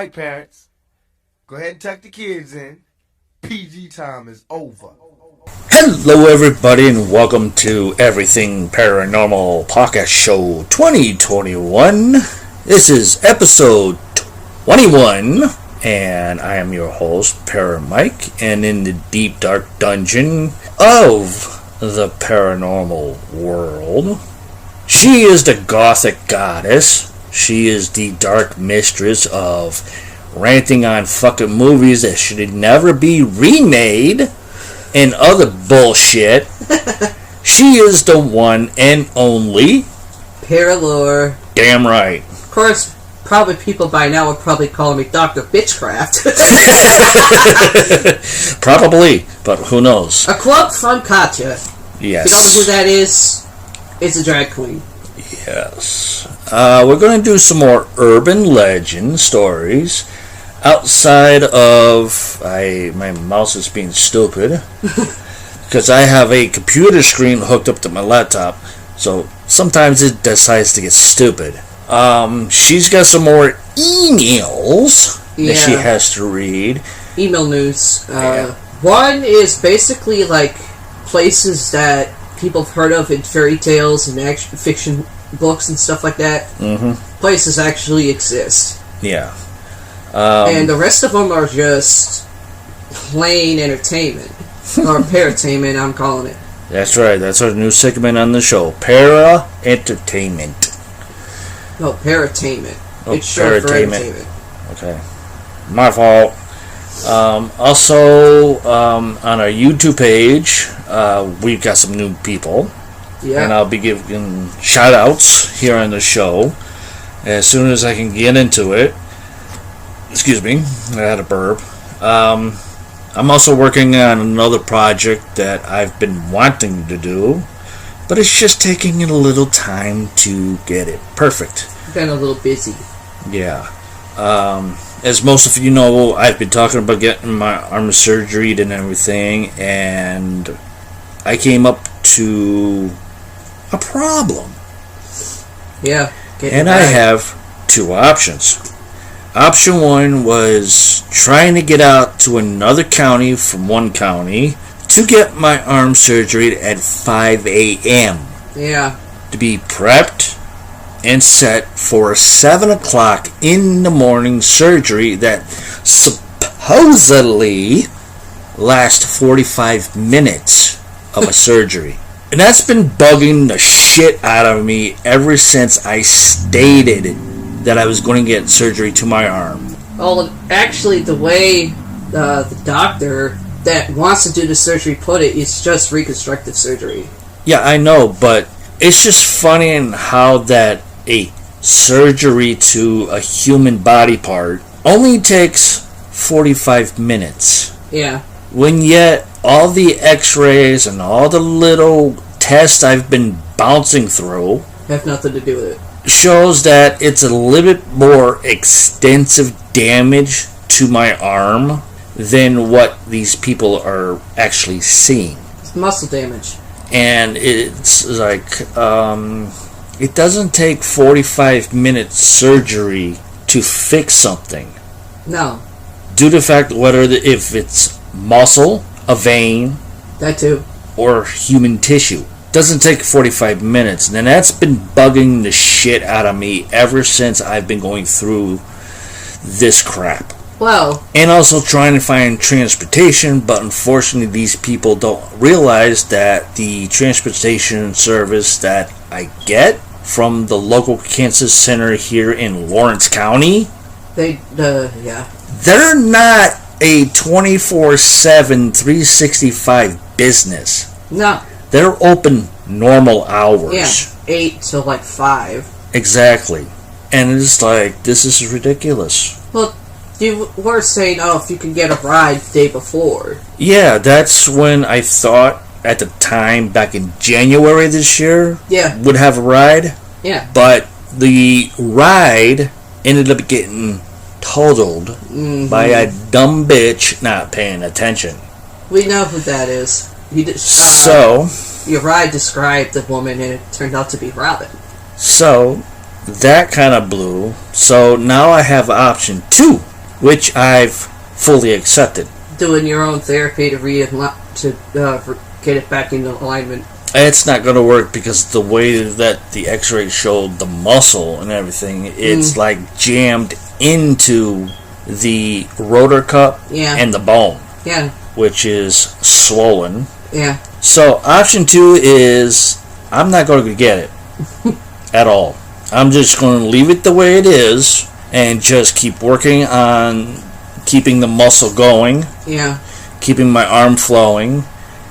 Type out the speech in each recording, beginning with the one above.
Alright, parents. Go ahead and tuck the kids in. PG time is over. Hello everybody and welcome to Everything Paranormal Podcast Show 2021. This is episode 21 and I am your host, Paramike, and in the deep dark dungeon of the paranormal world, she is the gothic goddess. She is the dark mistress of ranting on fucking movies that should never be remade and other bullshit. She is the one and only Paralore. Damn right. Of course, probably people by now would probably call me Dr. Bitchcraft. Probably, but who knows? A club from Katya. Yes. If you don't know who that is, it's a drag queen. Yes. We're going to do some more urban legend stories outside of... my mouse is being stupid because I have a computer screen hooked up to my laptop, so sometimes it decides to get stupid. She's got some more emails that she has to read. Email news. One is basically like places that people have heard of in fairy tales and action fiction books and stuff like that. Mm-hmm. Places actually exist. Yeah. And the rest of them are just plain entertainment. Or paratainment, I'm calling it. That's right. That's our new segment on the show. Para-entertainment. No, paratainment. Oh, It's short for entertainment. Okay. My fault. Also, on our YouTube page, we've got some new people. Yeah. And I'll be giving shout-outs here on the show as soon as I can get into it. Excuse me, I had a burp. I'm also working on another project that I've been wanting to do, but it's just taking a little time to get it perfect. Been a little busy. Yeah. As most of you know, I've been talking about getting my arm surgery and everything, and I came up to a problem. Yeah. And I have two options. Option one was trying to get out to another county from one county to get my arm surgery at 5 a.m. Yeah. to be prepped and set for a 7 o'clock in the morning surgery that supposedly lasts 45 minutes of a surgery. And that's been bugging the shit out of me ever since I stated that I was going to get surgery to my arm. Well, actually, the way the doctor that wants to do the surgery put it, it's just reconstructive surgery. Yeah, I know, but it's just funny in how that a surgery to a human body part only takes 45 minutes. Yeah. When yet all the x-rays and all the little tests I've been bouncing through Have nothing to do with it. shows that it's a little bit more extensive damage to my arm than what these people are actually seeing. It's muscle damage. And it's like, it doesn't take 45 minutes surgery to fix something. No. Due to the fact if it's muscle, a vein, That too. or human tissue. Doesn't take 45 minutes. And that's been bugging the shit out of me ever since I've been going through this crap. Well. And also trying to find transportation, but unfortunately these people don't realize that the transportation service that I get from the local cancer center here in Lawrence County, Yeah. they're not a 24/7, 365 business. No. They're open normal hours. Yeah. 8 to like 5. Exactly. And it's like, this is ridiculous. Well, you were saying, if you can get a ride the day before. Yeah, that's when I thought at the time, back in January this year, would have a ride. Yeah. But the ride ended up getting totaled by a dumb bitch not paying attention. We know who that is. So, your ride described the woman, and it turned out to be Robin. So, that kind of blew. So, now I have option 2. which I've fully accepted. Doing your own therapy to get it back into alignment. It's not going to work because the way that the x-ray showed the muscle and everything, it's like jammed into the rotor cup and the bone. Yeah. Which is swollen. Yeah. So option 2 is I'm not going to get it at all. I'm just going to leave it the way it is and just keep working on keeping the muscle going. Yeah. Keeping my arm flowing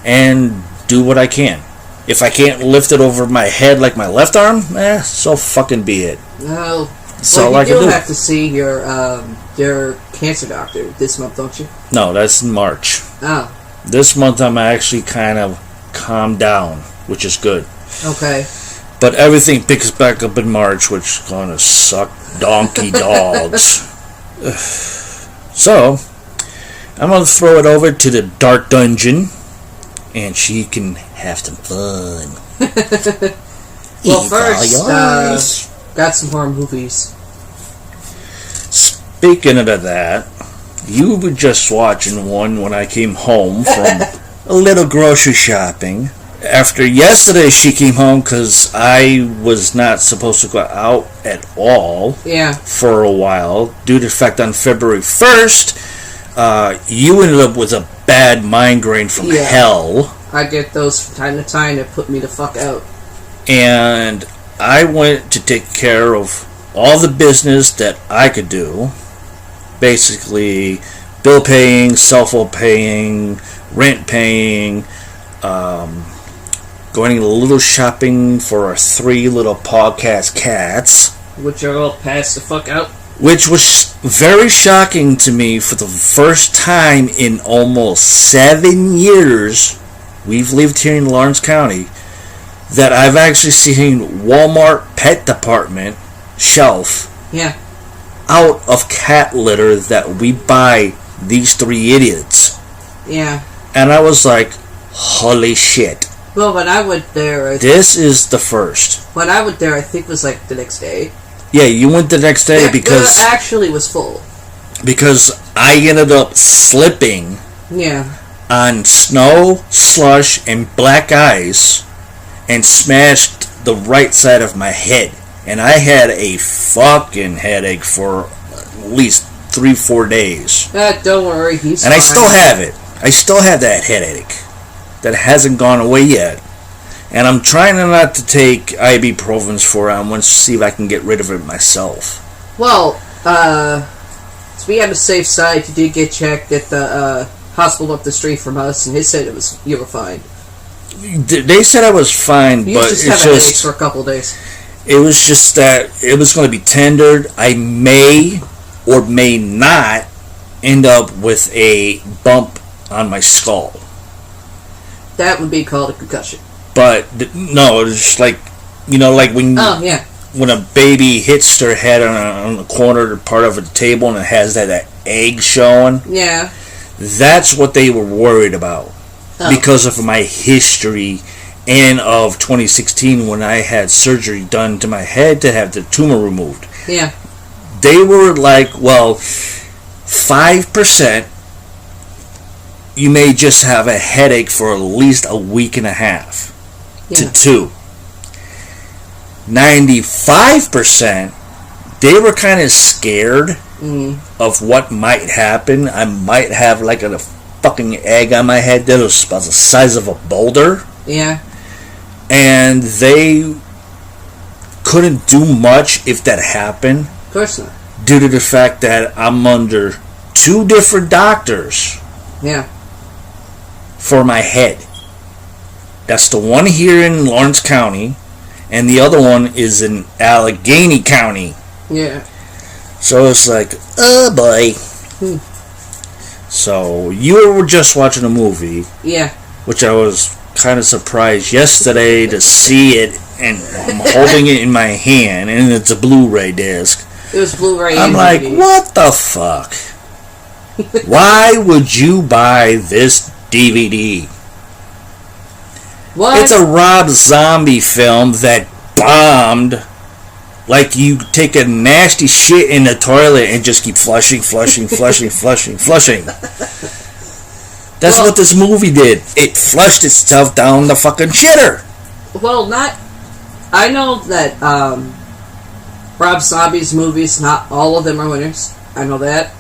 and do what I can. If I can't lift it over my head like my left arm, so fucking be it. No. So well, you do have to see your cancer doctor this month, don't you? No, that's in March. Oh. This month I'm actually kind of calmed down, which is good. Okay. But everything picks back up in March, which is going to suck donkey dogs. So, I'm going to throw it over to the Dark Dungeon, and she can have some fun. Well, first, got some horror movies. Speaking of that, you were just watching one when I came home from a little grocery shopping. After yesterday, she came home because I was not supposed to go out at all for a while. Due to the fact on February 1st, you ended up with a bad migraine from hell. I get those from time to time that put me the fuck out. And I went to take care of all the business that I could do. Basically, bill paying, cell phone paying, rent paying, going a little shopping for our 3 little podcast cats. Which are all passed the fuck out. Which was very shocking to me for the first time in almost 7 years. We've lived here in Lawrence County. That I've actually seen Walmart pet department shelf out of cat litter that we buy these 3 idiots. Yeah. And I was like, holy shit. Well, when I went there... This is the first. When I went there, I think it was like the next day. Yeah, you went the next day because... It actually was full. Because I ended up slipping on snow, slush, and black ice and smashed the right side of my head. And I had a fucking headache for at least 3-4 days. Don't worry, he's And fine. I still have it. I still have that headache. That hasn't gone away yet. And I'm trying not to take ibuprofen for it. I want to see if I can get rid of it myself. Well, to be on the safe side, you did get checked at the hospital up the street from us, and they said you were fine. They said I was fine, you but just have a headache for a couple of days. It was just that it was going to be tendered. I may or may not end up with a bump on my skull. That would be called a concussion. But no, it's just like, like when when a baby hits their head on the corner part of a table and it has that egg showing. Yeah. That's what they were worried about because of my history and of 2016 when I had surgery done to my head to have the tumor removed. Yeah. They were like, well, 5%. You may just have a headache for at least a week and a half to 2. 95%, they were kind of scared of what might happen. I might have like a fucking egg on my head that was about the size of a boulder. Yeah. And they couldn't do much if that happened. Of course not. Due to the fact that I'm under 2 different doctors. Yeah. For my head. That's the one here in Lawrence County, and the other one is in Allegheny County. Yeah. So it's like, oh boy. So you were just watching a movie. Yeah. Which I was kind of surprised yesterday to see it, and I'm holding it in my hand, and it's a Blu-ray disc. It was Blu-ray. I'm like, DVD. What the fuck? Why would you buy this DVD? What? It's a Rob Zombie film that bombed Like you take a nasty shit in the toilet and just keep flushing. That's what this movie did. It flushed itself down the fucking shitter. Well, I know that Rob Zombie's movies, not all of them are winners. I know that.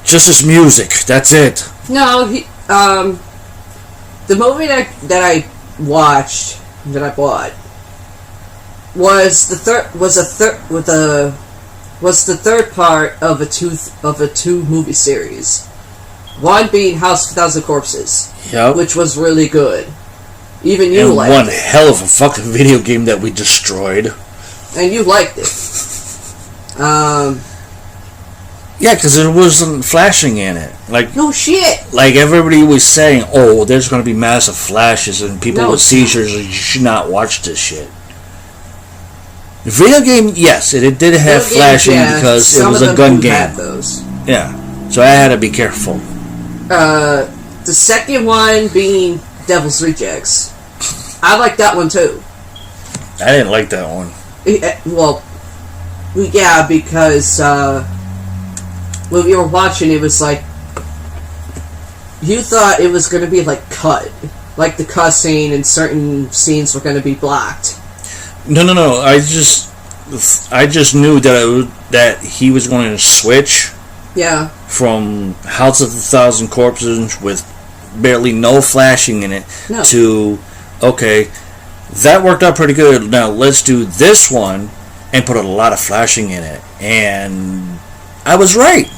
Just his music. That's it. No, the movie that I watched, that I bought, was the third part of a two movie series. One being House of a Thousand Corpses, yep, which was really good. Even you liked it. One hell of a fucking video game that we destroyed. And you liked it. Yeah, because there wasn't flashing in it. Like, no shit. Like everybody was saying, oh, there's going to be massive flashes and people with seizures. You should not watch this shit. The video game, yes, it did have flashing because it was a gun game. Had those. Yeah, so I had to be careful. The second one being Devil's Rejects. I like that one too. I didn't like that one. Well, yeah, because when we were watching, it was like you thought it was going to be like cut, like the cussing and certain scenes were going to be blocked. No. I just knew that he was going to switch. Yeah. From House of a Thousand Corpses with barely no flashing in it to, okay, that worked out pretty good. Now let's do this one and put a lot of flashing in it. And I was right.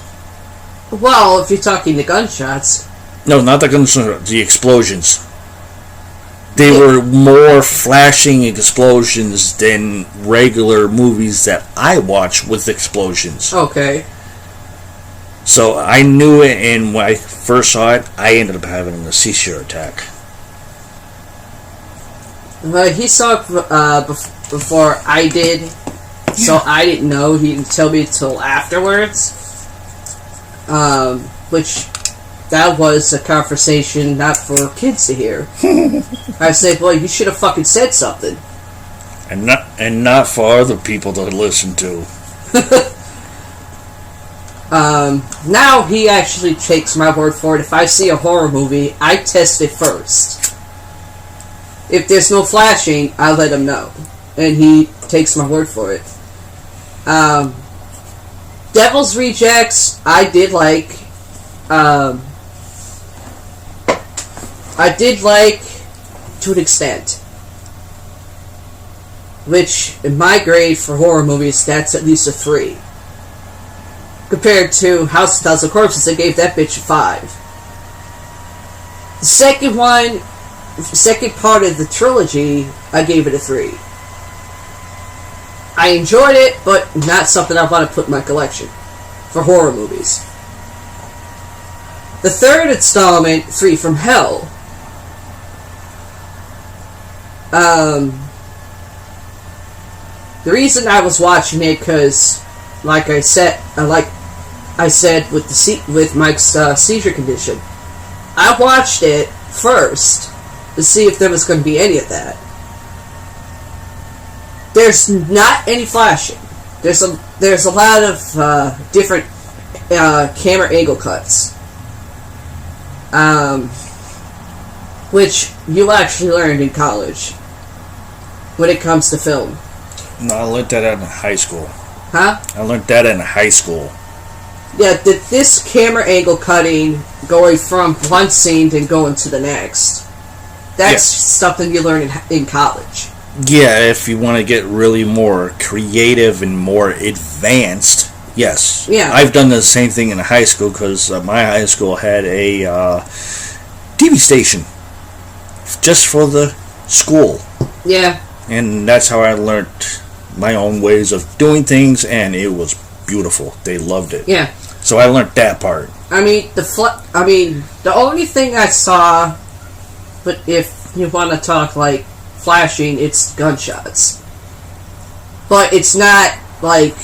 Well, if you're talking the gunshots. No, not the gunshots, the explosions. They were more flashing explosions than regular movies that I watch with explosions. Okay. So I knew it, and when I first saw it, I ended up having a seizure attack. He saw it before I did, so I didn't know. He didn't tell me until afterwards. Which, that was a conversation not for kids to hear. I said, well, you should have fucking said something. And not for other people to listen to. Now he actually takes my word for it. If I see a horror movie, I test it first. If there's no flashing, I let him know. And he takes my word for it. Devil's Rejects, I did like. I did like to an extent. Which, in my grade for horror movies, that's at least a 3. Compared to House of a Thousand Corpses, I gave that bitch a 5. The second part of the trilogy, I gave it a 3. I enjoyed it, but not something I want to put in my collection for horror movies. The third installment, Three from Hell, the reason I was watching it, because, like I said, with Mike's seizure condition, I watched it first to see if there was going to be any of that. There's not any flashing. There's a lot of different camera angle cuts, which you actually learned in college when it comes to film. No, I learned that in high school. Huh? I learned that in high school. Yeah, this camera angle cutting, going from one scene to going to the next, that's something you learn in college. Yeah, if you want to get really more creative and more advanced, yes. Yeah. I've done the same thing in high school because my high school had a TV station just for the school. Yeah. And that's how I learned my own ways of doing things, and it was beautiful. They loved it. Yeah. So I learned that part. I mean, the only thing I saw, but if you want to talk like flashing, it's gunshots. But it's not like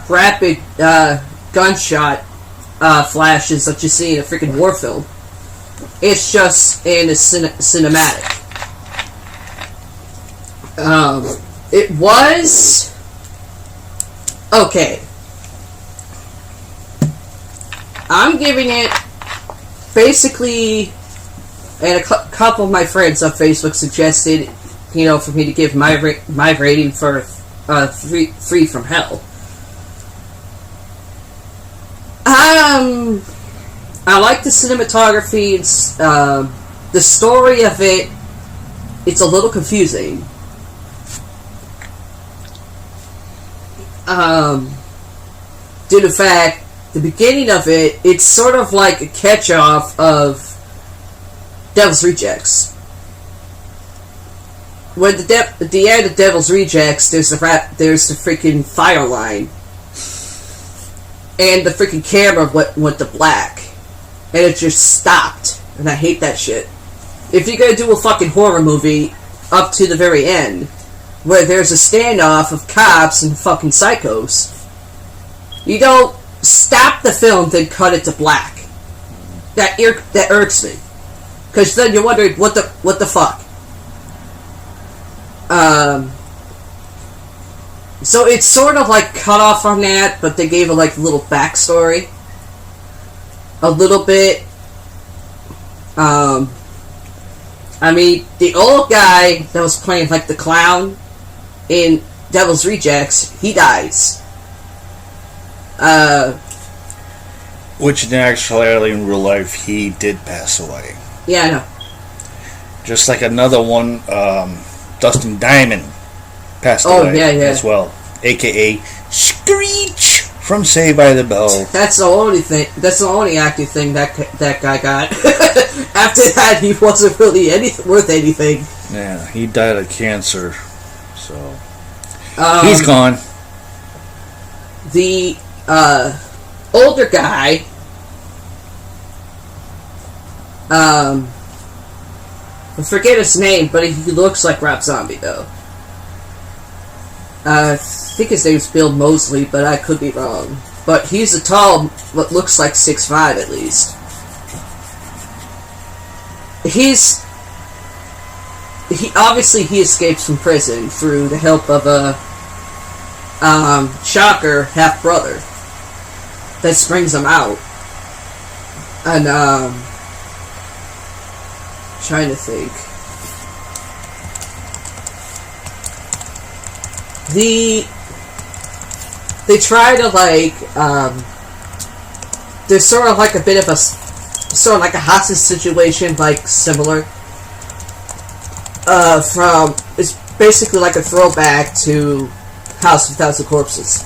rapid gunshot flashes that you see in a freaking war film. It's just in a cinematic. It was okay. I'm giving it basically, and a couple of my friends on Facebook suggested, for me to give my rating for Three from Hell. I like the cinematography. It's the story of it. It's a little confusing. Due to the fact, the beginning of it, it's sort of like a catch-off of Devil's Rejects. When at the end of Devil's Rejects, there's the freaking fire line, and the freaking camera went to black, and it just stopped, and I hate that shit. If you're gonna do a fucking horror movie up to the very end, where there's a standoff of cops and fucking psychos, you don't stop the film, then cut it to black. That irks me, because then you're wondering what the fuck. So it's sort of like cut off on that, but they gave a like little backstory, a little bit. I mean, the old guy that was playing like the clown in Devil's Rejects, he dies. Which in actuality, in real life, he did pass away. Yeah, I know. Just like another one, Dustin Diamond passed away as well, aka Screech from Saved by the Bell. That's the only thing. That's the only acting thing that guy got. After that, he wasn't really worth anything. Yeah, he died of cancer, so he's gone. The older guy, I forget his name, but he looks like Rob Zombie, though. I think his name's Bill Moseley, but I could be wrong. But he's a tall, what looks like 6'5" at least. He escapes from prison through the help of a shocker half-brother that springs him out. And, trying to think. They try to there's sort of like a bit of sort of like a hostage situation, like similar. It's basically like a throwback to House of a Thousand Corpses.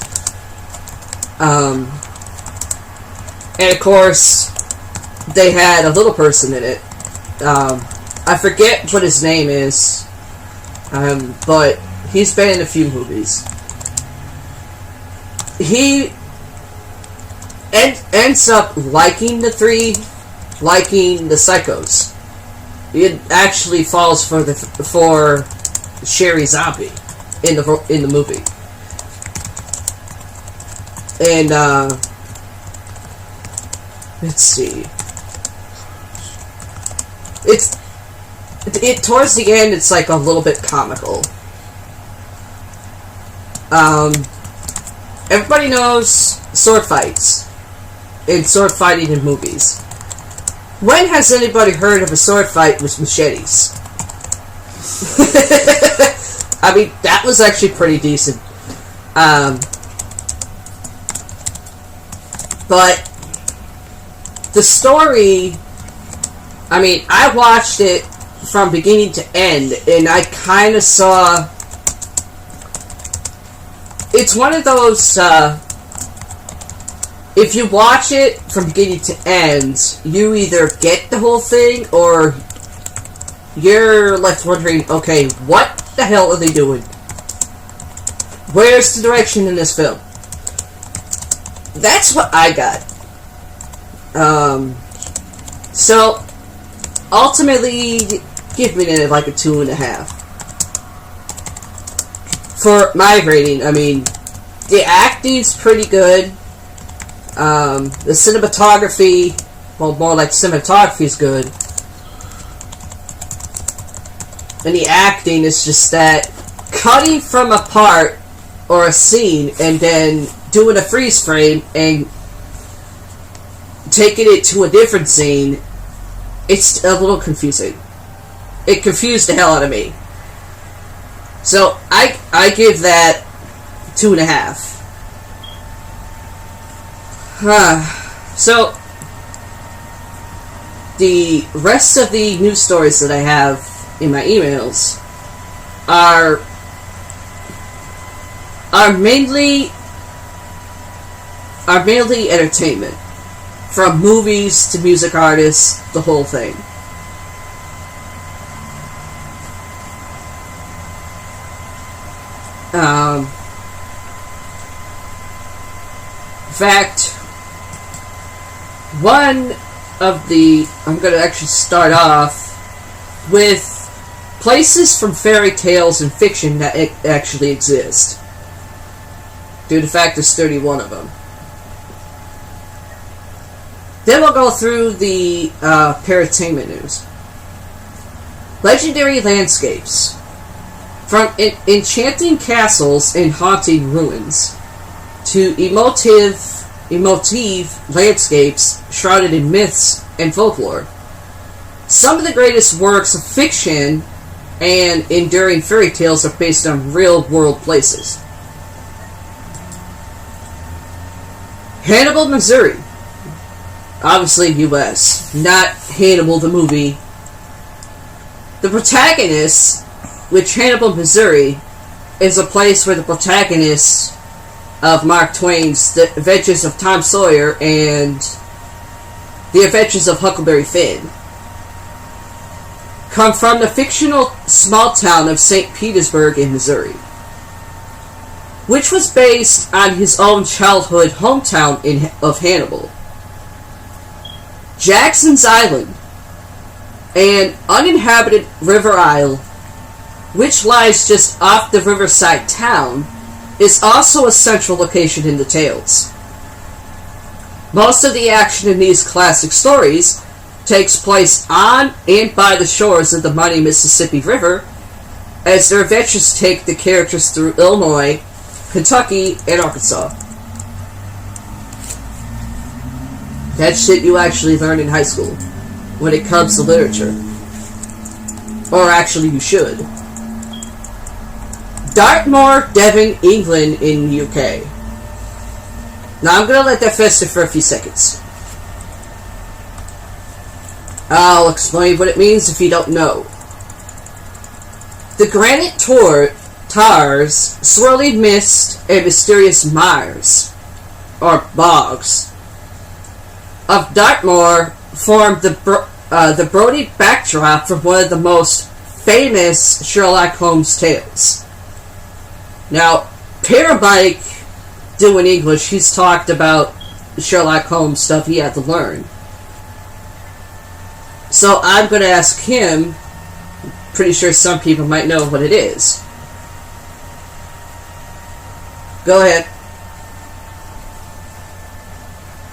And of course, they had a little person in it. I forget what his name is, but he's been in a few movies. He ends up liking the psychos. It actually falls for Sherry Zombie in the movie, and let's see. It towards the end, it's like a little bit comical. Everybody knows sword fights and sword fighting in movies. When has anybody heard of a sword fight with machetes? I mean, that was actually pretty decent. But the story, I mean, I watched it from beginning to end, and I kind of saw... It's one of those, if you watch it from beginning to end, you either get the whole thing, or you're left wondering, okay, what the hell are they doing? Where's the direction in this film? That's what I got. So, ultimately, give me like a 2.5. For my rating, I mean, the acting's pretty good. The cinematography, well, more like cinematography is good. And the acting is just that cutting from a part or a scene and then doing a freeze frame and taking it to a different scene, it's a little confusing. It confused the hell out of me. So I give that 2.5. So the rest of the news stories that I have in my emails are mainly entertainment, from movies to music artists, the whole thing. In fact, I'm going to actually start off with places from fairy tales and fiction that actually exist. Due to the fact there's 31 of them. Then we'll go through the paratainment news. Legendary landscapes. From enchanting castles and haunting ruins to emotive landscapes shrouded in myths and folklore. Some of the greatest works of fiction and enduring fairy tales are based on real-world places. Hannibal, Missouri. Obviously U.S., not Hannibal the movie. The protagonist, which Hannibal, Missouri, is a place where the protagonist of Mark Twain's The Adventures of Tom Sawyer and The Adventures of Huckleberry Finn come from the fictional small town of St. Petersburg in Missouri, which was based on his own childhood hometown of Hannibal. Jackson's Island, an uninhabited river isle which lies just off the riverside town, is also a central location in the tales. Most of the action in these classic stories takes place on and by the shores of the mighty Mississippi River, as their adventures take the characters through Illinois, Kentucky, and Arkansas. That's shit you actually learn in high school when it comes to literature. Or actually you should. Dartmoor, Devon, England in the UK. Now I'm going to let that fester for a few seconds. I'll explain what it means if you don't know. The granite tars, swirling mist, and mysterious mires, or bogs, of Dartmoor form the Brody backdrop for one of the most famous Sherlock Holmes tales. Now, Parabike, doing English, he's talked about Sherlock Holmes stuff he had to learn. So I'm going to ask him, pretty sure some people might know what it is. Go ahead.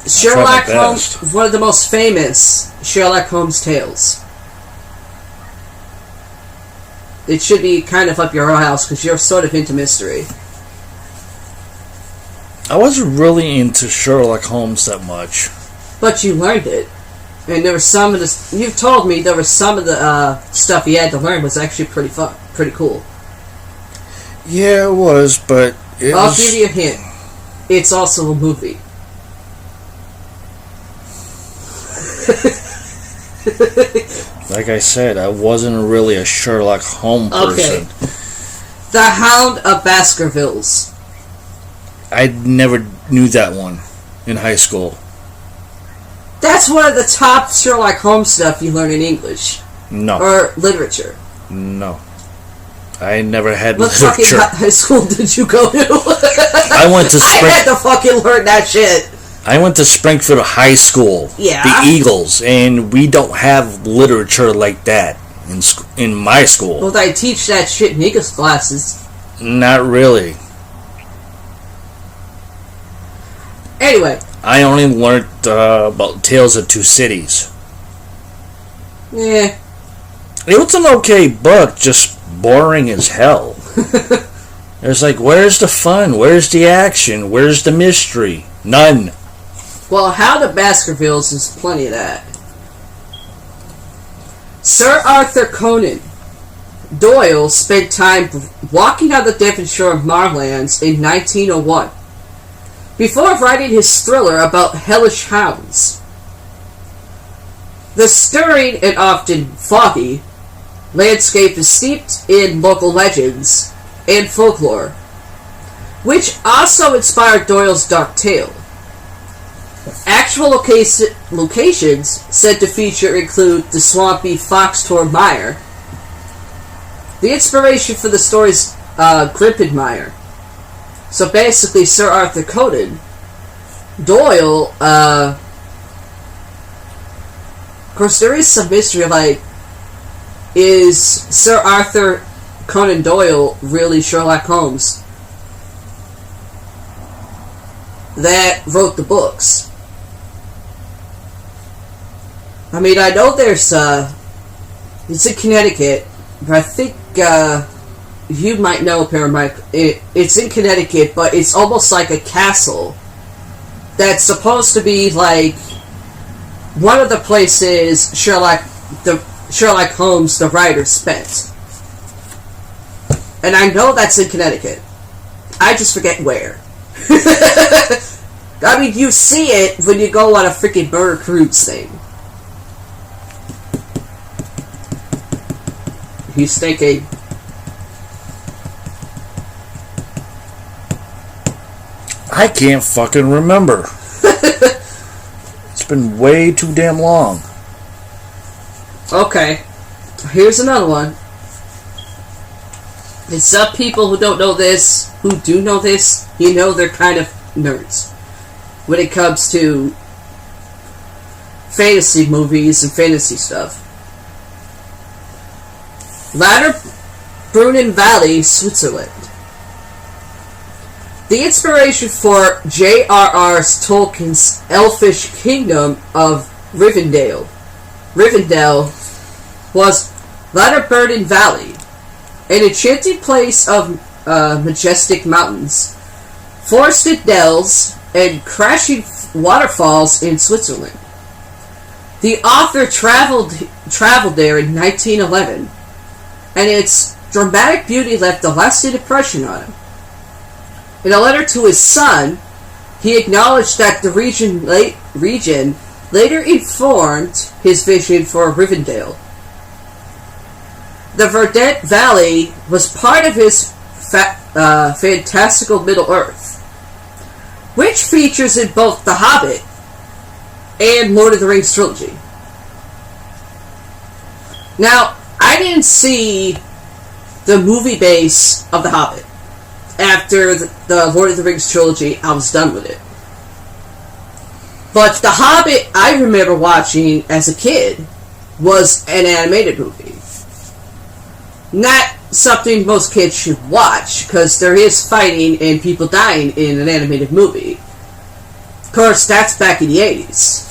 Sherlock Holmes, one of the most famous Sherlock Holmes tales. It should be kind of up your house because you're sort of into mystery. I wasn't really into Sherlock Holmes that much. But you learned it. And there was some of the... You've told me there was some of the stuff you had to learn was actually pretty fun. Pretty cool. Yeah, it was, but... I'll give you a hint. It's also a movie. Like I said, I wasn't really a Sherlock Holmes person. Okay. The Hound of Baskervilles. I never knew that one in high school. That's one of the top Sherlock Holmes stuff you learn in English. No. Or literature. No. I never had what literature. What fucking high school did you go to? I went to I had to fucking learn that shit. I went to Springfield High School. Yeah. The Eagles. And we don't have literature like that in my school. Well, they teach that shit in English classes. Not really. Anyway. I only learned about Tales of Two Cities. Yeah. It was an okay book, just boring as hell. It's like, where's the fun? Where's the action? Where's the mystery? None. Well, How the Baskervilles is plenty of that. Sir Arthur Conan Doyle spent time walking on the Devon shore of Marlands in 1901 before writing his thriller about hellish hounds. The stirring and often foggy landscape is steeped in local legends and folklore, which also inspired Doyle's dark tale. Actual locations said to feature include the swampy Foxtor Mire. The inspiration for the story's Grimpen Mire. So basically, Sir Arthur Conan Doyle, of course, there is some mystery, like, is Sir Arthur Conan Doyle really Sherlock Holmes that wrote the books? I mean, I know there's, it's in Connecticut, but I think, you might know, Paramike, it's in Connecticut, but it's almost like a castle that's supposed to be, like, one of the places Sherlock Holmes, the writer, spent. And I know that's in Connecticut. I just forget where. I mean, you see it when you go on a freaking Murder Cruise thing. He's thinking, I can't fucking remember. It's been way too damn long. Okay, here's another one. There's some people who don't know this, who do know this, you know they're kind of nerds when it comes to fantasy movies and fantasy stuff. Brunnen Valley, Switzerland. The inspiration for J.R.R. Tolkien's elfish kingdom of Rivendell was Brunnen Valley, an enchanting place of majestic mountains, forested dells, and crashing waterfalls in Switzerland. The author traveled there in 1911, and its dramatic beauty left a lasting impression on him. In a letter to his son, he acknowledged that the region later informed his vision for Rivendell. The Verdant Valley was part of his fantastical Middle-earth, which features in both The Hobbit and Lord of the Rings trilogy. Now, I didn't see the movie base of The Hobbit. After the Lord of the Rings trilogy, I was done with it. But The Hobbit, I remember watching as a kid, was an animated movie. Not something most kids should watch, because there is fighting and people dying in an animated movie. Of course, that's back in the 80s.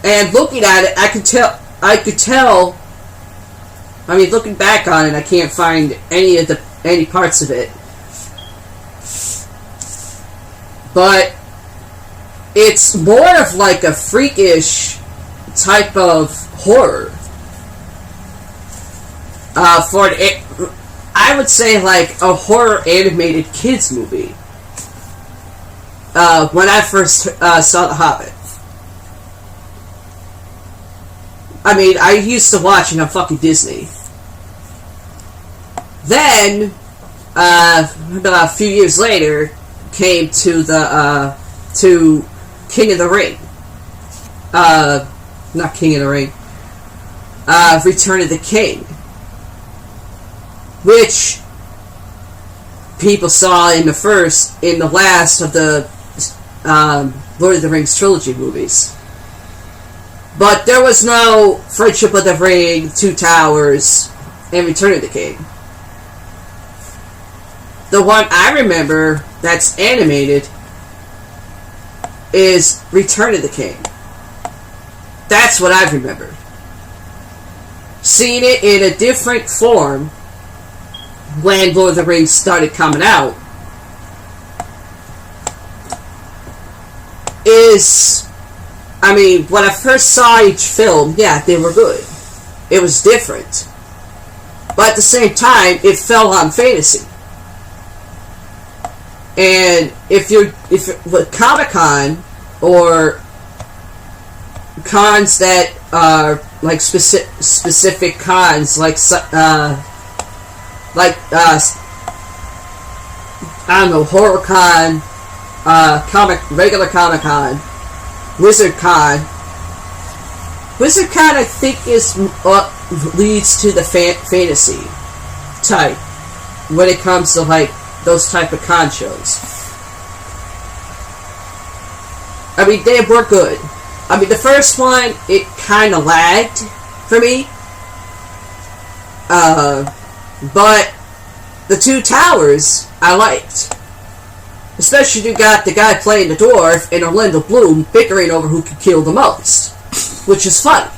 And looking at it, I could tell, I mean, looking back on it, I can't find any parts of it. But it's more of like a freakish type of horror. I would say like a horror animated kids movie. When I first saw The Hobbit. I mean, I used to watch it on fucking Disney. Then, about a few years later, came to the, to King of the Ring. Not King of the Ring. Return of the King. Which people saw in the last of the, Lord of the Rings trilogy movies. But there was no Friendship of the Ring, Two Towers, and Return of the King. The one I remember that's animated is Return of the King. That's what I remember. Seeing it in a different form when Lord of the Rings started coming out is, I mean, when I first saw each film, yeah, they were good. It was different. But at the same time, it fell on fantasy. And if with Comic-Con or cons that are like specific cons, like I don't know, Horror Con, regular Comic Con, Wizard Con. Wizard Con, I think, is leads to the fantasy type when it comes to like those type of con shows. I mean, they were good. I mean, the first one, it kind of lagged for me. But the Two Towers, I liked. Especially you got the guy playing the dwarf and Orlando Bloom bickering over who could kill the most. Which is fun.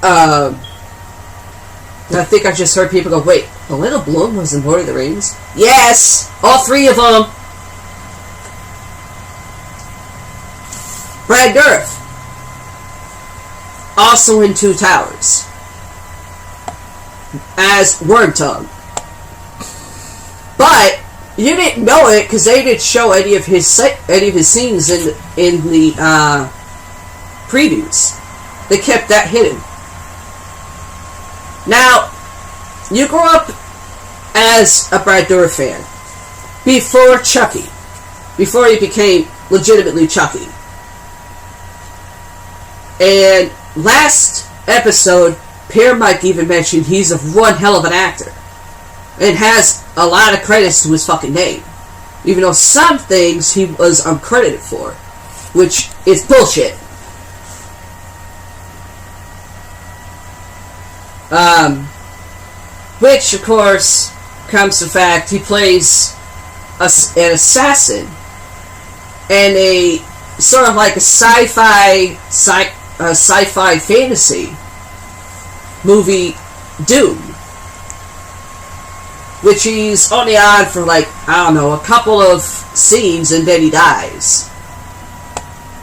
I think I just heard people go, wait, Orlando Bloom was in Lord of the Rings? Yes! All three of them! Brad Dourif. Also in Two Towers. As Wormtongue. But you didn't know it because they didn't show any of his scenes in the previews. They kept that hidden. Now, you grew up as a Brad Dourif fan before Chucky, before he became legitimately Chucky. And last episode, Pear Mike even mentioned he's one hell of an actor. And has a lot of credits to his fucking name. Even though some things he was uncredited for. Which is bullshit. Which, of course, comes to the fact he plays an assassin and a sort of like a sci-fi fantasy movie, Doom, which he's only on for like, I don't know, a couple of scenes and then he dies.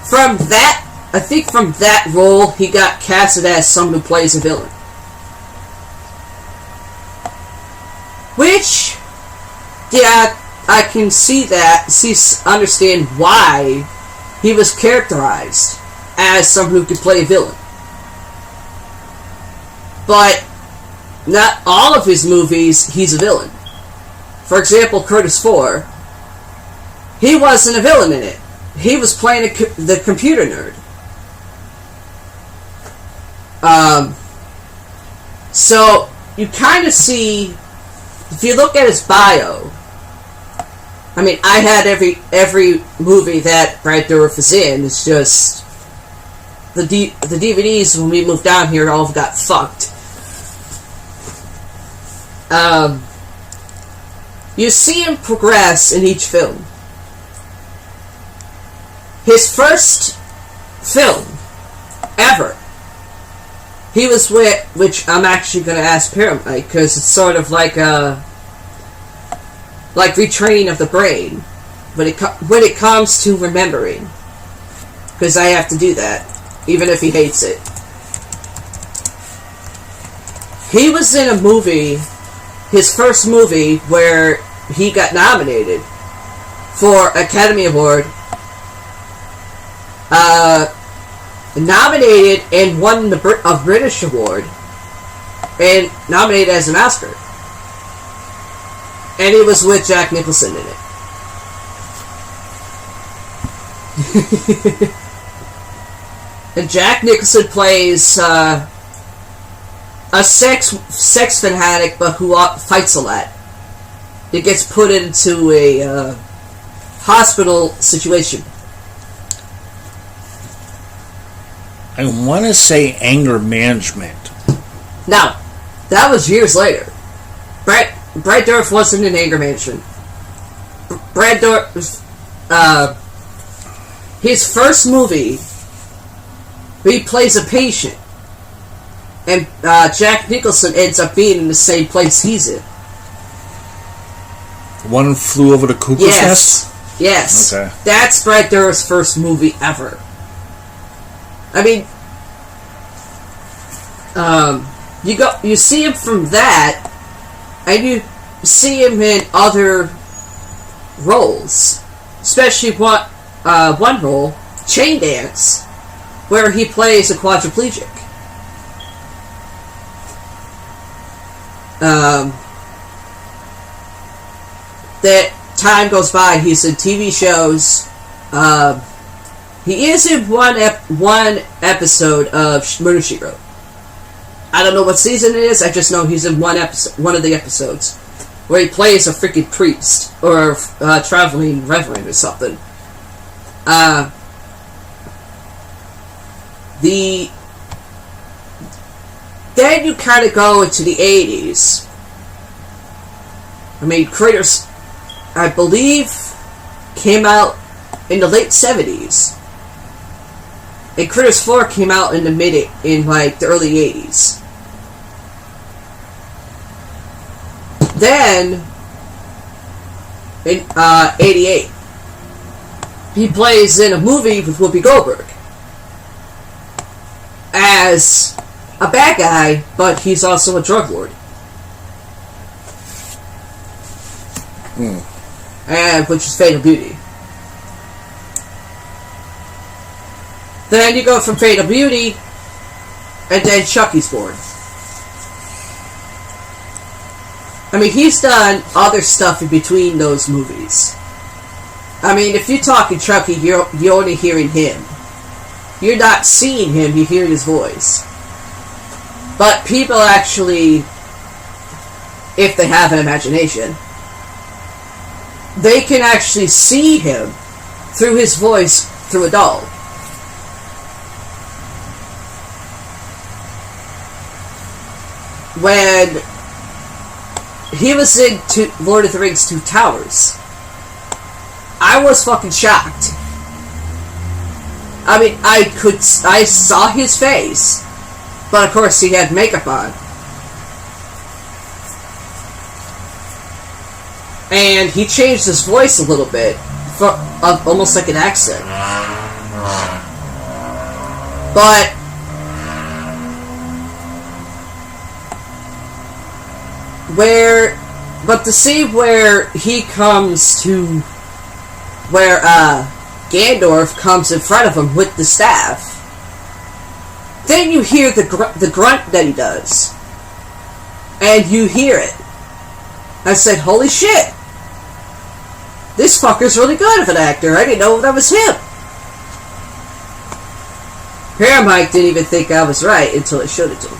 From that, I think from that role, he got casted as someone who plays a villain. Which, yeah, I can understand why he was characterized as someone who could play a villain. But not all of his movies, he's a villain. For example, Curtis IV, he wasn't a villain in it. He was playing the computer nerd. So, you kind of see, if you look at his bio, I mean, I had every movie that Brad Dourif is in. It's just the DVDs when we moved down here all got fucked. You see him progress in each film. His first film ever, he was with, which I'm actually going to ask Paramount, because it's sort of like retraining of the brain when it comes to remembering, because I have to do that even if he hates it. He was in a movie, his first movie, where he got nominated for Academy Award, nominated and won a British Award, and nominated as an Oscar. And he was with Jack Nicholson in it. And Jack Nicholson plays a sex fanatic, but who fights a lot. He gets put into a hospital situation. I want to say anger management. Now, that was years later. Brad Dourif wasn't in anger management. Brad Dourif, his first movie, he plays a patient and Jack Nicholson ends up being in the same place he's in. One Flew Over the Cuckoo's Nest? Yes. Okay. That's Brad Dourif's first movie ever. I mean, you see him from that, and you see him in other roles, especially one role, Chain Dance, where he plays a quadriplegic. That time goes by, he's in TV shows. He is in one episode of Murder, She Wrote. I don't know what season it is, I just know he's in one of the episodes, where he plays a freaking priest, or traveling reverend or something. Then you kind of go into the 80s. I mean, Critters, I believe, came out in the late 70s. And Critters 4 came out in the early 80s. Then, in 88, he plays in a movie with Whoopi Goldberg as a bad guy, but he's also a drug lord. And which is Fatal Beauty. Then you go from Fatal Beauty, and then Chucky's born. I mean, he's done other stuff in between those movies. I mean, if you're talking Chucky, you're only hearing him. You're not seeing him, you're hearing his voice. But people actually, if they have an imagination, they can actually see him through his voice through a doll. When he was in Lord of the Rings 2 Towers, I was fucking shocked. I mean, I saw his face, but of course he had makeup on. And he changed his voice a little bit, almost like an accent. But the scene where he comes to where Gandalf comes in front of him with the staff, then you hear the grunt that he does, and you hear it. I said, holy shit, this fucker's really good of an actor. I didn't know that was him. Paramike didn't even think I was right until I showed it to him.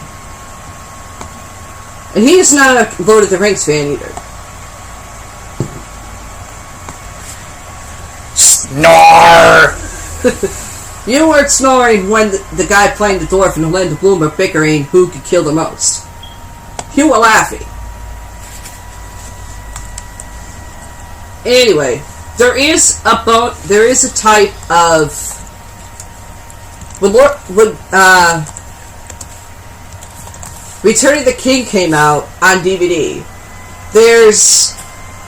And he is not a Lord of the Rings fan either. Snore! You weren't snoring when the guy playing the dwarf and the Land of Bloom were bickering who could kill the most. You were laughing. Anyway, there is a type of when Return of the King came out on DVD, there's,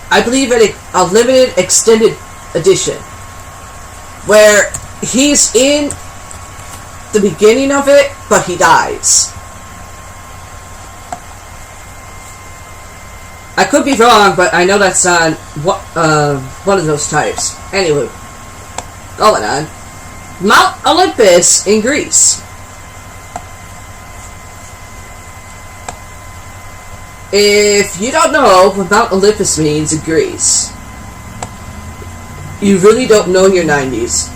I believe, a limited extended edition where he's in the beginning of it, but he dies. I could be wrong, but I know that's on one of those types. Anyway, going on. Mount Olympus in Greece. If you don't know what Mount Olympus means in Greece, you really don't know your 90s.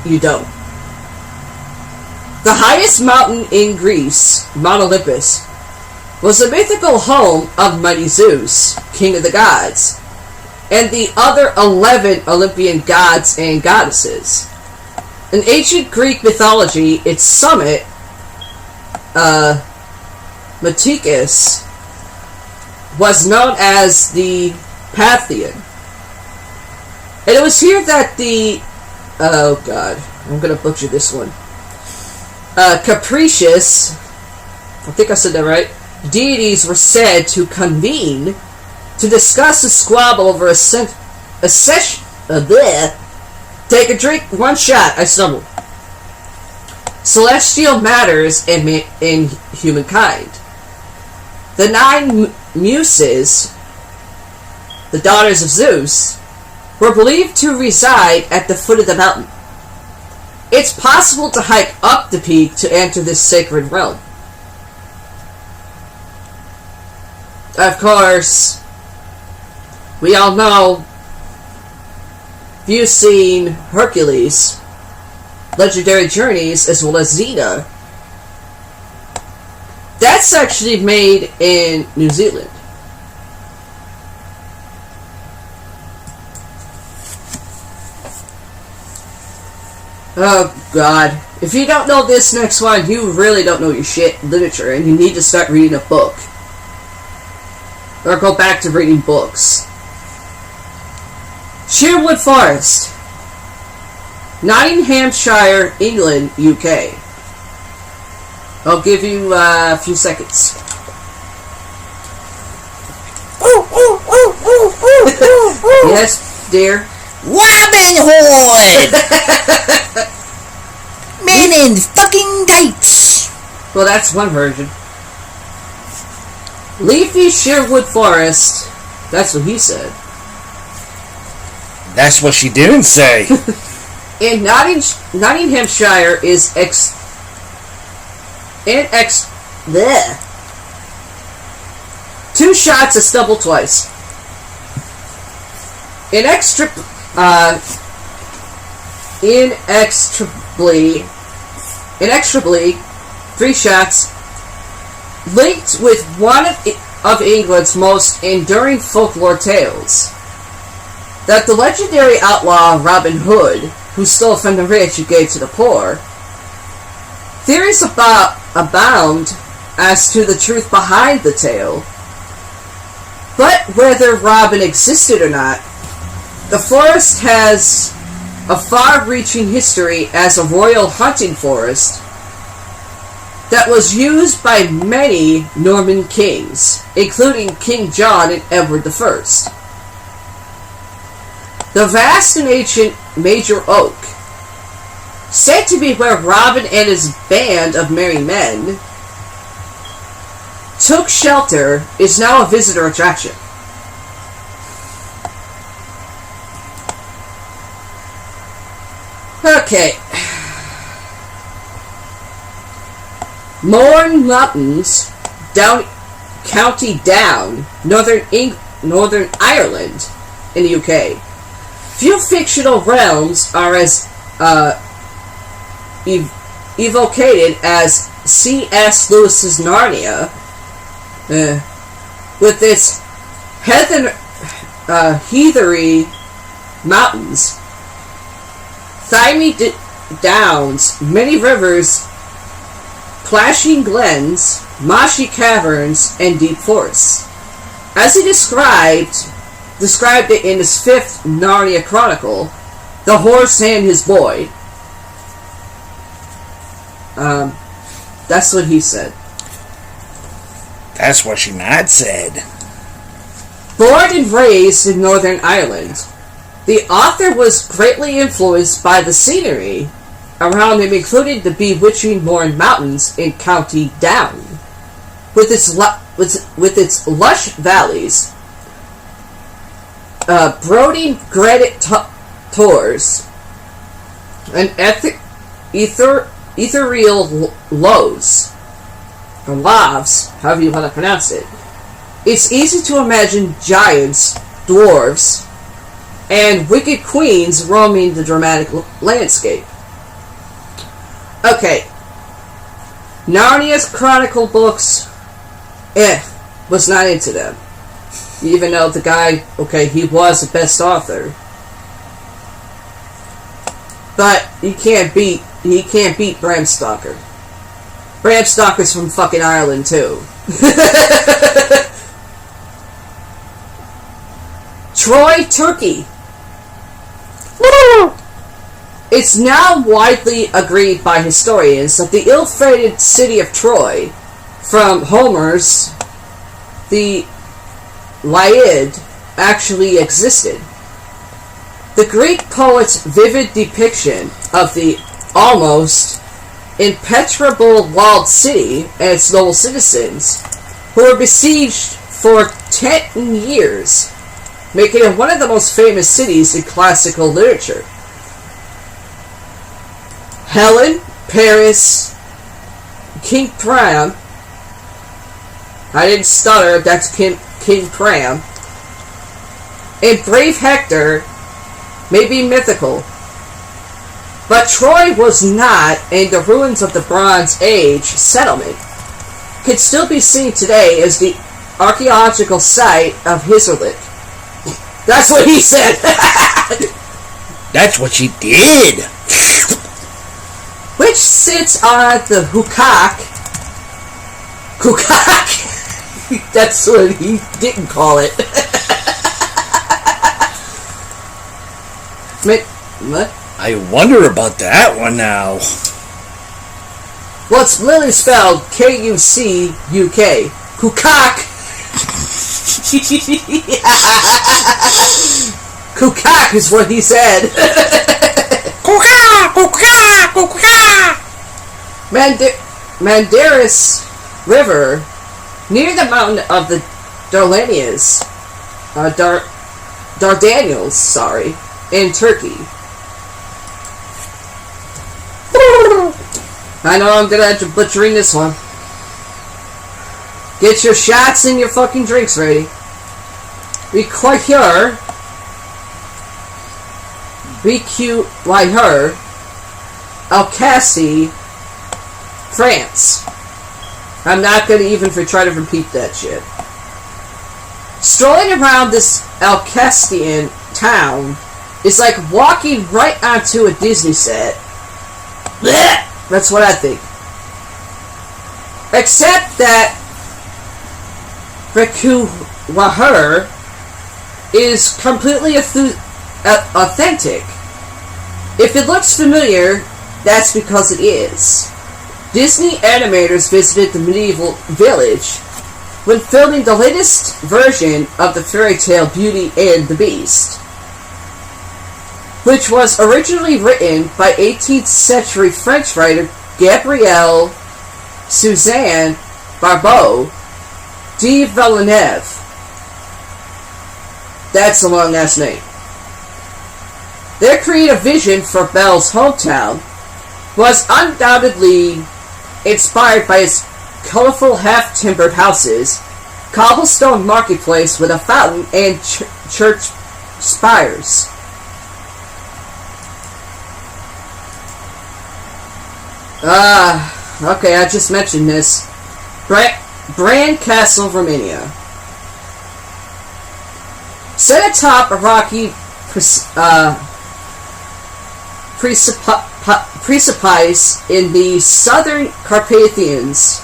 You don't. The highest mountain in Greece, Mount Olympus, was the mythical home of mighty Zeus, king of the gods, and the other 11 Olympian gods and goddesses. In ancient Greek mythology, its summit, Meticus, was known as the Pantheon. And it was here that oh god, I'm gonna butcher this one, Capricius, I think I said that right, deities were said to convene to discuss a squabble over a session. Take a drink, one shot, I stumbled. Celestial matters in humankind. The 9 muses, the daughters of Zeus, were believed to reside at the foot of the mountain. It's possible to hike up the peak to enter this sacred realm. Of course, we all know, if you've seen Hercules, Legendary Journeys, as well as Xena, that's actually made in New Zealand. Oh god. If you don't know this next one, you really don't know your shit literature, and you need to start reading a book. Or go back to reading books. Sherwood Forest, Nottinghamshire, England, UK. I'll give you a few seconds. Yes, dear? Robin Hood! Men in fucking tights! Well, that's one version. Leafy Sherwood Forest. That's what he said. That's what she didn't say. In Nottinghamshire is bleh. 2 shots, a stumble twice. Inextricably, 3 shots, linked with one of England's most enduring folklore tales. That the legendary outlaw Robin Hood, who stole from the rich and gave to the poor. Theories abound as to the truth behind the tale. But whether Robin existed or not, the forest has a far-reaching history as a royal hunting forest that was used by many Norman kings, including King John and Edward I. The vast and ancient Major Oak, said to be where Robin and his band of merry men took shelter, is now a visitor attraction. Okay. Mourne Mountains, County Down, Northern Ireland, in the UK. Few fictional realms are as evocated as C.S. Lewis's Narnia, with its heathery mountains, thymy downs, many rivers, clashing glens, marshy caverns, and deep forests. As he described it in his 5th Narnia Chronicle, The Horse and His Boy. That's what he said. That's what she not said. Born and raised in Northern Ireland, the author was greatly influenced by the scenery around him, including the bewitching Mourne Mountains in County Down, with its lush valleys, brooding granite tors, and ethereal lows, or laves, however you want to pronounce it. It's easy to imagine giants, dwarves, and wicked queens roaming the dramatic landscape. Okay. Narnia's Chronicle books, was not into them. Even though the guy, he was the best author. But he can't beat Bram Stoker. Bram Stoker's from fucking Ireland too. Troy, Turkey. It's now widely agreed by historians that the ill-fated city of Troy from Homer's the Iliad actually existed. The Greek poet's vivid depiction of the almost impenetrable walled city and its noble citizens, who were besieged for 10 years, making it one of the most famous cities in classical literature. Helen, Paris, King Priam, I didn't stutter, that's King Priam, and brave Hector may be mythical, but Troy was not, and the ruins of the Bronze Age settlement can still be seen today as the archaeological site of Hisarlik. That's what he said! That's what she did! Which sits on the Hukak. That's what he didn't call it. What? I wonder about that one now. Well, it's literally spelled K-U-C-U-K. Kukak. Kukak is what he said. Kukak. Mandaris River, near the mountain of the Dardanelles, in Turkey. I know I'm gonna have to butchering this one. Get your shots and your fucking drinks ready. Require Alcacy, France. I'm not gonna even try to repeat that shit. Strolling around this Alcastian town is like walking right onto a Disney set. Blech! That's what I think. Except that Recuwahur is completely authentic. If it looks familiar, that's because it is. Disney animators visited the medieval village when filming the latest version of the fairy tale Beauty and the Beast, which was originally written by 18th century French writer Gabrielle Suzanne Barbeau de Villeneuve. That's a long ass name. Their creative vision for Belle's hometown was undoubtedly inspired by its colorful half-timbered houses, cobblestone marketplace with a fountain, and church spires. Okay, I just mentioned this. Bran Castle, Romania. Set atop a rocky precipice in the southern Carpathians,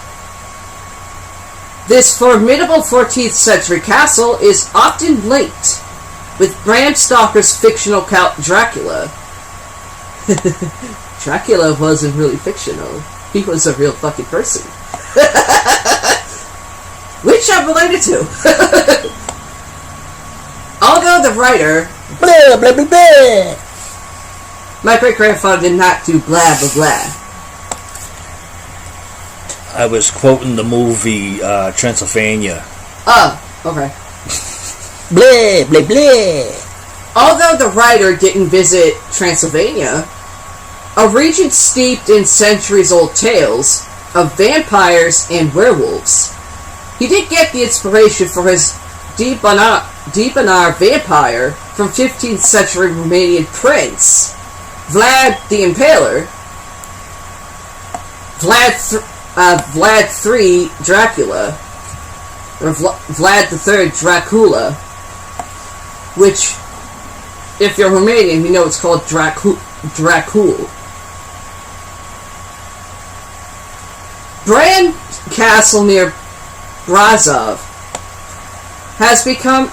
this formidable 14th century castle is often linked with Bram Stoker's fictional Count Dracula. Dracula wasn't really fictional. He was a real fucking person. Which I'm related to. Although the writer... Blah, blah, blah, blah. My great-grandfather did not do blah, blah, blah. I was quoting the movie Transylvania. Oh, okay. Blah, blah, blah. Although the writer didn't visit Transylvania, a region steeped in centuries-old tales of vampires and werewolves, he did get the inspiration for his Debanar vampire from 15th century Romanian prince, Vlad the Impaler, Vlad III Dracula, or Vlad III Dracula, which, if you're Romanian, you know it's called Dracul. Bran Castle near Brasov has become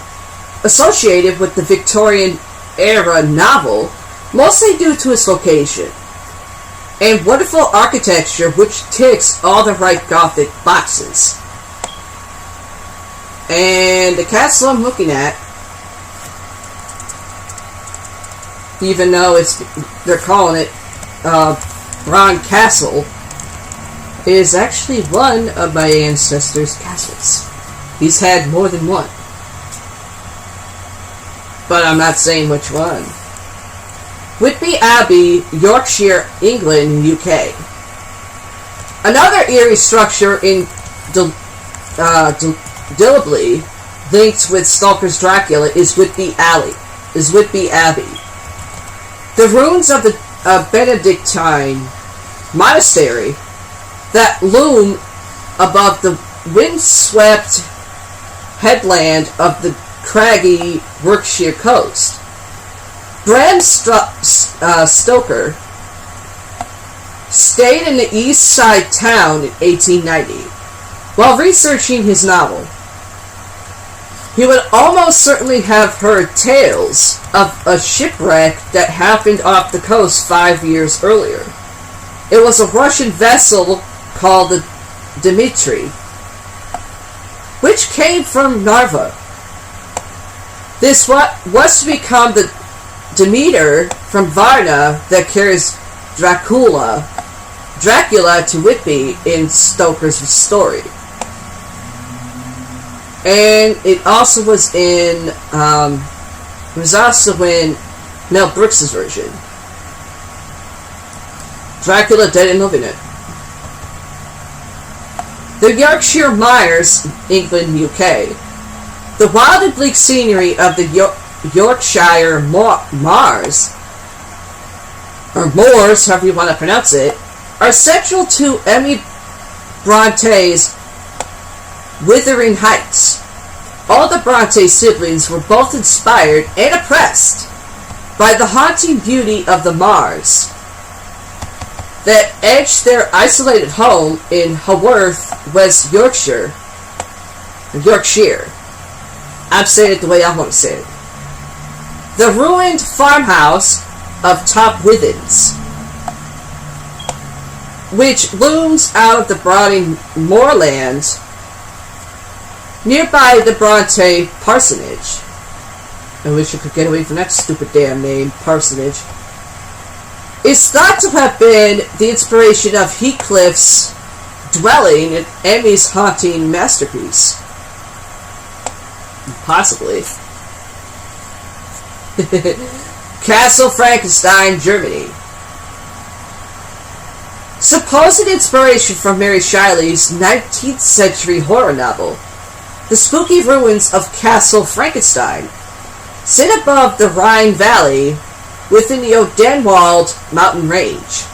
associated with the Victorian era novel, mostly due to its location. and wonderful architecture which ticks all the right Gothic boxes. And the castle I'm looking at, even though they're calling it Bron Castle, is actually one of my ancestors' castles. He's had more than one, but I'm not saying which one. Whitby Abbey, Yorkshire, England, UK. Another eerie structure indelibly linked with Stalker's Dracula is Whitby Abbey. The ruins of the Benedictine monastery that loom above the windswept headland of the craggy Berkshire coast. Bram Stoker stayed in the east side town in 1890 while researching his novel. He would almost certainly have heard tales of a shipwreck that happened off the coast 5 years earlier. It was a Russian vessel called the Dmitri, which came from Narva. This was to become the Demeter from Varna that carries Dracula to Whitby in Stoker's story. And it also was in Mel Brooks' version. Dracula Dead and Living It. The Yorkshire Mires, England, UK. The wild and bleak scenery of the Yorkshire Mars, or Moors, however you want to pronounce it, are central to Emmy Bronte's Wuthering Heights. All the Bronte siblings were both inspired and oppressed by the haunting beauty of the Mars that edged their isolated home in Haworth, West Yorkshire. I'm saying it the way I want to say it. The ruined farmhouse of Top Withens, which looms out of the Browning moorland nearby the Bronte parsonage. I wish I could get away from that stupid damn name, parsonage. Is thought to have been the inspiration of Heathcliff's dwelling in Emmy's haunting masterpiece. Possibly. Castle Frankenstein, Germany. Supposed inspiration from Mary Shelley's 19th century horror novel, the spooky ruins of Castle Frankenstein sit above the Rhine Valley within the Odenwald mountain range.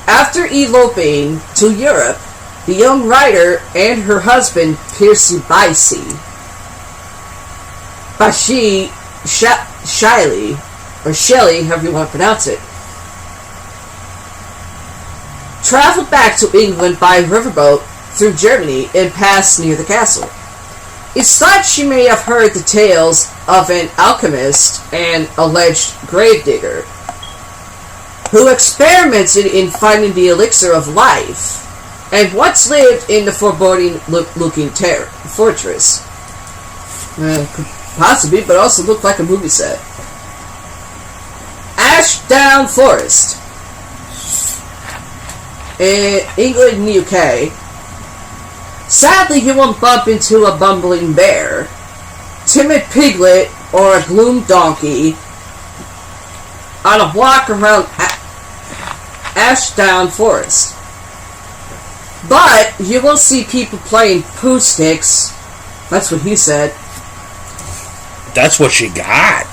After eloping to Europe, the young writer and her husband Percy Shelley, however you want to pronounce it, traveled back to England by riverboat through Germany and passed near the castle. It's thought she may have heard the tales of an alchemist and alleged gravedigger who experimented in finding the elixir of life and once lived in the foreboding-looking fortress. Possibly, but also looked like a movie set. Ashdown Forest. In England and the UK. Sadly, you won't bump into a bumbling bear, timid piglet, or a gloom donkey on a walk around Ashdown Forest. But you will see people playing poo sticks. That's what he said. That's what she got.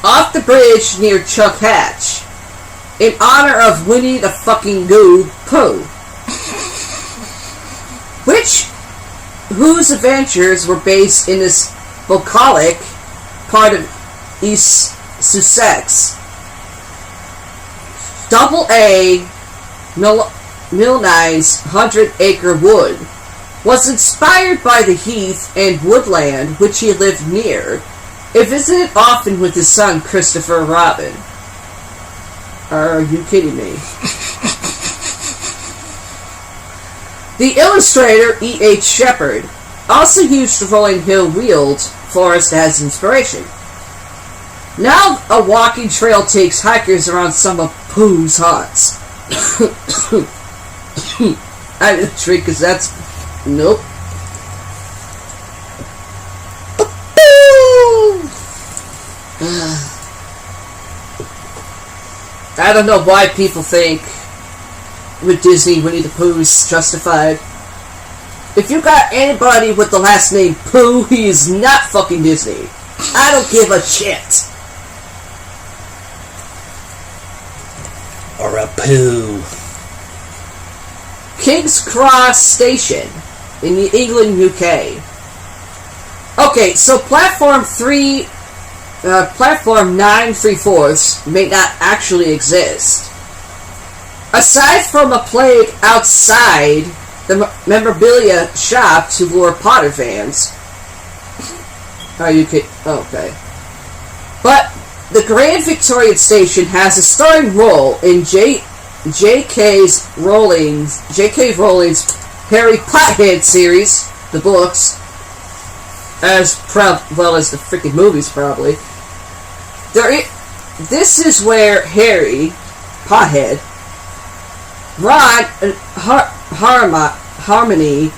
Off the bridge near Chuck Hatch, in honor of Winnie the fucking Pooh, whose adventures were based in this bucolic part of East Sussex. Double A Milne's 100-acre wood was inspired by the heath and woodland which he lived near and visited often with his son Christopher Robin. Are you kidding me? The illustrator E.H. Shepard also used the Rolling Hill Weald forest as inspiration. Now a walking trail takes hikers around some of Pooh's haunts. I didn't drink because that's... Nope. I don't know why people think with Disney Winnie the Pooh's justified. If you got anybody with the last name Pooh, he is not fucking Disney. I don't give a shit. Or a poo. King's Cross Station in England, UK. Okay, so platform 9 3/4 may not actually exist. Aside from a plague outside the memorabilia shop to lure Potter fans. Are you kidding? Okay. But the Grand Victorian Station has a starring role in J.K. Rowling's Harry Potter series, the books, as well as the freaking movies, probably. This is where Harry, Pothead, Ron, and Harmony,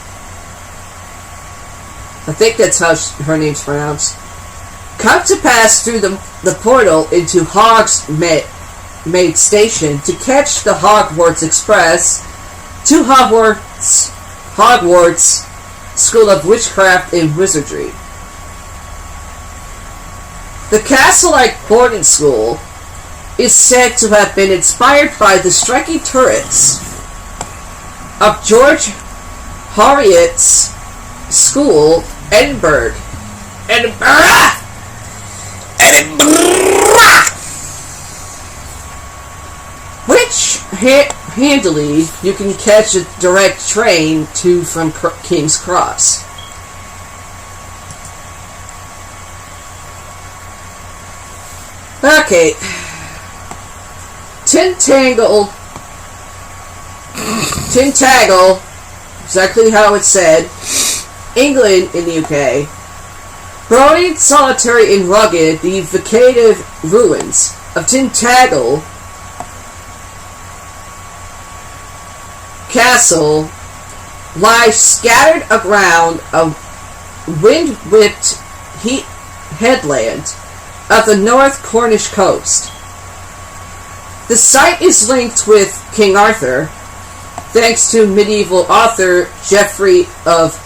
I think that's how her name's pronounced, come to pass through the portal into Hogsmeade Station to catch the Hogwarts Express to Hogwarts School of Witchcraft and Wizardry. The castle-like boarding school is said to have been inspired by the striking turrets of George Heriot's school, Edinburgh. Which handily you can catch a direct train to from King's Cross. Okay. Tintagel, exactly how it's said, England in the UK. Brooding, solitary, and rugged, the evocative ruins of Tintagel Castle lie scattered around a wind-whipped headland of the North Cornish coast. The site is linked with King Arthur, thanks to medieval author Geoffrey of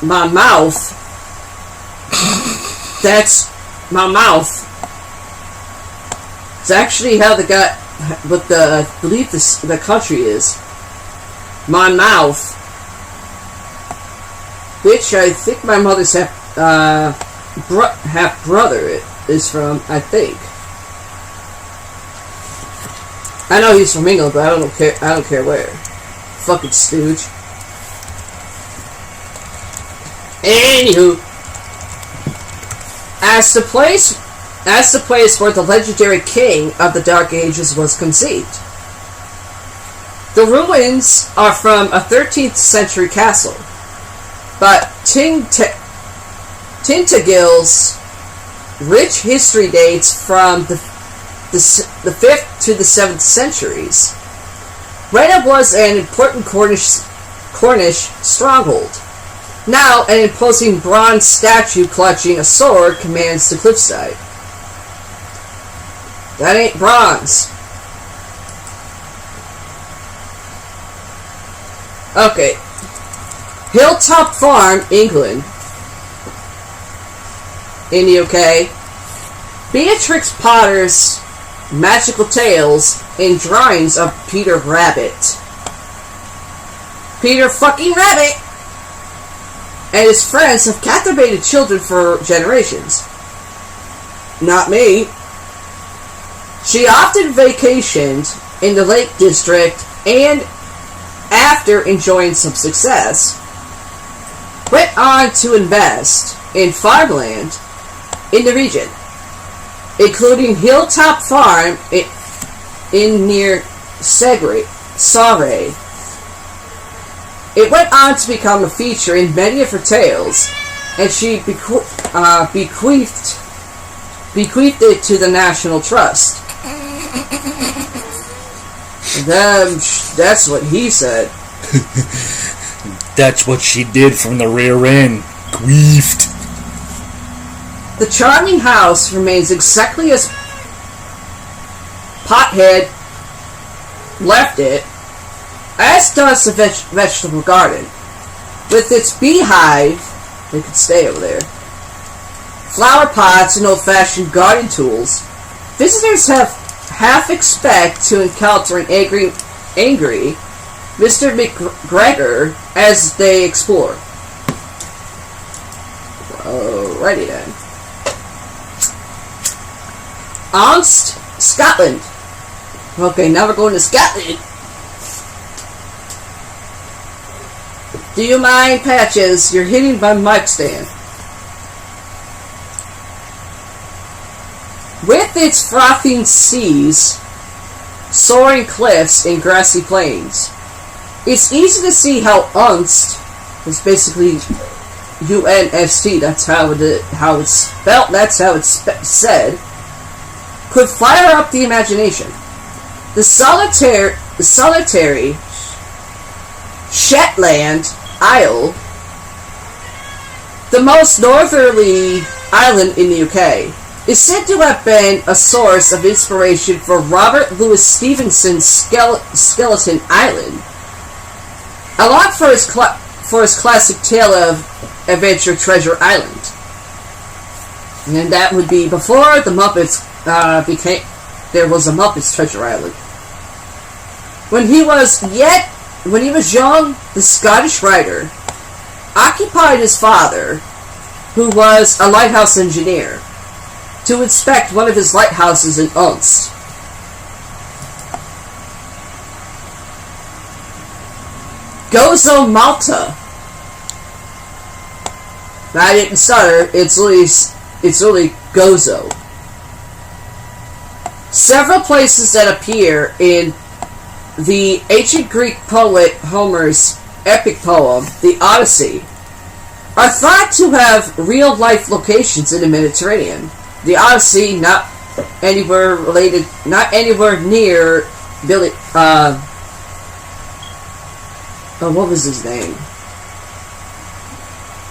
Monmouth. That's Monmouth. It's actually how the guy, what the I believe the country is. Monmouth, which I think my mother's half brother is from. I think. I know he's from England, but I don't care where. Fucking stooge. Anywho, as the place where the legendary king of the Dark Ages was conceived. The ruins are from a 13th century castle, but Tintagel's rich history dates from the 5th to the 7th centuries, when it was an important Cornish stronghold. Now, an imposing bronze statue clutching a sword commands the cliffside. That ain't bronze. Okay. Hilltop Farm, England, in the UK. Beatrix Potter's magical tales and drawings of Peter Rabbit. Peter fucking Rabbit! And his friends have captivated children for generations. Not me. She often vacationed in the Lake District and, after enjoying some success, went on to invest in farmland in the region. including Hilltop Farm in near Saray. It went on to become a feature in many of her tales, and she bequeathed it to the National Trust. That's what he said. That's what she did from the rear end. Queefed. The charming house remains exactly as Pothead left it, as does the vegetable garden. With its beehive, they could stay over there, flower pots and old-fashioned garden tools, visitors half expect to encounter an angry Mr. McGregor as they explore. Alrighty then. Onst, Scotland. Okay, now we're going to Scotland. Do you mind, Patches? You're hitting my mic stand. With its frothing seas, soaring cliffs, and grassy plains, it's easy to see how Unst is basically UNST. That's how it's spelled. That's how it's said. Could fire up the imagination. The solitary Shetland Isle, the most northerly island in the UK, is said to have been a source of inspiration for Robert Louis Stevenson's Skeleton Island, a lot for his classic tale of adventure Treasure Island. And that would be before the Muppets there was a Muppets Treasure Island. When he was young, the Scottish writer occupied his father, who was a lighthouse engineer, to inspect one of his lighthouses in Unst. Gozo, Malta. I didn't stutter. It's really Gozo. Several places that appear in the ancient Greek poet Homer's epic poem, the Odyssey, are thought to have real-life locations in the Mediterranean. The Odyssey, not anywhere near Billy. What was his name?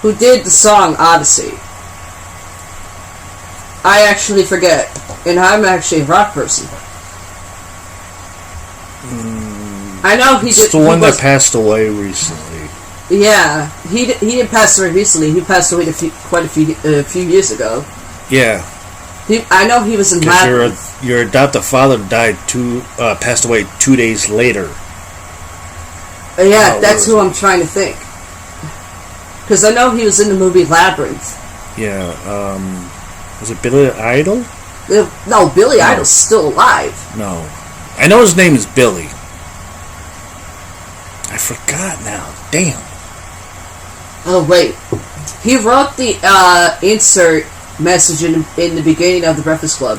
Who did the song Odyssey? I actually forget, and I'm actually a rock person. I know he did. It's the one that passed away recently. Yeah, he didn't pass away recently. He passed away quite a few years ago. Yeah. I know he was in Labyrinth. Your adoptive father passed away 2 days later. Yeah, that's who I'm trying to think. Because I know he was in the movie Labyrinth. Yeah, was it Billy Idol? No, Billy Idol's still alive. No. I know his name is Billy. I forgot now. Damn. Oh, wait. He wrote the insert message in the beginning of the Breakfast Club.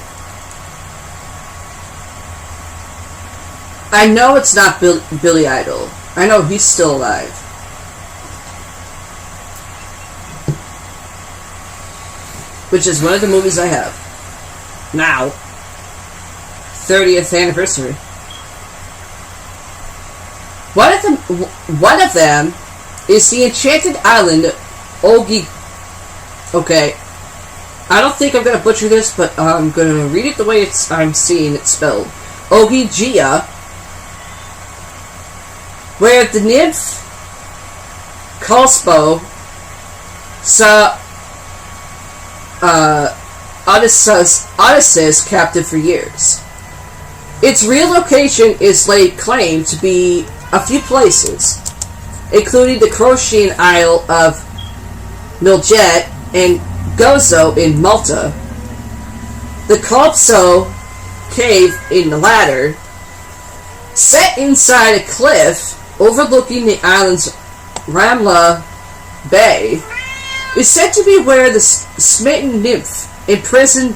I know it's not Billy Idol. I know he's still alive. Which is one of the movies I have. Now. 30th anniversary. One of them is the enchanted island Ogi. Okay. I don't think I'm going to butcher this, but I'm going to read it the way I'm seeing it spelled. Ogygia, where the nymph Kalspo saw Odysseus captive for years. Its real location is laid claim to be a few places, including the Croatian Isle of Miljet and Gozo in Malta, the Kalpso cave in the latter, set inside a cliff overlooking the island's Ramla Bay, is said to be where the smitten nymph imprisoned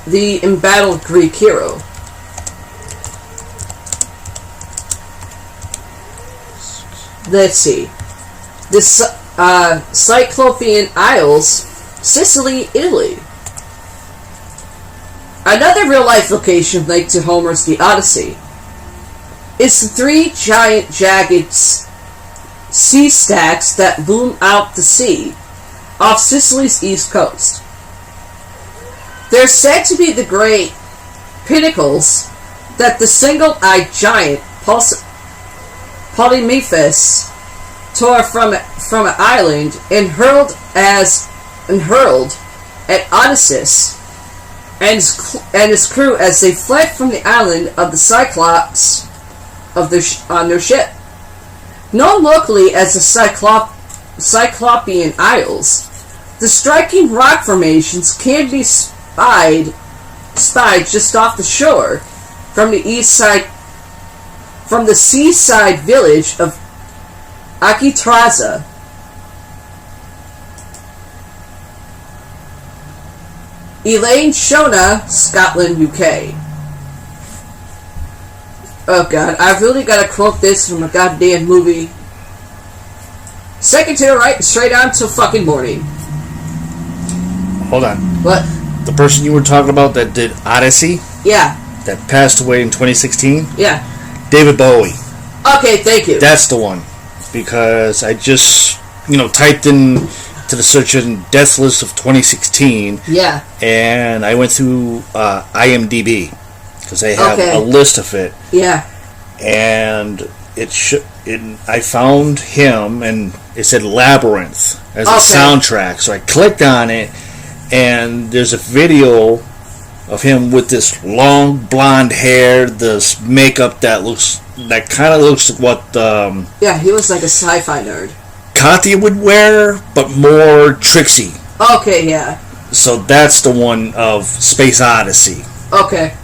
the embattled Greek hero. Let's see. The Cyclopean Isles, Sicily, Italy. Another real-life location linked to Homer's The Odyssey is the three giant, jagged sea stacks that loom out the sea off Sicily's east coast. They're said to be the great pinnacles that the single-eyed giant Polyphemus tore from an island and hurled at Odysseus and his crew as they fled from the island of the Cyclops on their ship. Known locally as the Cyclopean Isles, the striking rock formations can be spied just off the shore from the seaside village of Akitraza. Elaine Shona, Scotland, UK. Oh god, I've really got to quote this from a goddamn movie. Second to the right, straight on till fucking morning. Hold on. What? The person you were talking about that did Odyssey? Yeah. That passed away in 2016? Yeah. David Bowie. Okay, thank you. That's the one. Because I just, typed in to the search engine death list of 2016. Yeah. And I went through IMDb. Because they have a list of it. Yeah. And I found him, and it said Labyrinth as a soundtrack. So I clicked on it, and there's a video of him with this long blonde hair, this makeup that kind of looks like what yeah, he was like a sci-fi nerd. Katya would wear, but more tricksy. Okay, yeah. So that's the one of Space Odyssey. Okay.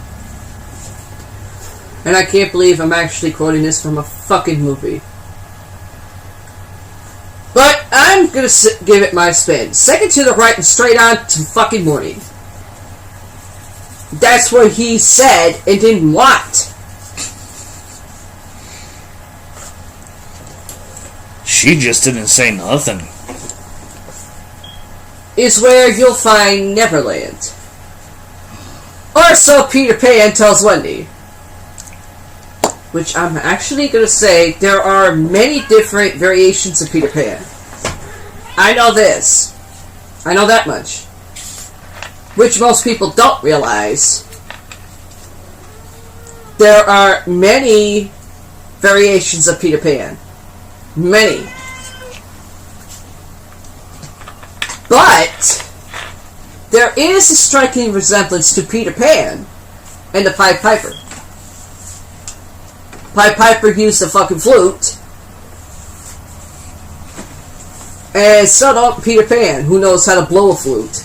And I can't believe I'm actually quoting this from a fucking movie. But I'm gonna give it my spin. Second to the right and straight on to fucking morning. That's what he said and didn't want. She just didn't say nothing. Is where you'll find Neverland. Or so Peter Pan tells Wendy. Which I'm actually going to say there are many different variations of Peter Pan. I know this. I know that much. Which most people don't realize. There are many variations of Peter Pan. Many. But there is a striking resemblance to Peter Pan and the Pied Piper. Pied Piper used the fucking flute. And so don't Peter Pan, who knows how to blow a flute.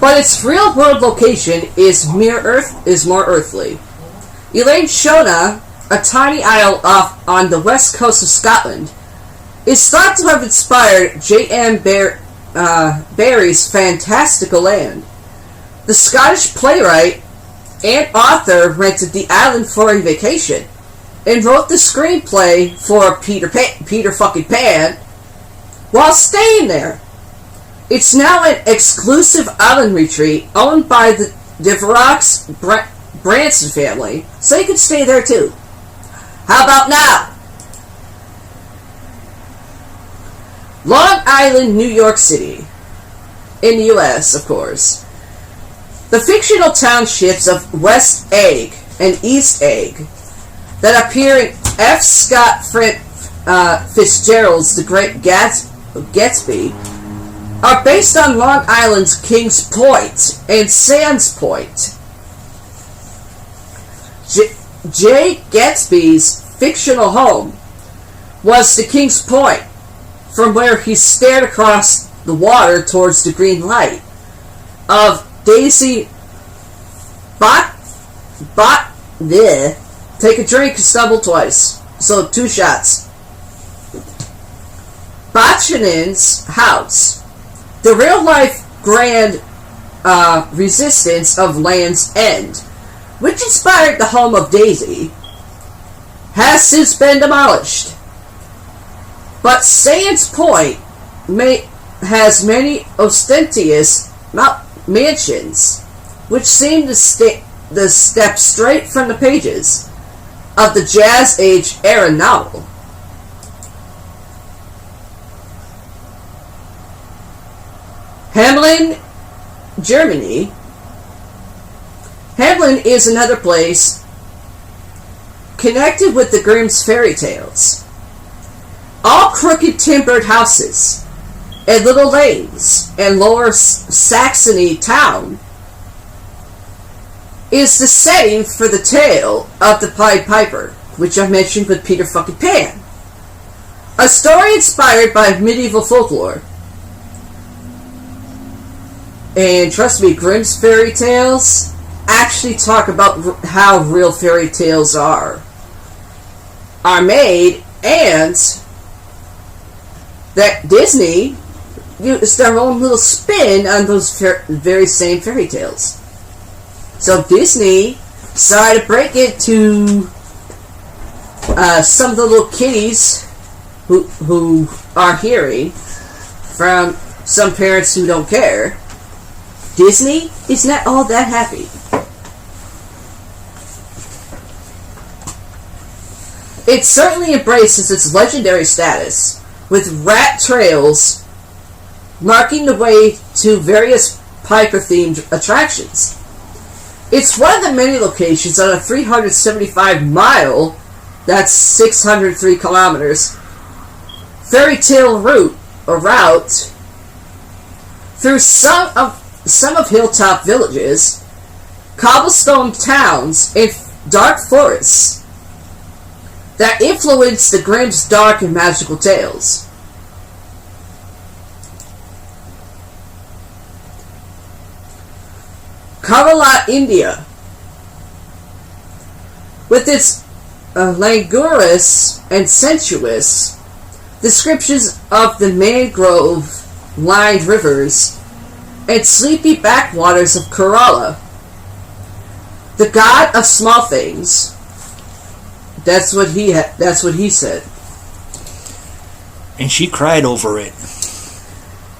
But its real-world location is more earthly. Elaine Shona, a tiny isle off on the west coast of Scotland, is thought to have inspired J.M. Barrie's fantastical land. The Scottish playwright and author rented the island for a vacation and wrote the screenplay for Peter fucking Pan while staying there. It's now an exclusive island retreat owned by the DeVrox Branson family, so you can stay there too. How about now? Long Island, New York City. In the U.S., of course. The fictional townships of West Egg and East Egg that appear in F. Scott Fitzgerald's The Great Gatsby are based on Long Island's Kings Point and Sands Point. Jay Gatsby's fictional home was the Kings Point, from where he stared across the water towards the green light of Daisy Take a drink and stumble twice. So 2 shots. Botchanin's house. The real-life grand resistance of Land's End, which inspired the home of Daisy, has since been demolished. But Sands Point has many ostentatious mansions, which seem to step straight from the pages of the Jazz Age era novel. Hamelin, Germany. Hamelin is another place connected with the Grimm's fairy tales. All crooked timbered houses and little lanes and Lower Saxony town is the setting for the tale of the Pied Piper, which I mentioned with Peter fucking Pan. A story inspired by medieval folklore. And trust me, Grimm's fairy tales actually talk about how real fairy tales are made, and that Disney used their own little spin on those very same fairy tales. So Disney decided to break it to some of the little kiddies who are hearing from some parents who don't care. Disney is not all that happy. It certainly embraces its legendary status, with rat trails marking the way to various Piper-themed attractions. It's one of the many locations on a 375-mile, that's 603 kilometers, fairy tale route through some of hilltop villages, cobblestone towns, and dark forests that influenced the Grimm's dark and magical tales. Kerala, India, with its languorous and sensuous descriptions of the mangrove-lined rivers and sleepy backwaters of Kerala, the god of small things. That's what he said. And she cried over it.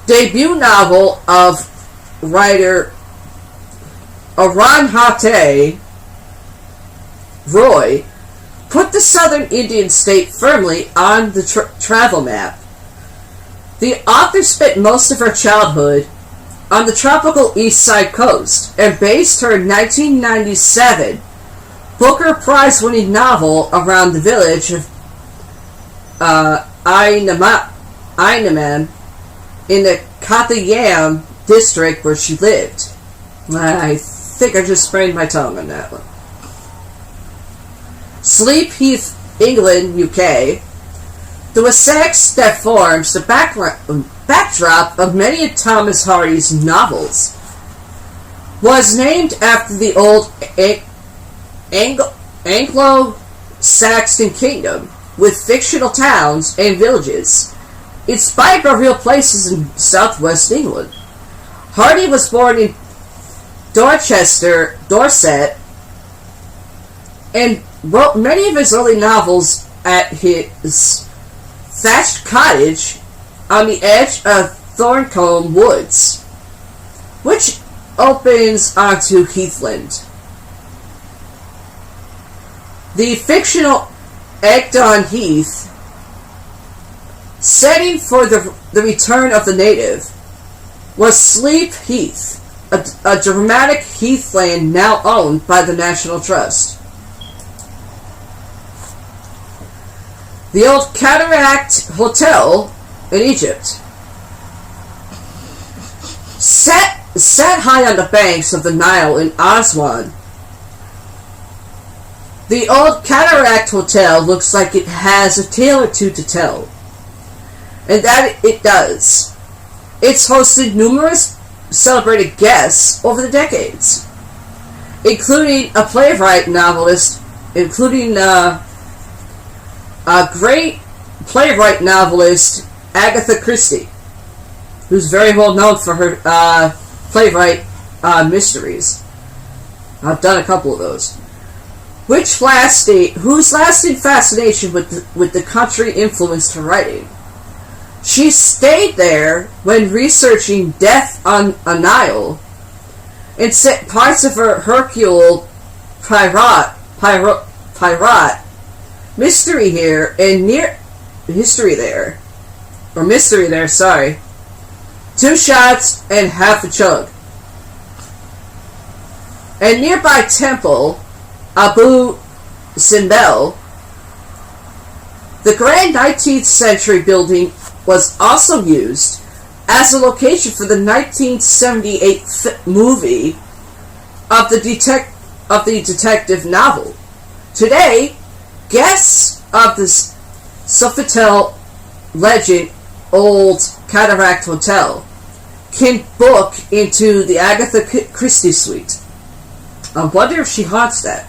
Debut novel of writer Arundhati Roy put the southern Indian state firmly on the travel map. The author spent most of her childhood on the tropical east side coast and based her 1997 Booker Prize-winning novel around the village of Aynaman in the Kottayam district where she lived. I think I just sprained my tongue on that one. Sleep Heath, England, UK. The Wessex that forms the backdrop of many of Thomas Hardy's novels was named after the old Anglo-Saxon kingdom, with fictional towns and villages inspired by real places in southwest England. Hardy was born in Dorchester, Dorset, and wrote many of his early novels at his thatched cottage on the edge of Thorncombe Woods, which opens onto Heathland. The fictional Egdon Heath, setting for the return of the native, was Sleep Heath, a dramatic heathland now owned by the National Trust. The Old Cataract Hotel in Egypt. Set high on the banks of the Nile in Aswan, the Old Cataract Hotel looks like it has a tale or two to tell. And that it does. It's hosted numerous celebrated guests over the decades, including a playwright novelist, a great playwright novelist, Agatha Christie, who's very well known for her playwright mysteries. I've done a couple of those. Whose lasting fascination with the country influenced her writing. She stayed there when researching Death on a Nile, and set parts of her Hercule Poirot mystery here and mystery there, sorry. 2 shots and half a chug. A nearby temple, Abu Simbel, the grand 19th century building, was also used as a location for the 1978 movie of the detective novel. Today, guests of the Sofitel Legend Old Cataract Hotel can book into the Agatha Christie suite. I wonder if she haunts that.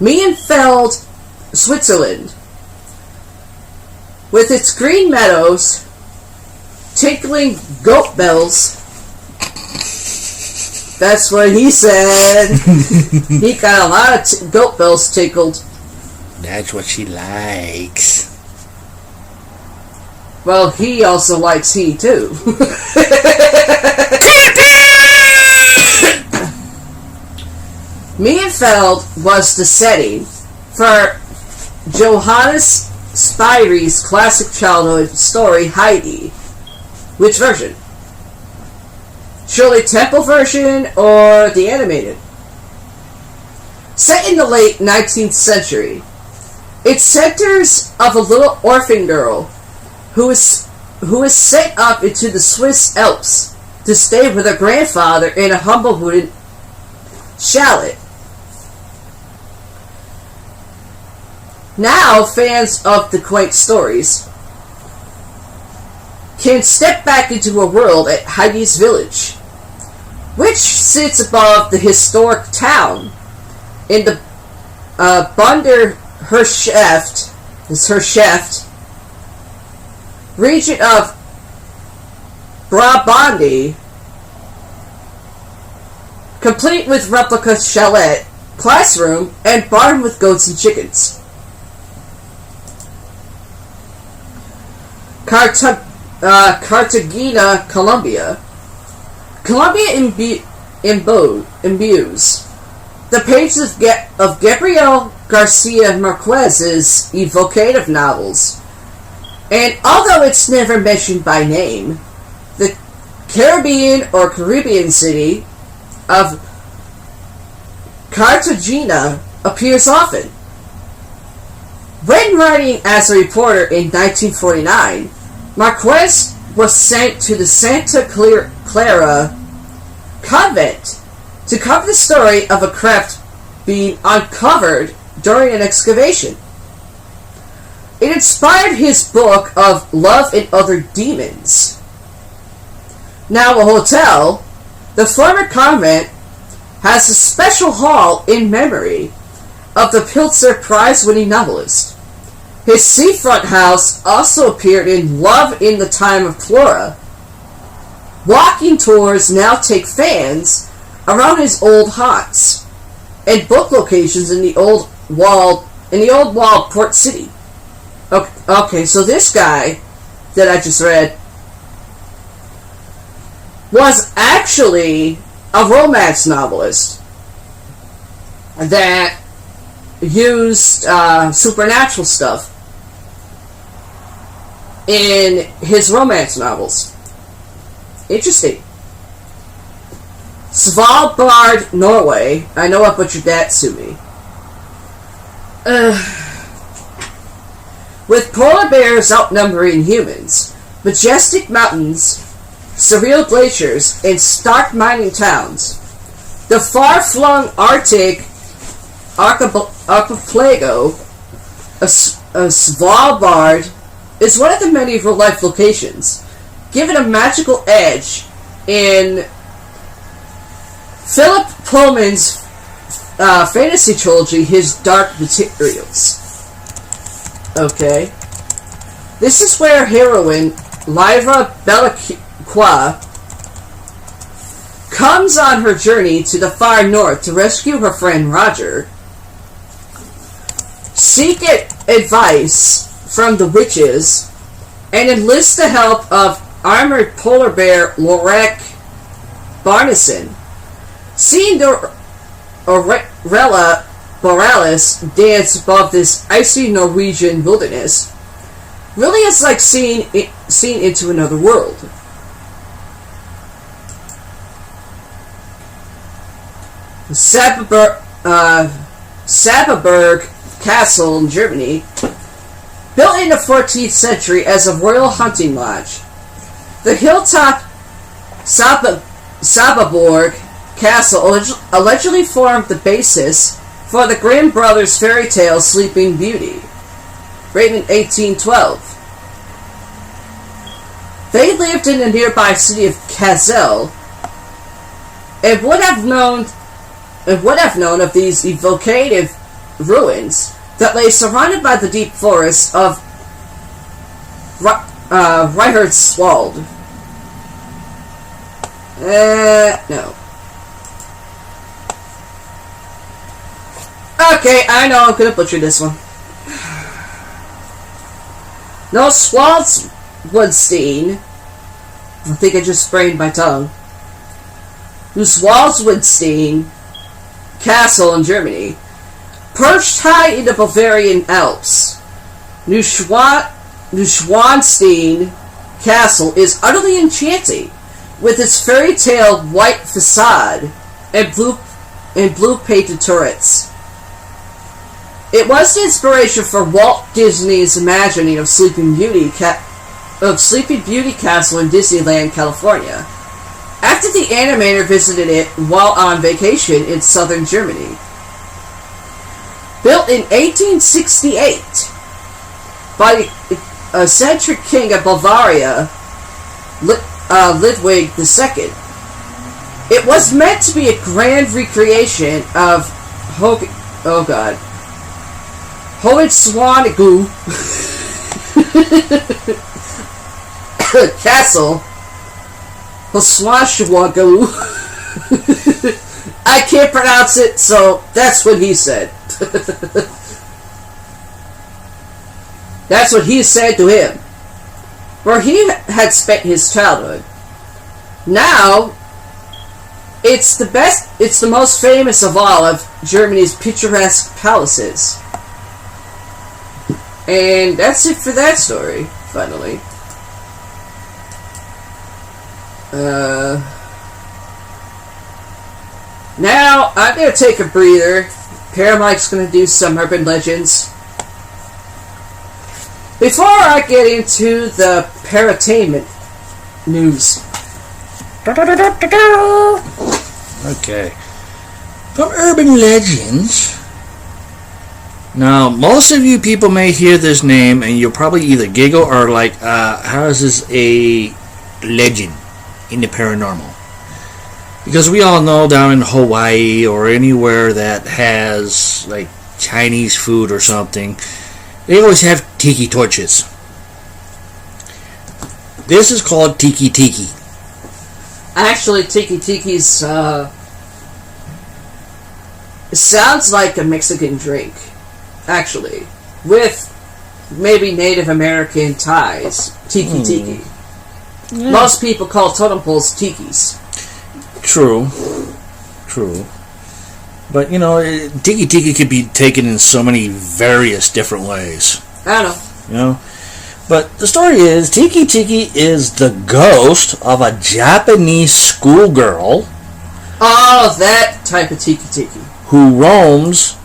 Meienfeld, Switzerland, with its green meadows, tinkling goat bells. That's what he said. He got a lot of goat bells tinkled. That's what she likes. Well, he also likes he too. Meienfeld was the setting for Johannes Spyri's classic childhood story Heidi. Which version? Shirley Temple version or the animated? Set in the late 19th century, it centers of a little orphan girl who is sent up into the Swiss Alps to stay with her grandfather in a humble wooden chalet. Now, fans of the quaint stories can step back into a world at Heidi's village, which sits above the historic town in the Bunder Herrschaft region of Brabandy, complete with replica chalet, classroom, and barn with goats and chickens. Cartagena, Colombia. Colombia imbues the pages of Gabriel Garcia Marquez's evocative novels, and although it's never mentioned by name, the Caribbean city of Cartagena appears often. When writing as a reporter in 1949, Marquez was sent to the Santa Clara convent to cover the story of a crypt being uncovered during an excavation. It inspired his book of Love and Other Demons. Now a hotel, the former convent has a special hall in memory of the Pulitzer Prize-winning novelist. His seafront house also appeared in Love in the Time of Flora. Walking tours now take fans around his old haunts and book locations in the old walled port city. Okay, so this guy that I just read was actually a romance novelist that used supernatural stuff in his romance novels. Interesting. Svalbard, Norway. I know I butchered that, sue me. With polar bears outnumbering humans, majestic mountains, surreal glaciers, and stark mining towns, the far-flung Arctic archipelago of Svalbard is one of the many real-life locations, given a magical edge in Philip Pullman's fantasy trilogy, His Dark Materials. Okay. This is where heroine Lyra Belacqua comes on her journey to the far north to rescue her friend Roger, seek advice from the witches, and enlist the help of armored polar bear Lorek Barnison. Seeing the Aurela Borealis dance above this icy Norwegian wilderness really is like seeing into another world. Sababerg Castle in Germany, built in the 14th century as a royal hunting lodge. The hilltop Sababorg Castle allegedly formed the basis for the Grimm brothers' fairy tale Sleeping Beauty, written in 1812. They lived in the nearby city of Kassel and would have known of these evocative ruins that lay surrounded by the deep forests of Reichertswald. No. Okay, I know I'm gonna butcher this one. No, Swaldswoodstein. I think I just sprained my tongue. Swaldswoodstein Castle in Germany, perched high in the Bavarian Alps. Neuschwanstein Castle is utterly enchanting, with its fairy tale white facade and blue painted turrets. It was the inspiration for Walt Disney's imagining of Sleeping Beauty Castle in Disneyland, California, after the animator visited it while on vacation in southern Germany. Built in 1868 by the eccentric king of Bavaria, Ludwig II, it was meant to be a grand recreation of Hohenschwangau Castle. Hohenschwangau. I can't pronounce it, so that's what he said. That's what he said to him, where he had spent his childhood. Now, it's the most famous of all of Germany's picturesque palaces. And that's it for that story, finally. Now, I'm going to take a breather. Paramike's going to do some urban legends. Before I get into the paratainment news. Okay. From urban legends. Now, most of you people may hear this name and you'll probably either giggle or like, how is this a legend in the paranormal? Because we all know down in Hawaii or anywhere that has like Chinese food or something, they always have tiki torches. This is called tiki tiki. Actually, tiki tiki's it sounds like a Mexican drink. Actually, with maybe Native American ties. Tiki tiki. Yeah. Most people call totem poles tikis. True. But, you know, tiki tiki could be taken in so many various different ways. I know. You know? But the story is, tiki tiki is the ghost of a Japanese schoolgirl. Oh, that type of tiki tiki. Who roams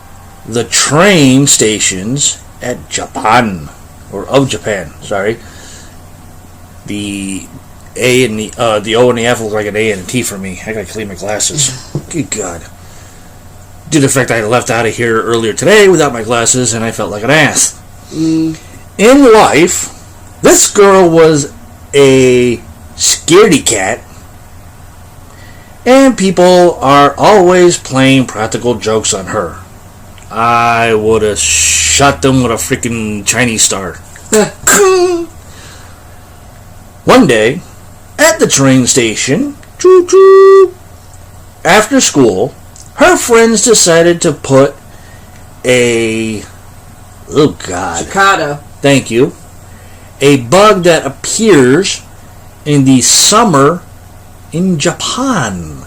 the train stations at Japan. Or of Japan, sorry. The A and the O and the F look like an A and a T for me. I gotta clean my glasses. Good God. Due to the fact I left out of here earlier today without my glasses and I felt like an ass. In life, this girl was a scaredy cat, and people are always playing practical jokes on her. I would have shot them with a freaking Chinese star. One day, at the train station, choo-choo, after school, her friends decided to put a... Oh, God. Cicada. Thank you. A bug that appears in the summer in Japan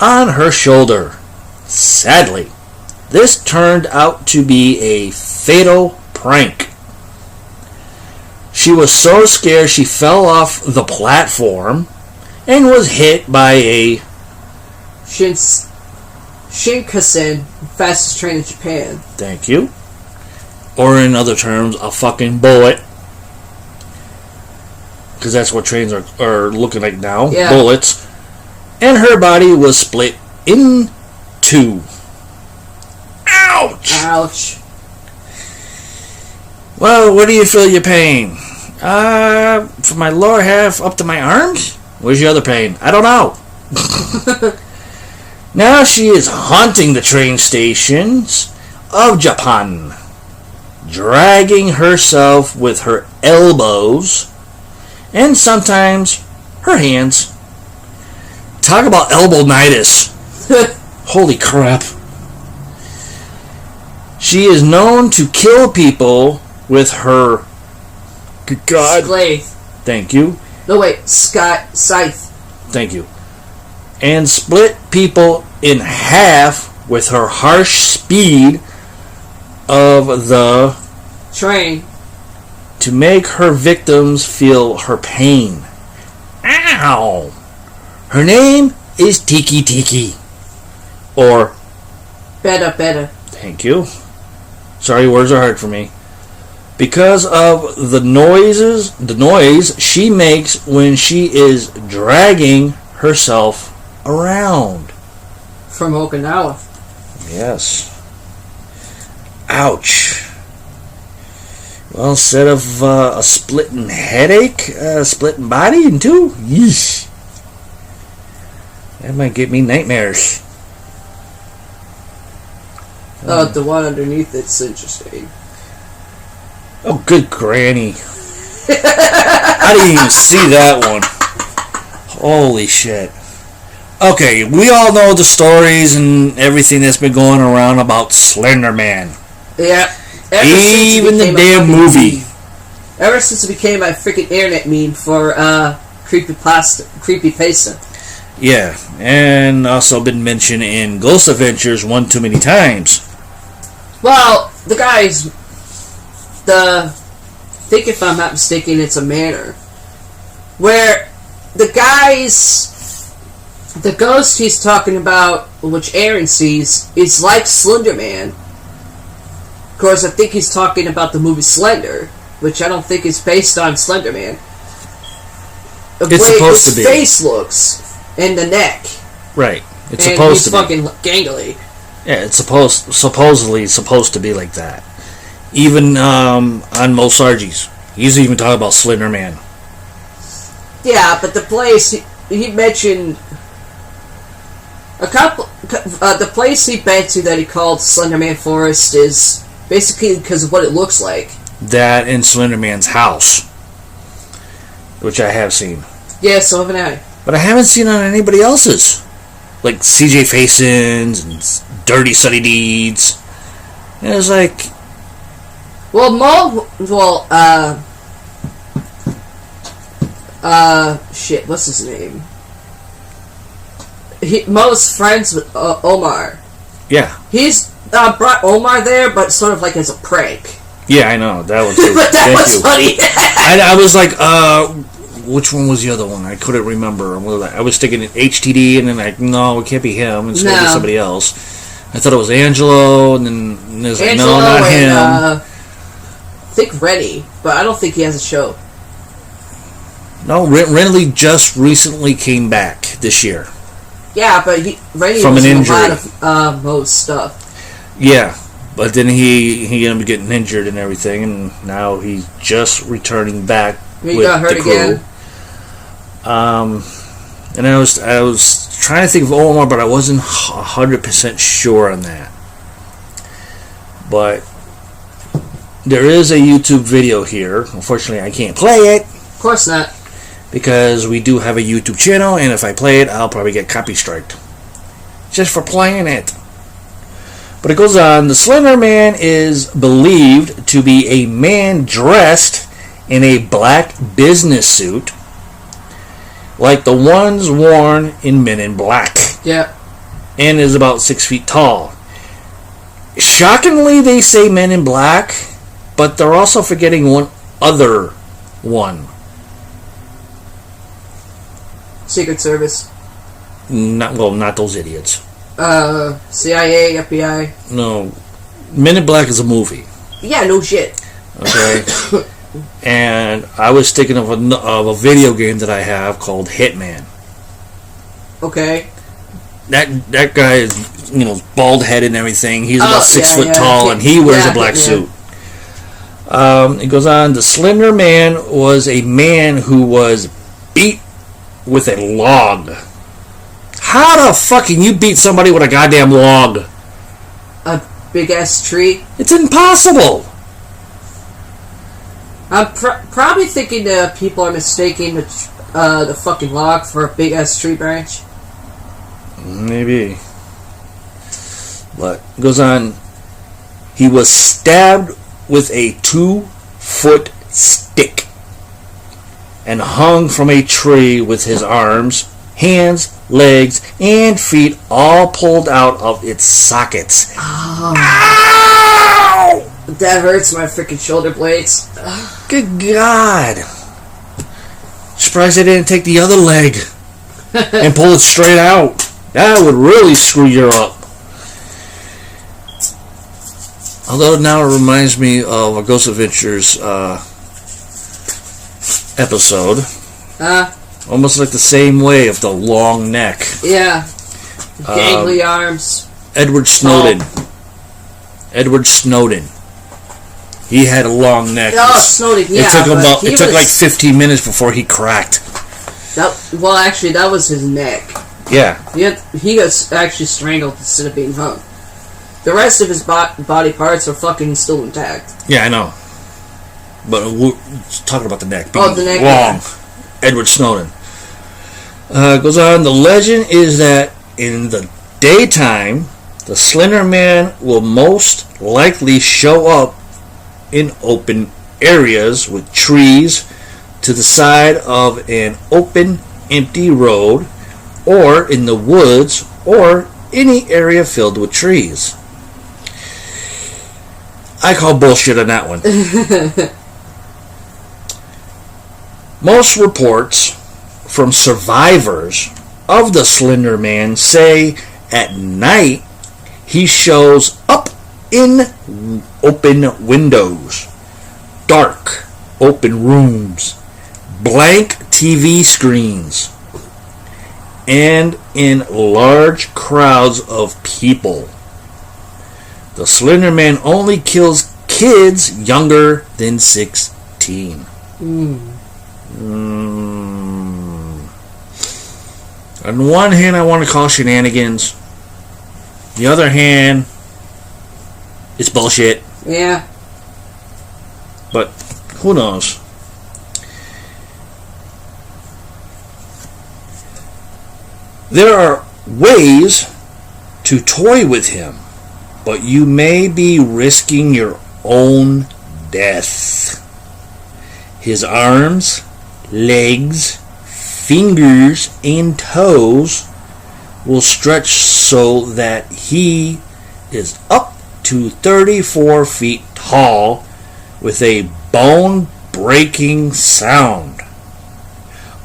on her shoulder. Sadly, this turned out to be a fatal prank. She was so scared she fell off the platform and was hit by a Shinkansen, fastest train in Japan. Thank you. Or in other terms, a fucking bullet. Because that's what trains are looking like now. Yeah. Bullets. And her body was split in two. Ouch! Ouch. Well, where do you feel your pain? From my lower half up to my arms? Where's your other pain? I don't know. Now she is haunting the train stations of Japan, dragging herself with her elbows and sometimes her hands. Talk about elbow-nitis. Holy crap. She is known to kill people with her... Good God. Scythe. Thank you. No, wait. Scythe. Thank you. And split people in half with her harsh speed of the Train. to make her victims feel her pain. Ow! Her name is Tiki Tiki. Or... Better. Thank you. Sorry, words are hard for me. Because of the noise she makes when she is dragging herself around. From Okinawa. Yes. Ouch. Well, instead of a splitting headache, a splitting body in two? Yeesh. That might give me nightmares. Oh, the one underneath it's interesting. Oh, good granny. I didn't even see that one. Holy shit. Okay, we all know the stories and everything that's been going around about Slender Man. Yeah. Even the damn movie. Ever since it became my freaking internet meme for creepypasta. Yeah, and also been mentioned in Ghost Adventures one too many times. Well, the guys, I think if I'm not mistaken, it's a manor where the ghost he's talking about, which Aaron sees, is like Slender Man. Of course, I think he's talking about the movie Slender, which I don't think is based on Slender Man. It's supposed to be. His face looks, and the neck. Right. It's supposed to be. And he's fucking gangly. Yeah, it's supposedly supposed to be like that. Even on Mo Sargi's, he's even talking about Slender Man. Yeah, but the place he mentioned a couple. The place he been to that he called Slender Man Forest is basically because of what it looks like. That in Slender Man's house, which I have seen. Yeah, so haven't I. But I haven't seen on anybody else's, like CJ Fason's and Dirty Sunny Deeds. And it was like, shit, what's his name? Mo's friends with Omar. yeah, He's brought Omar there, but sort of like as a prank. yeah, I know that was. But that was funny. I was like, which one was the other one? I couldn't remember. I was thinking HTD, and then no, it can't be him. It's going to be somebody else. I thought it was Angelo, and then it was like, no, not him. I think Rennie, but I don't think he has a show. No, Renly just recently came back this year. Yeah, but Rennie From was an in injury. a lot of Mo's stuff. Yeah, but then he ended up getting injured and everything, and now he's just returning back He with got hurt the crew. again. And I was trying to think of Omar, but I wasn't 100% sure on that. But there is a YouTube video here. Unfortunately, I can't play it Of course not. because we do have a YouTube channel, and if I play it, I'll probably get copy striked just for playing it. But it goes on. The Slender Man is believed to be a man dressed in a black business suit, like the ones worn in Men in Black, Yeah. and is about 6 feet tall. Shockingly, they say Men in Black, but they're also forgetting one other one. Secret Service. Not those idiots. CIA, FBI. No, Men in Black is a movie. Yeah, no shit. Okay, and I was thinking of a video game that I have called Hitman. Okay. That guy is, bald headed and everything. He's about 6 foot tall, and he wears a black suit. It goes on. The Slender Man was a man who was beat with a log. How the fuck can you beat somebody with a goddamn log? A big ass tree. It's impossible. I'm probably thinking that people are mistaking the fucking log for a big ass tree branch. Maybe. But it goes on. He was stabbed with a 2-foot stick and hung from a tree with his arms, hands, legs, and feet all pulled out of its sockets. Oh. Ow! That hurts my freaking shoulder blades. Good God. Surprised they didn't take the other leg and pull it straight out. That would really screw you up. Although now it reminds me of a Ghost Adventures episode. Almost like the same way of the long neck. Yeah. Gangly arms. Edward Snowden. Edward Snowden. He had a long neck. Oh, Snowden, yeah. It took like 15 minutes before he cracked. Actually, that was his neck. Yeah. He got actually strangled instead of being hung. The rest of his body parts are fucking still intact. Yeah, I know. But we're talking about the neck. The neck. Long. Yeah. Edward Snowden. Goes on. The legend is that in the daytime, the Slender Man will most likely show up in open areas with trees to the side of an open, empty road, or in the woods, or any area filled with trees. I call bullshit on that one. Most reports from survivors of the Slender Man say at night he shows up in open windows, dark open rooms, blank TV screens, and in large crowds of people. The Slender Man only kills kids younger than 16. On one hand, I want to call shenanigans. The other hand, it's bullshit. Yeah. But who knows? There are ways to toy with him, but you may be risking your own death. His arms, legs, fingers, and toes will stretch so that he is up to 34 feet tall with a bone-breaking sound.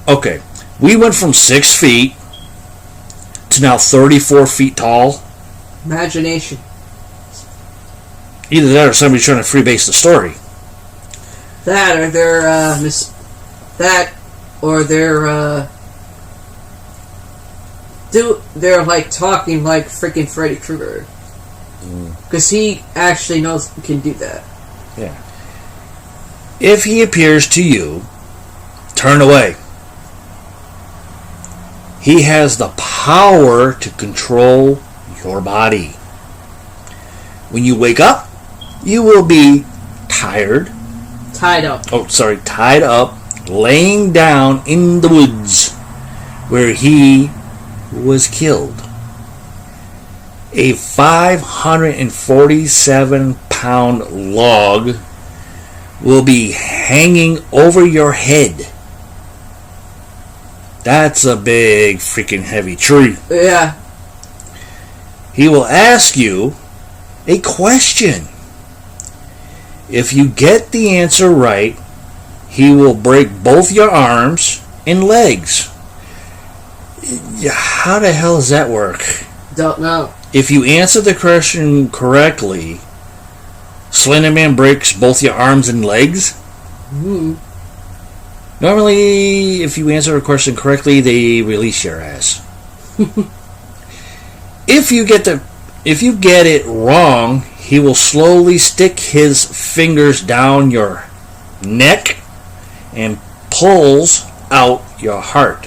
Okay, we went from 6 feet to now 34 feet tall. Imagination. Either that or somebody's trying to freebase the story. That or they're like talking like freaking Freddy Krueger. Because he actually knows he can do that. Yeah. If he appears to you, turn away. He has the power to control your body. When you wake up, you will be tied up, laying down in the woods where he was killed. A 547-pound log will be hanging over your head. That's a big freaking heavy tree. Yeah. He will ask you a question. If you get the answer right, he will break both your arms and legs. How the hell does that work? Don't know. If you answer the question correctly, Slender Man breaks both your arms and legs? Mm-hmm. Normally, if you answer a question correctly, they release your ass. If you get it wrong, he will slowly stick his fingers down your neck and pulls out your heart.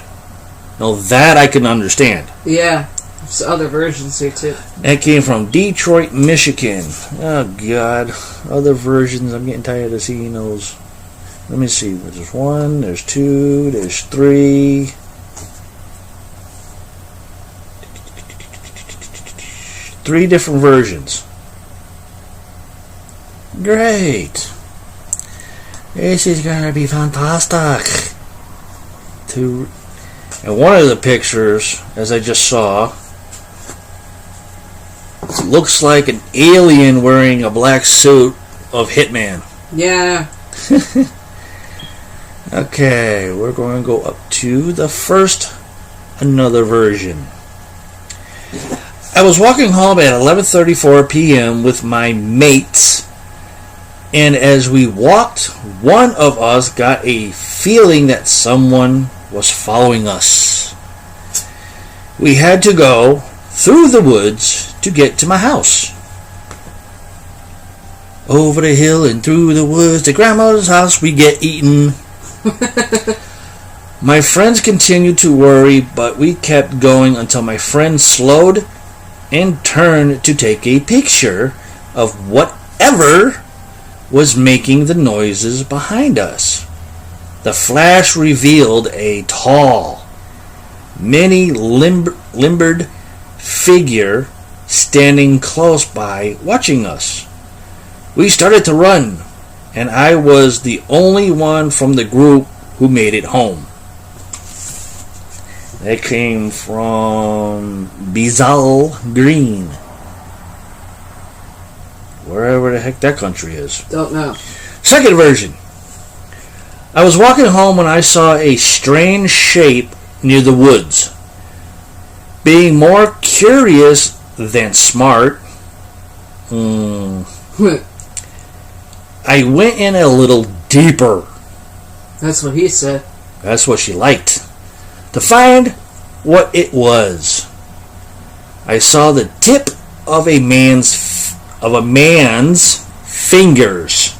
Now that I can understand. Yeah, there's other versions here too. That came from Detroit, Michigan. Oh God, other versions. I'm getting tired of seeing those. Let me see. There's 1, there's 2, there's 3. 3 different versions. Great. This is gonna be fantastic. And one of the pictures, as I just saw, looks like an alien wearing a black suit of Hitman. Yeah. Okay, we're going to go up to the first, another version. I was walking home at 11:34 p.m. with my mates, and as we walked, one of us got a feeling that someone was following us. We had to go through the woods to get to my house. Over the hill and through the woods to Grandma's house we get eaten. My friends continued to worry, but we kept going until my friend slowed and turned to take a picture of whatever was making the noises behind us. The flash revealed a tall, many limbered figure standing close by watching us. We started to run, and I was the only one from the group who made it home. That came from Bizal Green, wherever the heck that country is. Don't know. Second version. I was walking home when I saw a strange shape near the woods. Being more curious than smart, I went in a little deeper. That's what he said. That's what she liked. To find what it was. I saw the tip of a man's fingers.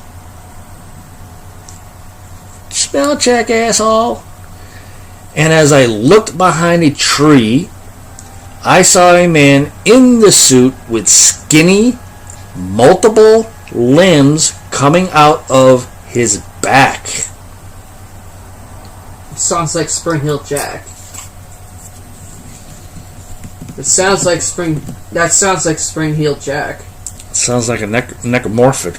Spell check, asshole. And as I looked behind a tree, I saw a man in the suit with skinny, multiple limbs coming out of his back. It sounds like Spring Hill Jack. That sounds like Spring Hill Jack. It sounds like a necromorphic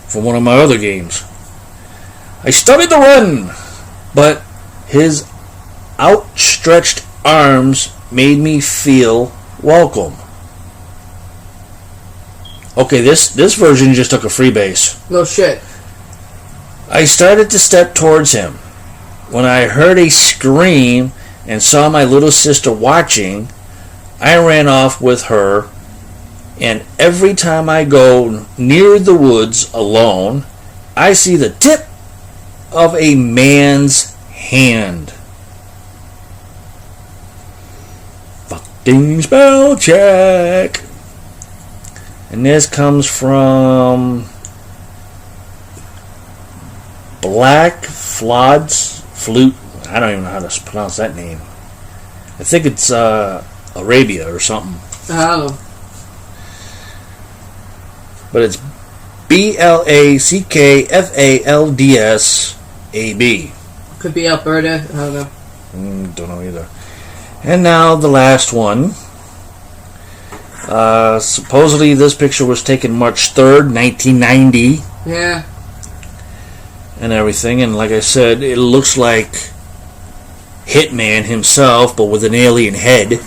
from one of my other games. I started to run, but his outstretched arms made me feel welcome. Okay, this version just took a freebase. No shit. I started to step towards him. When I heard a scream and saw my little sister watching, I ran off with her, and every time I go near the woods alone, I see the tip of a man's hand. Fucking spell check. And this comes from Black Flute. I don't even know how to pronounce that name. I think it's Arabia or something. I don't know. But it's BLACKFALDSAB. Could be Alberta. I don't know. Don't know either. And now the last one. Supposedly this picture was taken March 3rd, 1990. Yeah. And everything. And like I said, it looks like Hitman himself, but with an alien head.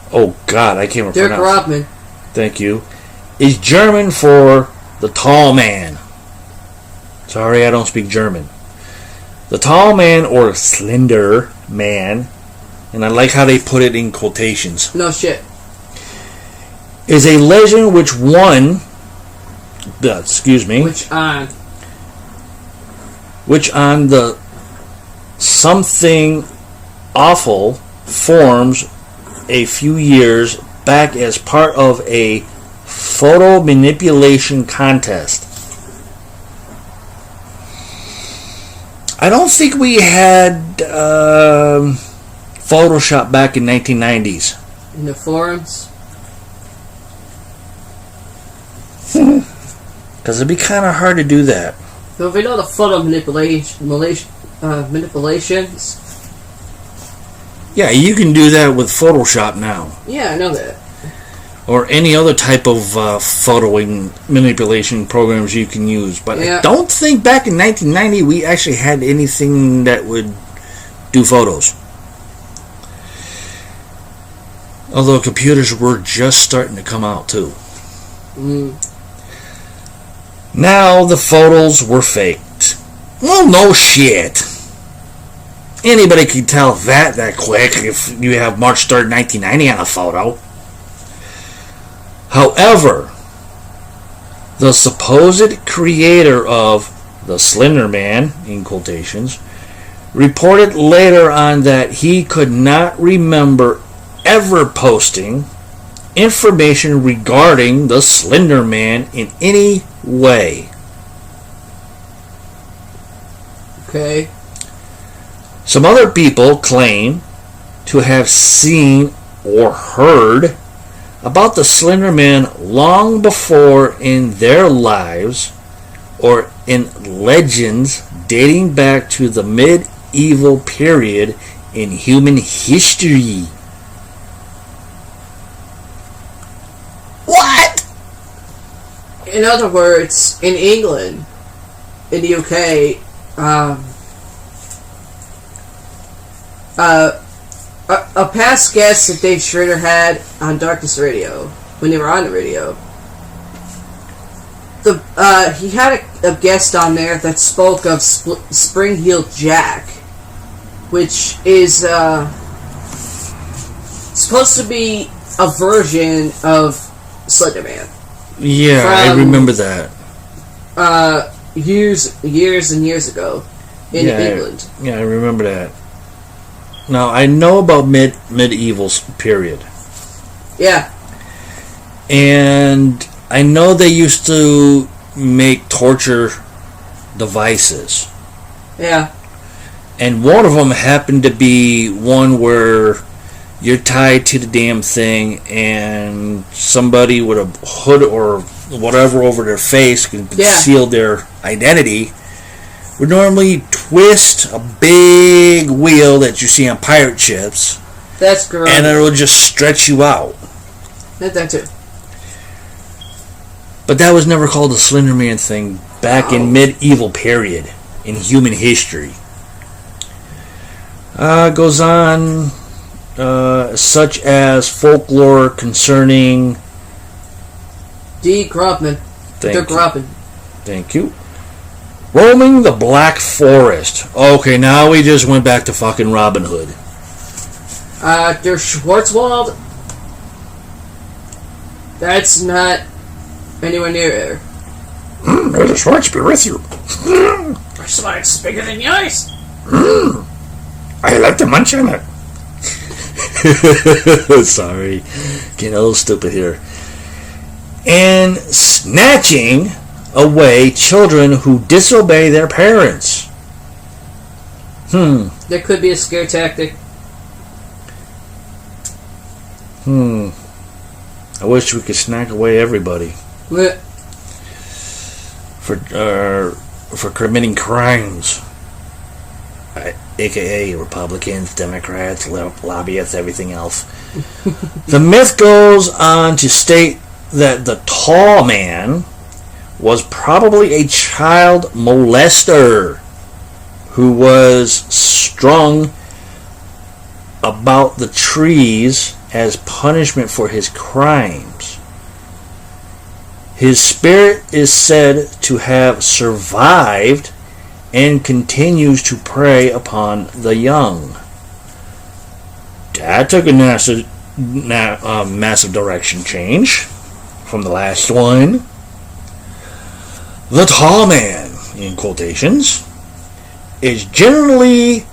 Oh God, I can't Dirk pronounce. Rodman. Thank you. Is German for the tall man. Sorry, I don't speak German. The tall man or slender man, and I like how they put it in quotations, No shit. is a legend which won. Excuse me. Which on? Which on the something awful forms a few years back as part of a photo manipulation contest. I don't think we had Photoshop back in 1990s. In the forums? Because it'd be kind of hard to do that. So if we know the photo manipulations. Yeah, you can do that with Photoshop now. Yeah, I know that. Or any other type of photoing manipulation programs you can use. But Yeah. I don't think back in 1990 we actually had anything that would do photos. Although computers were just starting to come out too. Now the photos were faked. Well, no shit. Anybody can tell that quick if you have March 3rd, 1990 on a photo. However, the supposed creator of the Slender Man, in quotations, reported later on that he could not remember ever posting information regarding the Slender Man in any way. Okay. Some other people claim to have seen or heard about the Slender Man long before in their lives or in legends dating back to the medieval period in human history. What? In other words, in England, in the UK, a past guest that Dave Schrader had on Darkness Radio, when they were on the radio, he had a guest on there that spoke of Spring-Heeled Jack, which is supposed to be a version of Slender Man. Yeah, I remember that. Years and years ago in England. Yeah, I remember that. Now, I know about medieval period. Yeah. And I know they used to make torture devices. Yeah. And one of them happened to be one where you're tied to the damn thing and somebody with a hood or whatever over their face can conceal their identity would normally twist a big wheel that you see on pirate ships. That's correct. And it'll just stretch you out. That too. But that was never called the Slender Man thing back in medieval period in human history. Goes on, such as folklore concerning D. Grobman. Dirk Grobman. Thank you. Roaming the Black Forest. Okay, now we just went back to fucking Robin Hood. Der Schwarzwald. That's not anywhere near there. May the Schwartz be with you. Our smart's bigger than yours. I like to munch on it. Sorry. Getting a little stupid here. And snatching away children who disobey their parents. There could be a scare tactic. I wish we could snack away everybody Bleh. for committing crimes, aka Republicans, Democrats, lobbyists, everything else. The myth goes on to state that the tall man was probably a child molester who was strung about the trees as punishment for his crimes. His spirit is said to have survived and continues to prey upon the young. That took a massive direction change from the last one. The tall man, in quotations, is generally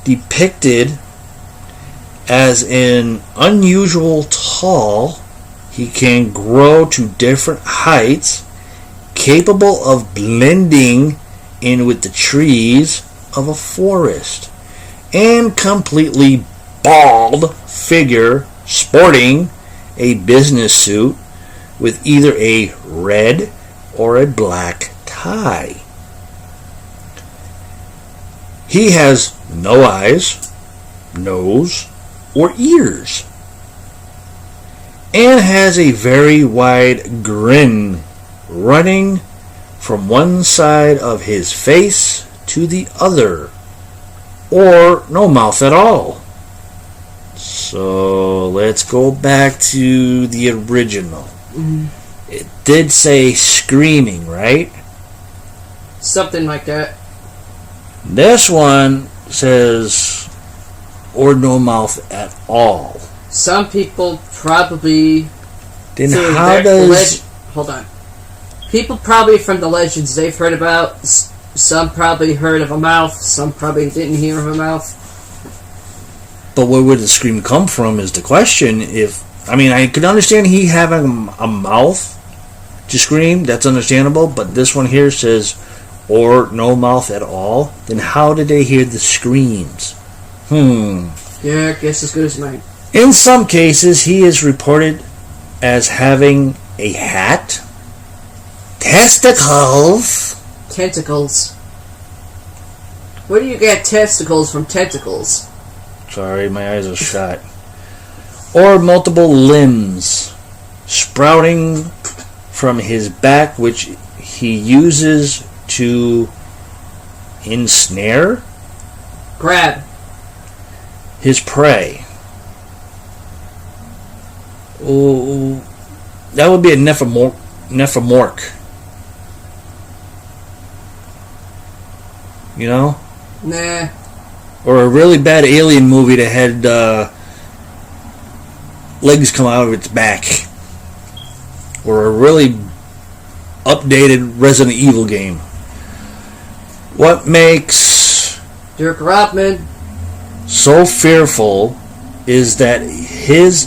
depicted as an unusual tall. He can grow to different heights, capable of blending in with the trees of a forest, and completely bald figure sporting a business suit with either a red or a black tie. He has no eyes, nose, or ears, and has a very wide grin running from one side of his face to the other, or no mouth at all. So let's go back to the original. It did say screaming, right? Something like that. This one says, or no mouth at all. Some people probably... Then how does... Hold on. People probably from the legends they've heard about, some probably heard of a mouth, some probably didn't hear of a mouth. But where would the scream come from is the question. I could understand he having a mouth to scream, that's understandable, but this one here says, or no mouth at all. Then how did they hear the screams? Yeah, I guess as good as mine. In some cases, he is reported as having a hat, testicles. Tentacles. Where do you get testicles from tentacles? Sorry, my eyes are shut. Or multiple limbs sprouting from his back, which he uses to ensnare, grab his prey. Oh, that would be a nephomorph. You know? Nah. Or a really bad alien movie that had legs come out of its back. Or a really updated Resident Evil game. What makes Dirk Rodman so fearful is that his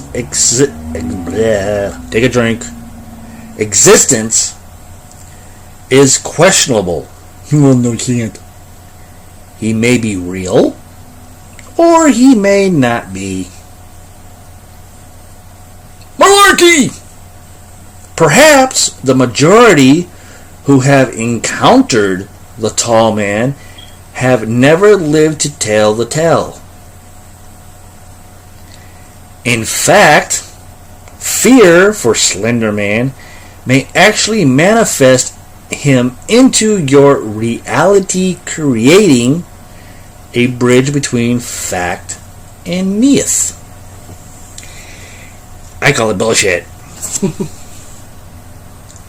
take a drink. Existence is questionable. Well, no, he can't. He may be real, or he may not be. Malarkey! Perhaps the majority who have encountered the tall man have never lived to tell the tale. In fact, fear for Slender Man may actually manifest him into your reality, creating a bridge between fact and myth. I call it bullshit.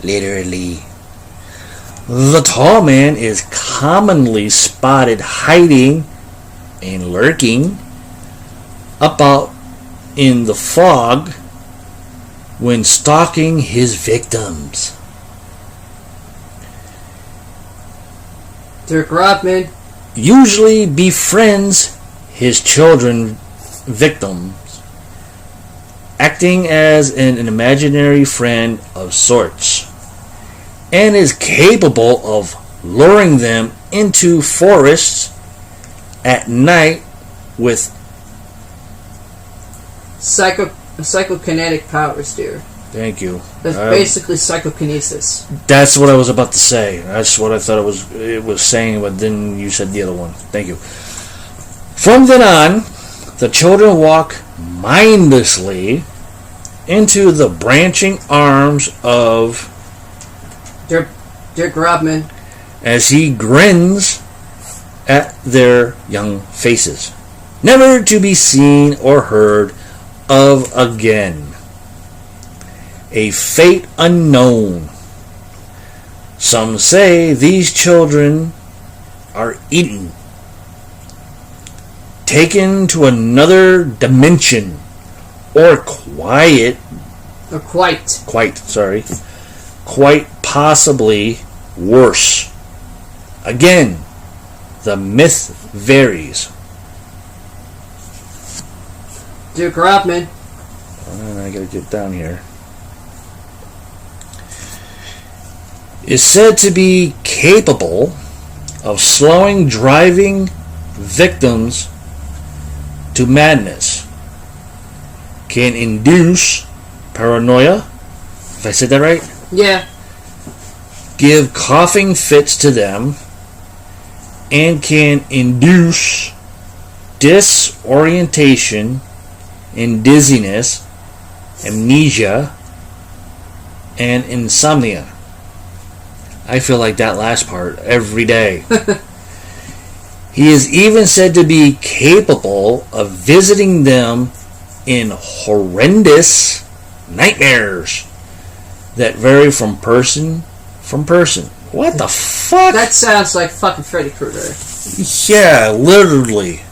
Literally. The tall man is commonly spotted hiding and lurking about in the fog when stalking his victims. Dirk Rodman Usually befriends his children victims, acting as an imaginary friend of sorts, and is capable of luring them into forests at night with psychokinetic powers, dear. Thank you. That's basically psychokinesis. That's what I was about to say. That's what I thought it was saying, but then you said the other one. Thank you. From then on, the children walk mindlessly into the branching arms of Dirk Grobman as he grins at their young faces, never to be seen or heard of again. A fate unknown. Some say these children are eaten, taken to another dimension, or quite possibly worse. Again, the myth varies. Dirk Grobman. I gotta get down here. Is said to be capable of slowing driving victims to madness. Can induce paranoia. If I said that right? Yeah. Give coughing fits to them. And can induce disorientation and dizziness, amnesia, and insomnia. I feel like that last part every day. He is even said to be capable of visiting them in horrendous nightmares that vary from person. What the fuck? That sounds like fucking Freddy Krueger. Yeah, literally.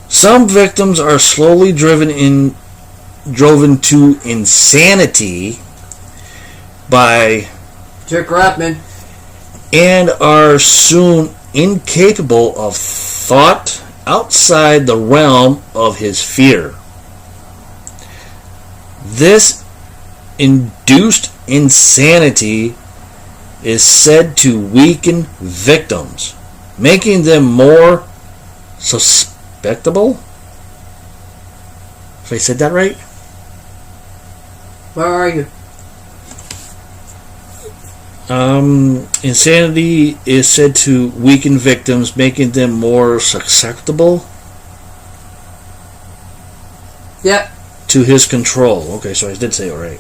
Some victims are slowly driven to insanity by Dirk Grobman and are soon incapable of thought outside the realm of his fear. This induced insanity is said to weaken victims, making them more susceptible. If I said that right? Where are you? Insanity is said to weaken victims, making them more susceptible. Yep. To his control. Okay, so I did say it right.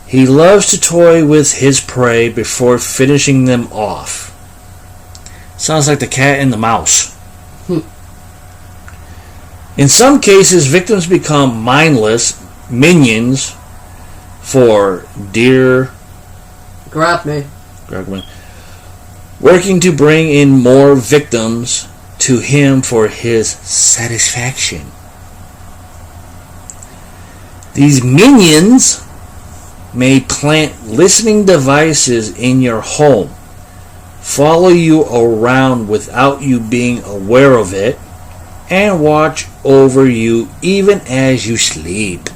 He loves to toy with his prey before finishing them off. Sounds like the cat and the mouse. In some cases, victims become mindless minions for dear Grobman, working to bring in more victims to him for his satisfaction. These minions may plant listening devices in your home, follow you around without you being aware of it, and watch over you even as you sleep.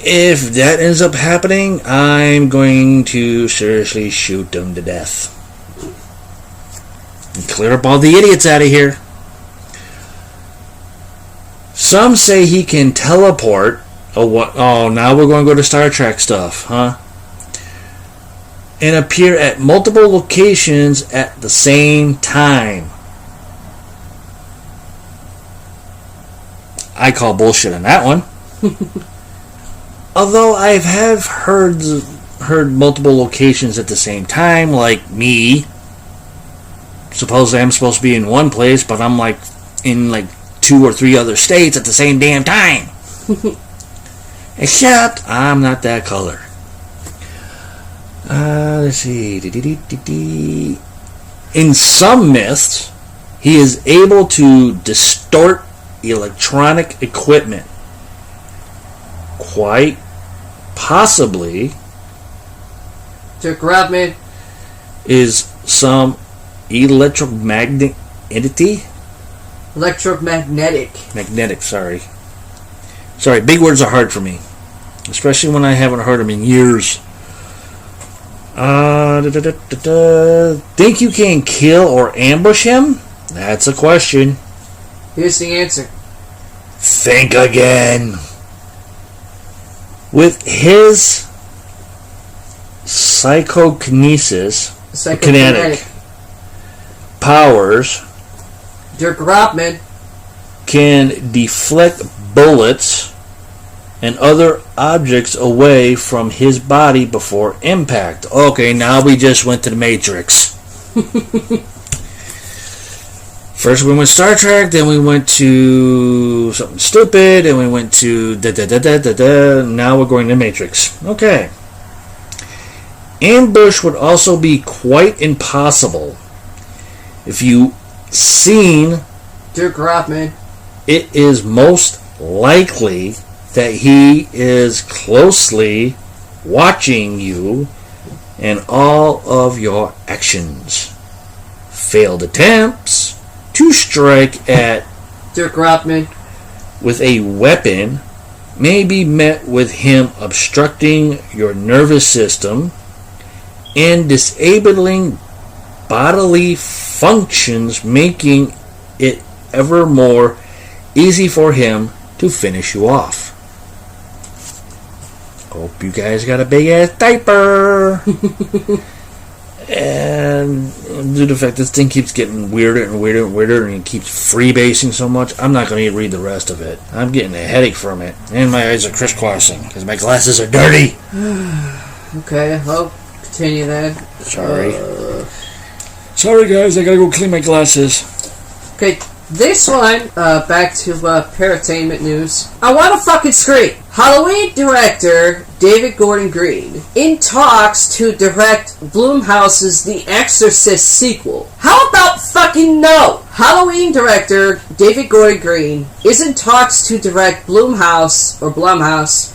If that ends up happening, I'm going to seriously shoot them to death. And clear up all the idiots out of here. Some say he can teleport. Oh, now we're going to go to Star Trek stuff, huh? And appear at multiple locations at the same time. I call bullshit on that one. Although I have heard multiple locations at the same time, like me. Supposedly I'm supposed to be in one place, but I'm like in like 2 or 3 other states at the same damn time. Except I'm not that color. Let's see. In some myths, he is able to distort electronic equipment. Quite possibly, Dirk Grobman is some electromagnetic entity. Magnetic, sorry. Big words are hard for me. Especially when I haven't heard them in years. Think you can kill or ambush him? That's a question. Here's the answer. Think again. With his psychokinetic powers, Dirk Rottman can deflect bullets and other objects away from his body before impact. Okay, now we just went to the Matrix. First we went Star Trek, then we went to something stupid, and we went to da-da-da-da-da-da. Now we're going to Matrix. Okay. Ambush would also be quite impossible if you seen Dirk Rottman. It is most likely that he is closely watching you and all of your actions. Failed attempts to strike at Dirk Rottman with a weapon may be met with him obstructing your nervous system and disabling bodily functions, making it ever more easy for him to finish you off. Hope you guys got a big ass diaper. And due to the fact this thing keeps getting weirder and weirder and weirder, and it keeps freebasing so much, I'm not going to read the rest of it. I'm getting a headache from it, and my eyes are crisscrossing because my glasses are dirty. Okay, I'll continue then. Sorry guys, I gotta go clean my glasses. Okay, this one, back to Paratainment news. I want to fucking scream. Halloween director David Gordon Green in talks to direct Blumhouse's The Exorcist sequel. How about fucking no? Halloween director David Gordon Green is in talks to direct Blumhouse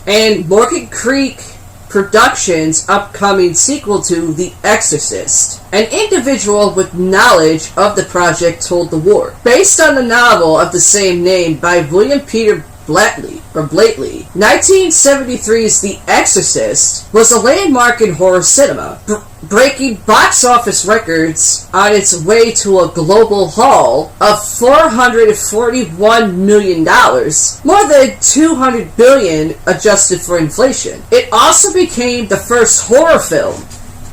and Morgan Creek Productions' upcoming sequel to The Exorcist. An individual with knowledge of the project told The Ward. Based on the novel of the same name by William Peter Blatty, 1973's The Exorcist was a landmark in horror cinema, breaking box office records on its way to a global haul of $441 million, more than $200 billion adjusted for inflation. It also became the first horror film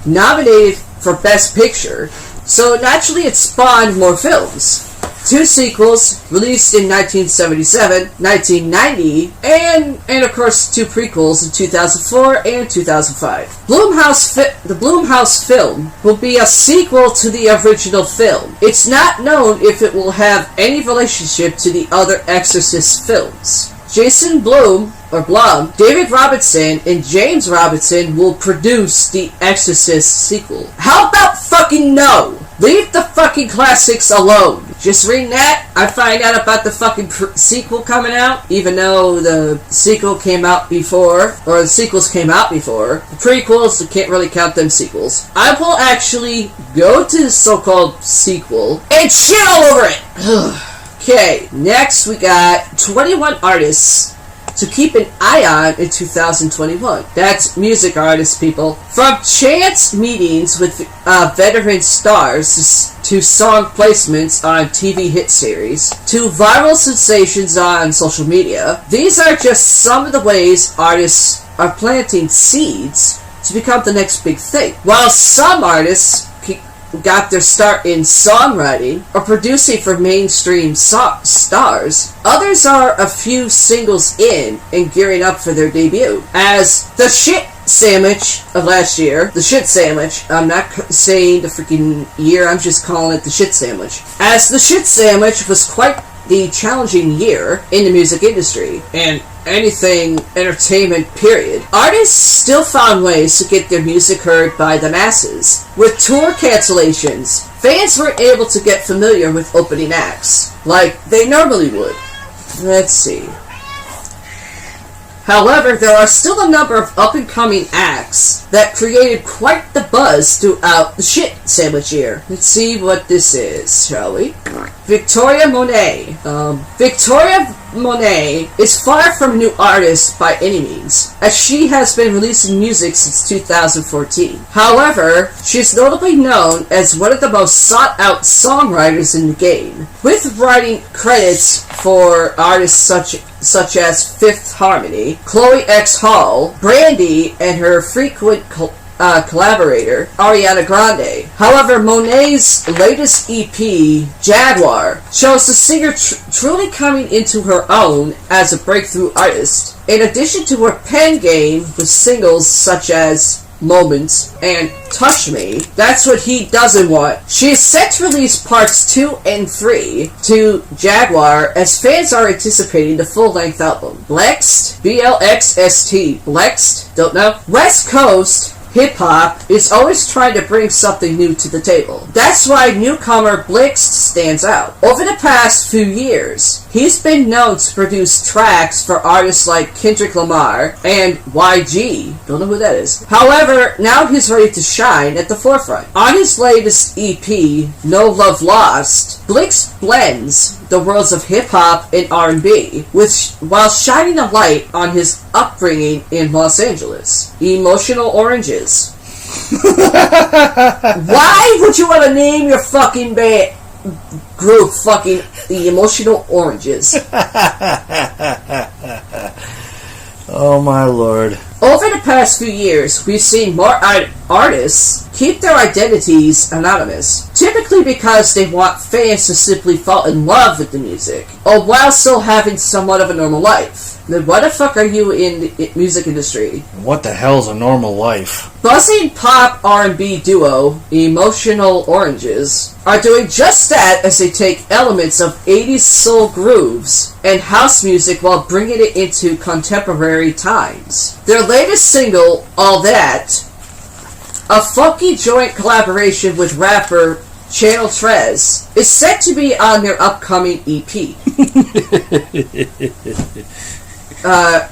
nominated for Best Picture, so naturally it spawned more films. 2 sequels released in 1977, 1990, and of course 2 prequels in 2004 and 2005. The Blumhouse film will be a sequel to the original film. It's not known if it will have any relationship to the other Exorcist films. Jason Blum, David Robinson, and James Robinson will produce the Exorcist sequel. How about fucking no? Leave the fucking classics alone. Just reading that, I find out about the fucking sequel coming out, even though the sequel came out before, or the sequels came out before. The prequels, you can't really count them sequels. I will actually go to the so-called sequel and shit all over it. Okay, next we got 21 artists to keep an eye on in 2021. That's music artists, people. From chance meetings with veteran stars to song placements on TV hit series to viral sensations on social media, these are just some of the ways artists are planting seeds to become the next big thing. While some artists got their start in songwriting or producing for mainstream stars, others are a few singles in and gearing up for their debut. As the shit sandwich of last year, the shit sandwich, I'm not saying the freaking year, I'm just calling it the shit sandwich. As the shit sandwich was quite the challenging year in the music industry and anything entertainment period, artists still found ways to get their music heard by the masses. With tour cancellations, fans weren't able to get familiar with opening acts like they normally would. Let's see. However, there are still a number of up-and-coming acts that created quite the buzz throughout the shit sandwich year. Let's see what this is, shall we? Victoria Monet. Victoria Monet is far from a new artist by any means, as she has been releasing music since 2014. However, she is notably known as one of the most sought-out songwriters in the game, with writing credits for artists such as Fifth Harmony, Chloe X Hall, Brandy, and her frequent collaborator, Ariana Grande. However, Monet's latest EP, Jaguar, shows the singer truly coming into her own as a breakthrough artist. In addition to her pen game with singles such as Moments and Touch Me, That's What He Doesn't Want, she is set to release parts 2 and 3 to Jaguar, as fans are anticipating the full-length album. Blext, BLXST, Blext, don't know. West Coast hip-hop is always trying to bring something new to the table. That's why newcomer Blext stands out. Over the past few years, he's been known to produce tracks for artists like Kendrick Lamar and YG. Don't know who that is. However, now he's ready to shine at the forefront. On his latest EP, No Love Lost, Blext blends the worlds of hip-hop and R&B, while shining a light on his upbringing in Los Angeles. Emotional Oranges. Why would you want to name your fucking group fucking the Emotional Oranges? Oh my lord. Over the past few years, we've seen more artists keep their identities anonymous, typically because they want fans to simply fall in love with the music, or while still having somewhat of a normal life. Then why the fuck are you in the music industry? What the hell's a normal life? Buzzing pop R&B duo Emotional Oranges are doing just that, as they take elements of 80s soul grooves and house music while bringing it into contemporary times. Their latest single, All That, a funky joint collaboration with rapper Channel Trez, is set to be on their upcoming EP.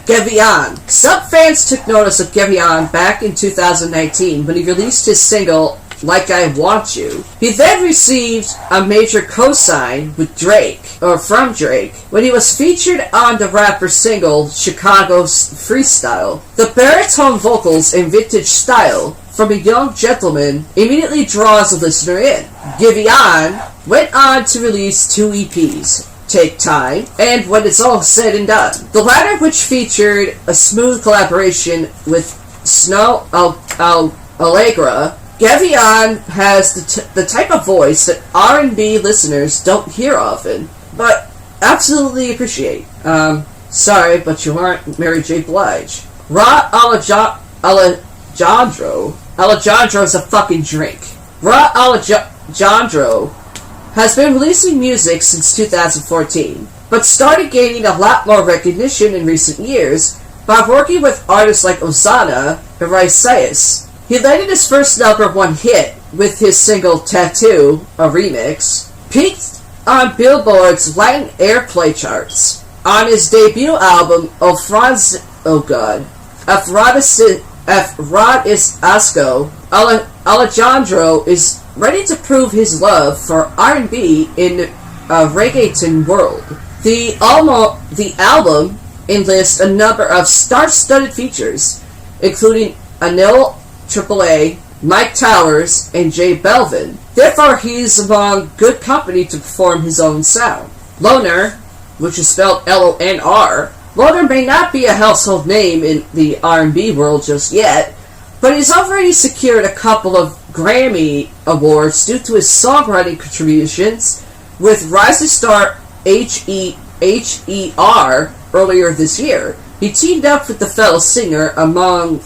Gevion. Some fans took notice of Gevion back in 2019 when he released his single Like I Want You. He then received a major co-sign with Drake, or from Drake, when he was featured on the rapper's single Chicago's Freestyle. The baritone vocals and vintage style from a young gentleman immediately draws the listener in. Gevion went on to release 2 EPs, Take Time, and When It's All Said and Done. The latter, which featured a smooth collaboration with Snow Allegra. Gevion has the type of voice that R&B listeners don't hear often, but absolutely appreciate. Sorry, but you aren't Mary J. Blige. Ra Alejandro's a fucking drink. Ra Alejandro has been releasing music since 2014, but started gaining a lot more recognition in recent years by working with artists like Ozana and Raisaeus. He landed his first #1 hit with his single Tattoo, a remix, peaked on Billboard's Latin airplay charts. On his debut album, Afrodisco, Alejandro is ready to prove his love for R&B in the reggaeton world. The album enlists a number of star-studded features, including Anil AAA, Mike Towers, and J Belvin. Therefore, he's among good company to perform his own sound. Loner, which is spelled L-O-N-R, Loner may not be a household name in the R&B world just yet, but he's already secured a couple of Grammy Awards due to his songwriting contributions with Rising Star H.E.R. earlier this year. He teamed up with the fellow singer among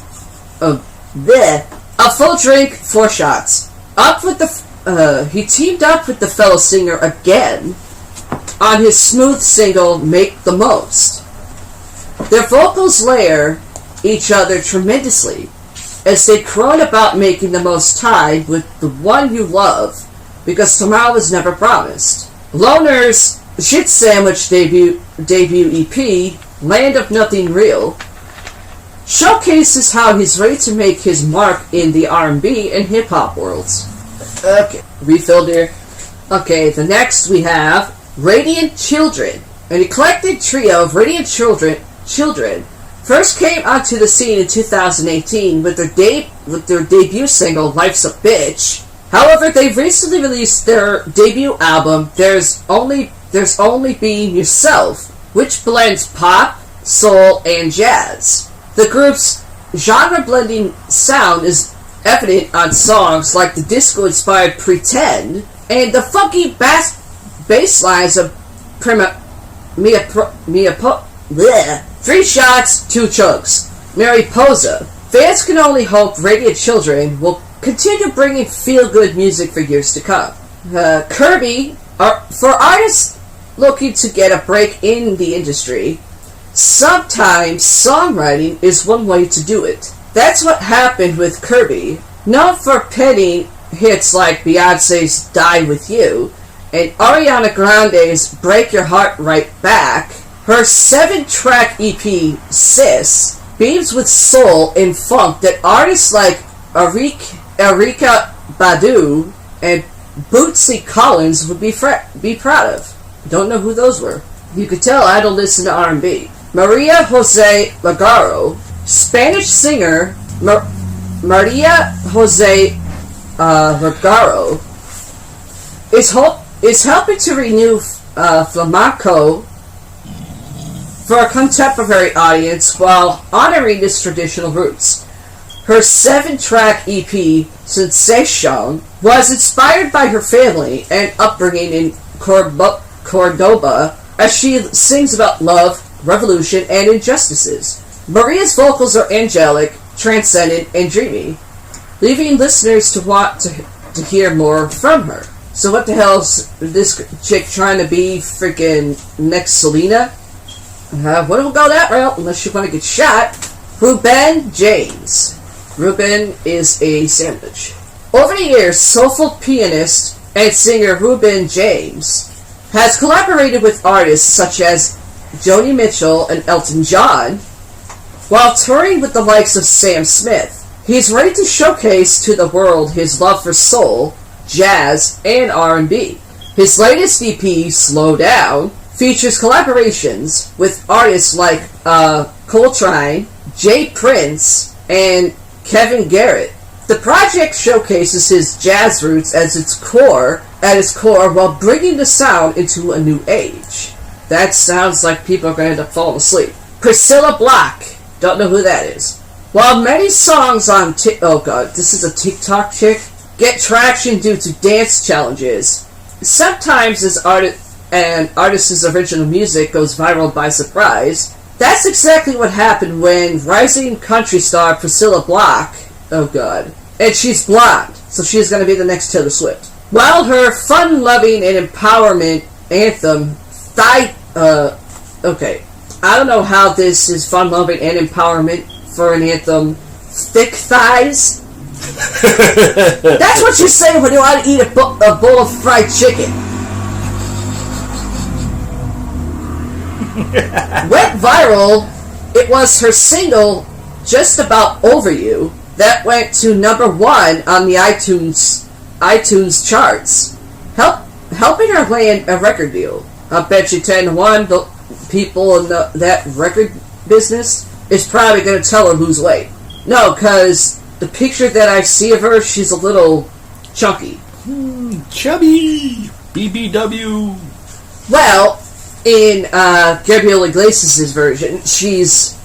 a full drink, 4 shots. He teamed up with the fellow singer again on his smooth single Make the Most. Their vocals layer each other tremendously as they crone about making the most time with the one you love, because tomorrow is never promised. Loner's Shit Sandwich debut EP, Land of Nothing Real, showcases how he's ready to make his mark in the R&B and hip-hop worlds. Okay, refilled here. Okay, the next we have Radiant Children. An eclectic trio of Radiant Children first came onto the scene in 2018 with their debut single Life's a Bitch. However, they've recently released their debut album There's Only Being Yourself, which blends pop, soul, and jazz. The group's genre-blending sound is evident on songs like the disco-inspired Pretend and the funky bass lines of Three Shots, Two Chugs, Mariposa. Fans can only hope Radiant Children will continue bringing feel-good music for years to come. Kirby, for artists looking to get a break in the industry, sometimes songwriting is one way to do it. That's what happened with Kirby, known for penning hits like Beyonce's Die With You and Ariana Grande's Break Your Heart Right Back. Her 7-track EP, Sis, beams with soul and funk that artists like Erykah Badu and Bootsy Collins would be proud of. Don't know who those were. You could tell I don't listen to R&B. Maria Jose Lagaro, Spanish singer Maria Jose Lagaro, is helping to renew flamenco for a contemporary audience while honoring its traditional roots. Her 7-track EP, Sensation, was inspired by her family and upbringing in Cordoba as she sings about love, revolution, and injustices. Maria's vocals are angelic, transcendent, and dreamy, leaving listeners to want to hear more from her. So what the hell is this chick trying to be freaking next Selena? Wouldn't go that route unless you want to get shot. Ruben James. Ruben is a sandwich. Over the years, soulful pianist and singer Ruben James has collaborated with artists such as Joni Mitchell and Elton John, while touring with the likes of Sam Smith. He's ready to showcase to the world his love for soul, jazz, and R&B. His latest EP, Slow Down, features collaborations with artists like Coltrane, Jay Prince, and Kevin Garrett. The project showcases his jazz roots at its core while bringing the sound into a new age. That sounds like people are going to end up falling asleep. Priscilla Block. Don't know who that is. While many songs on this is a TikTok chick, get traction due to dance challenges, sometimes an artist's original music goes viral by surprise. That's exactly what happened when rising country star Priscilla Block, and she's blonde, so she's going to be the next Taylor Swift. While her fun-loving and empowerment anthem, I don't know how this is fun-loving and empowerment for an anthem, Thick Thighs. That's what you say when you want to eat a bowl of fried chicken. Went viral, it was her single, Just About Over You, that went to #1 on the iTunes charts, helping her land a record deal. I bet you 10-1, the people in that record business is probably going to tell her lose weight. No, because the picture that I see of her, she's a little chunky. Chubby! BBW! Well, in Gabriel Iglesias' version, she's...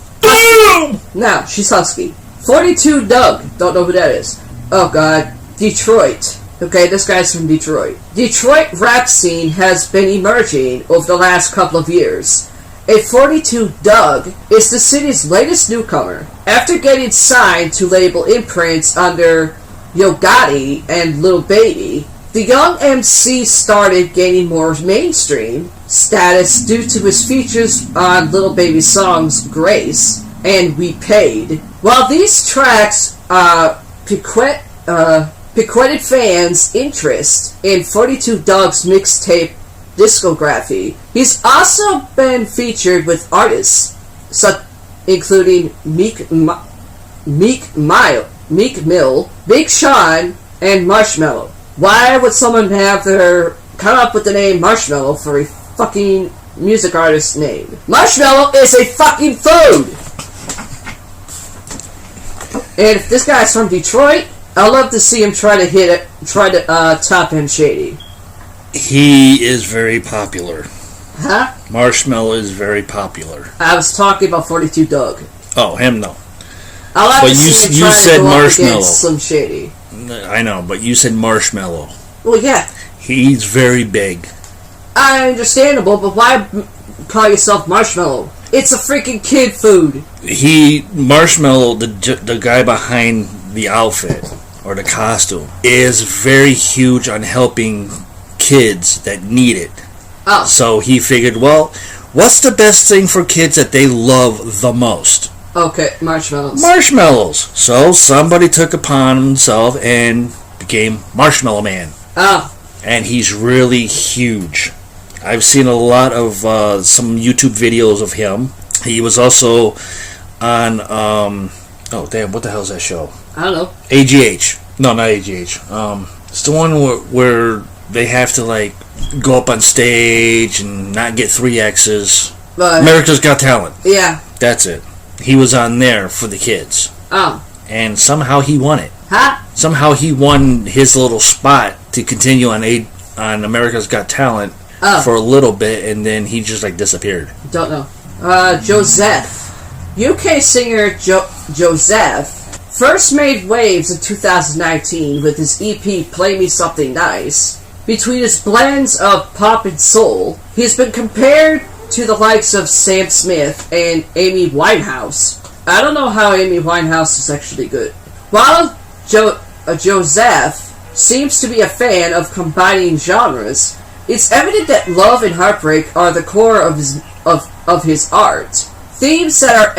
No, she's husky. 42 Doug. Don't know who that is. Oh, God. Detroit. Okay, this guy's from Detroit. Detroit rap scene has been emerging over the last couple of years. And 42 Doug is the city's latest newcomer. After getting signed to label imprints under Yo Gotti and Lil Baby, the young MC started gaining more mainstream status due to his features on Lil Baby's songs Grace and We Paid. While these tracks piqueted fans' interest in 42 Doug's mixtape discography, he's also been featured with artists including Meek Mill, Big Sean, and Marshmello. Why would someone come up with the name Marshmello for a fucking music artist's name? Marshmello is a fucking food! And if this guy's from Detroit, I'd love to see him try to top him Shady. He is very popular. Huh? Marshmello is very popular. I was talking about 42 Doug. Oh, him no. I'd like to see him try said to go up Marshmello. against Slim Shady. I know, but you said Marshmello. Well, yeah. He's very big. Understandable, but why call yourself Marshmello? It's a freaking kid food. Marshmello, the guy behind the outfit or the costume, is very huge on helping kids that need it. Oh. So he figured, well, what's the best thing for kids that they love the most? Okay, marshmallows. Marshmallows. So somebody took upon himself and became Marshmallow Man. Oh. And he's really huge. I've seen a lot of some YouTube videos of him. He was also on, oh damn, what the hell is that show? I don't know. AGH. No, not AGH. It's the one where they have to like go up on stage and not get 3 X's. America's Got Talent. Yeah. That's it. He was on there for the kids. Oh. And somehow he won it. Huh? Somehow he won his little spot to continue on America's Got Talent for a little bit, and then he just like disappeared. Don't know. Joseph. UK singer Joseph first made waves in 2019 with his EP Play Me Something Nice. Between his blends of pop and soul, he's been compared to the likes of Sam Smith and Amy Winehouse. I don't know how Amy Winehouse is actually good. While Joseph seems to be a fan of combining genres, it's evident that love and heartbreak are the core of his art. Themes that are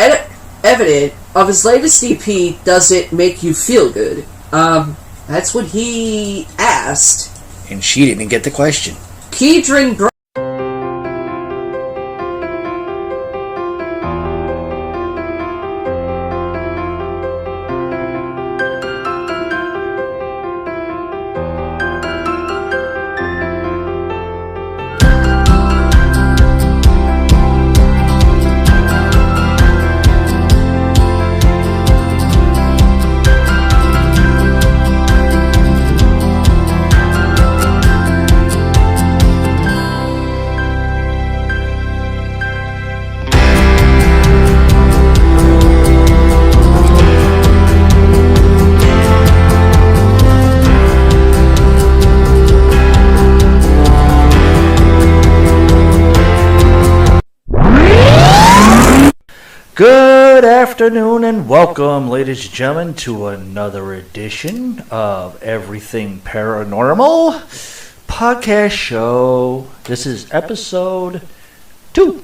evident of his latest EP, Does It Make You Feel Good? That's what he asked. And she didn't get the question. Keedron Good afternoon and welcome, ladies and gentlemen, to another edition of Everything Paranormal podcast show. This is episode 2.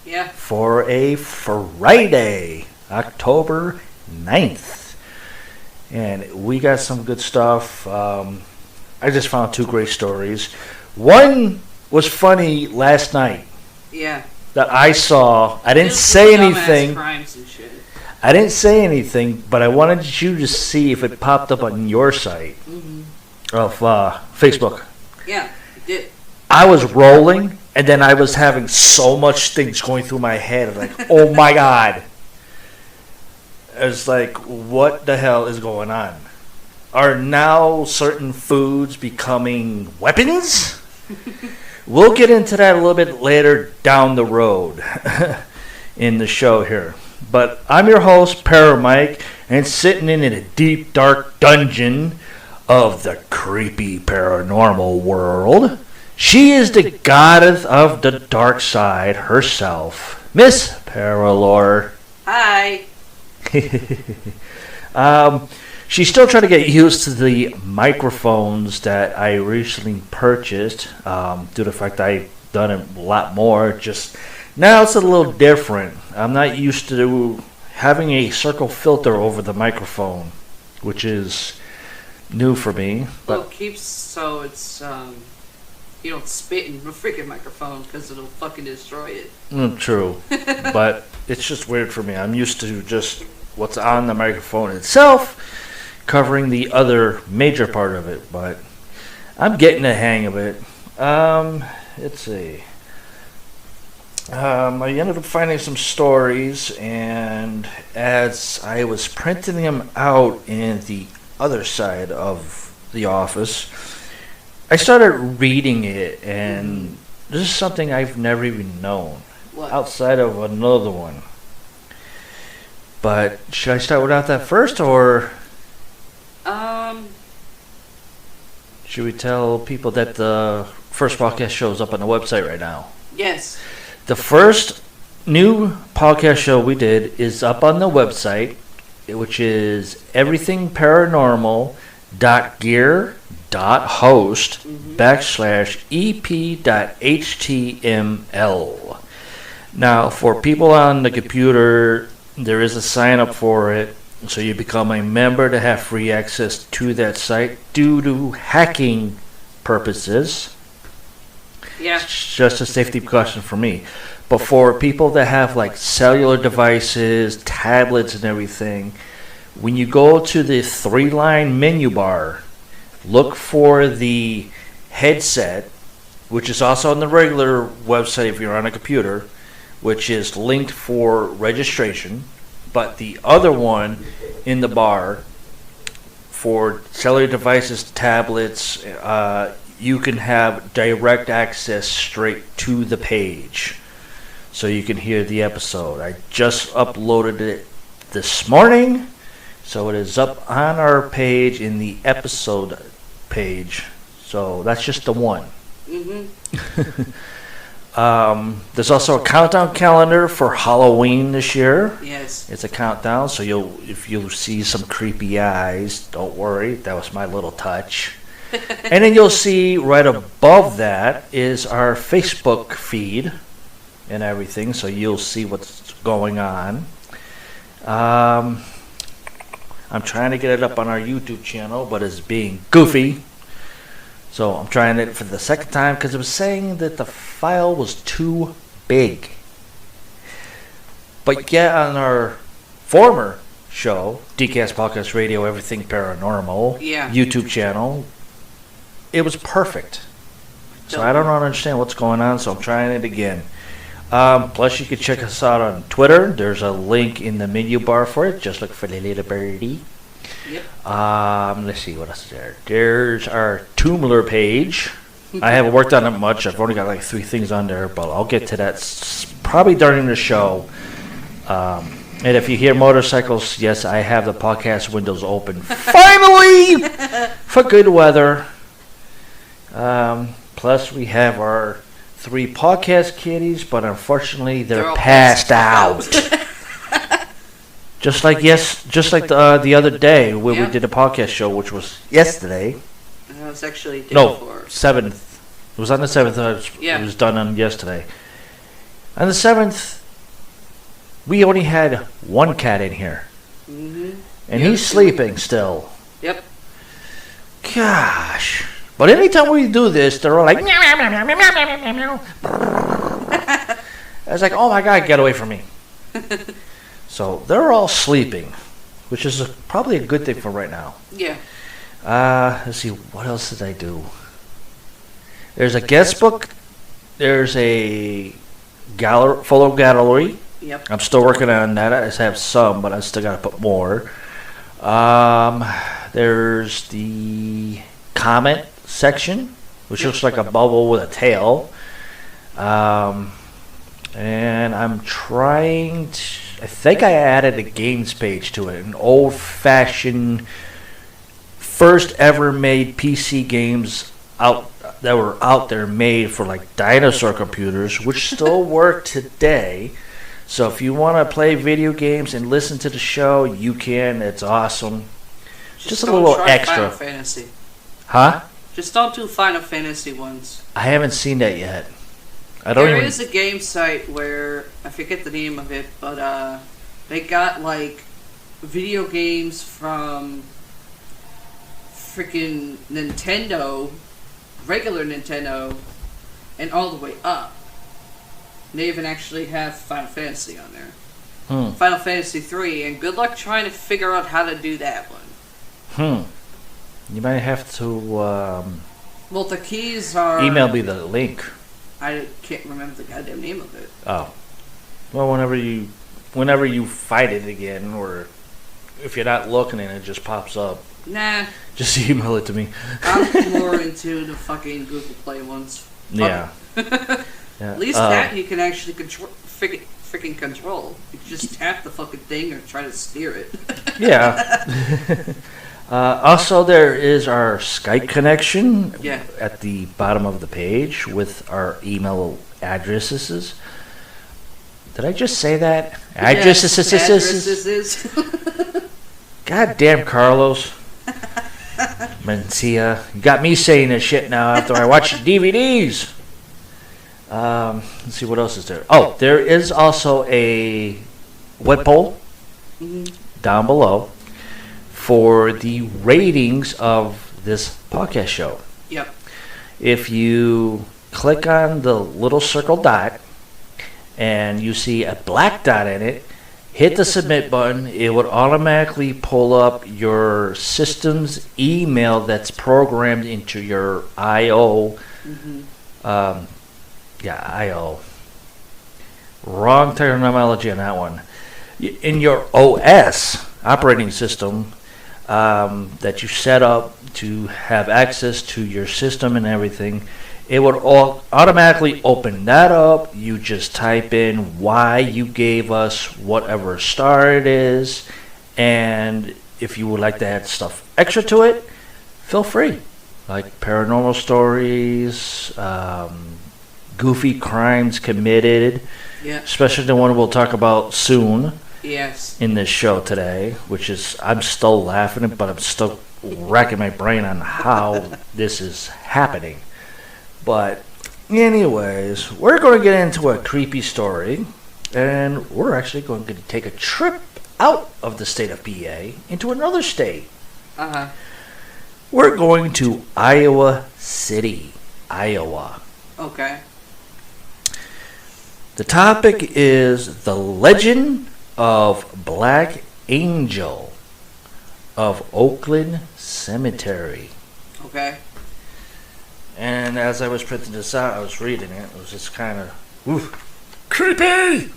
Yeah. For a Friday, October 9th. And we got some good stuff. I just found 2 great stories. One was funny last night. Yeah. That I saw. I didn't say anything. I didn't say anything, but I wanted you to see if it popped up on your site of Facebook. Yeah, it did. I was rolling, and then I was having so much things going through my head. Like, oh my God. It's like, what the hell is going on? Are now certain foods becoming weapons? We'll get into that a little bit later down the road in the show here. But I'm your host, Paramike, and sitting in a deep, dark dungeon of the creepy paranormal world, she is the goddess of the dark side herself, Miss Paralore. Hi. She's still trying to get used to the microphones that I recently purchased, due to the fact I've done it a lot more. Just now it's a little different. I'm not used to having a circle filter over the microphone, which is new for me. But it's you don't spit in the freaking microphone because it'll fucking destroy it. True. But it's just weird for me. I'm used to just what's on the microphone itself covering the other major part of it, but I'm getting the hang of it. Let's see. I ended up finding some stories, and as I was printing them out in the other side of the office, I started reading it, and this is something I've never even known. What? Outside of another one. But should I start without that first, or should we tell people that the first podcast shows up on the website right now? Yes. The first new podcast show we did is up on the website, which is everythingparanormal.gear.host/ep.html. Now, for people on the computer, there is a sign up for it, so you become a member to have free access to that site due to hacking purposes. Yeah. It's just a safety precaution for me. But for people that have like cellular devices, tablets, and everything, when you go to the 3-line menu bar, look for the headset, which is also on the regular website if you're on a computer, which is linked for registration. But the other one in the bar for cellular devices, tablets, you can have direct access straight to the page, so you can hear the episode. I just uploaded it this morning, so it is up on our page in the episode page. So that's just the one. There's also a countdown calendar for Halloween this year. Yes. It's a countdown, so if you see some creepy eyes, don't worry, that was my little touch. And then you'll see right above that is our Facebook feed and everything, so you'll see what's going on. I'm trying to get it up on our YouTube channel, but it's being goofy. So I'm trying it for the second time because it was saying that the file was too big. But yet on our former show, DCast Podcast Radio, Everything Paranormal, YouTube channel, it was perfect. So I don't understand what's going on, so I'm trying it again. Plus, you can check us out on Twitter. There's a link in the menu bar for it. Just look for the little birdie. Yep. Let's see, what else is there? There's our Tumblr page. I haven't worked on it much. I've only got like 3 things on there, but I'll get to that probably during the show. And if you hear motorcycles, yes, I have the podcast windows open. Finally! For good weather. Plus, we have our 3 podcast kitties, but unfortunately, they're passed out. Just like the other day when we did a podcast show, which was yesterday. That was actually before. 7th. It was on the 7th. It was done on yesterday. On the 7th, we only had 1 cat in here. And he's sleeping still. Yep. Gosh. But anytime we do this, they're all like, meow, meow, meow, meow, meow, meow, meow, meow. I was like, oh my God, get away from me. So they're all sleeping, which is probably a good thing for right now. Yeah. Let's see, what else did I do? There's a guest book. There's a photo gallery. Yep. I'm still working on that. I just have some, but I still got to put more. There's the comment section, which looks like a bubble with a tail. And I'm trying to... I think I added a games page to it. An old-fashioned, first ever made PC games that were out there made for like dinosaur computers, which still work today. So if you want to play video games and listen to the show, you can. It's awesome. Just a little extra. Final Fantasy. Huh? Just don't do Final Fantasy ones. I haven't seen that yet. There is a game site where, I forget the name of it, but they got like video games from freaking Nintendo regular Nintendo, and all the way up. And they even actually have Final Fantasy on there. Final Fantasy 3, and good luck trying to figure out how to do that one. You might have to Well, the keys are... email me the link. I can't remember the goddamn name of it. Oh. Well, whenever you fight it again, or if you're not looking and it just pops up, Nah. just email it to me. I'm more into the fucking Google Play ones. Yeah. Yeah. At least that you can actually freaking control. You can just tap the fucking thing or try to steer it. Yeah. Also, there is our Skype connection at the bottom of the page with our email addresses. Did I just say that? Addresses. God damn, Carlos. Mencia. You got me saying this shit now after I watch DVDs. Let's see, what else is there? Oh, there is also a web poll down below for the ratings of this podcast show. Yep. If you click on the little circle dot and you see a black dot in it, hit the submit button. It would automatically pull up your system's email that's programmed into your I/O. I/O. Wrong terminology on that one. In your OS operating system that you set up to have access to your system and everything, it would automatically open that up. You just type in why you gave us whatever star it is, and if you would like to add stuff extra to it, feel free. Like paranormal stories, goofy crimes committed, especially the one we'll talk about soon. Yes. In this show today, which is, I'm still laughing, but I'm still racking my brain on how this is happening. But anyways, we're going to get into a creepy story, and we're actually going to take a trip out of the state of PA into another state. We're going to Iowa City, Iowa. Okay. The topic is the legend of Black Angel of Oakland Cemetery. Okay. And as I was printing this out, I was reading it. It was just kind of creepy.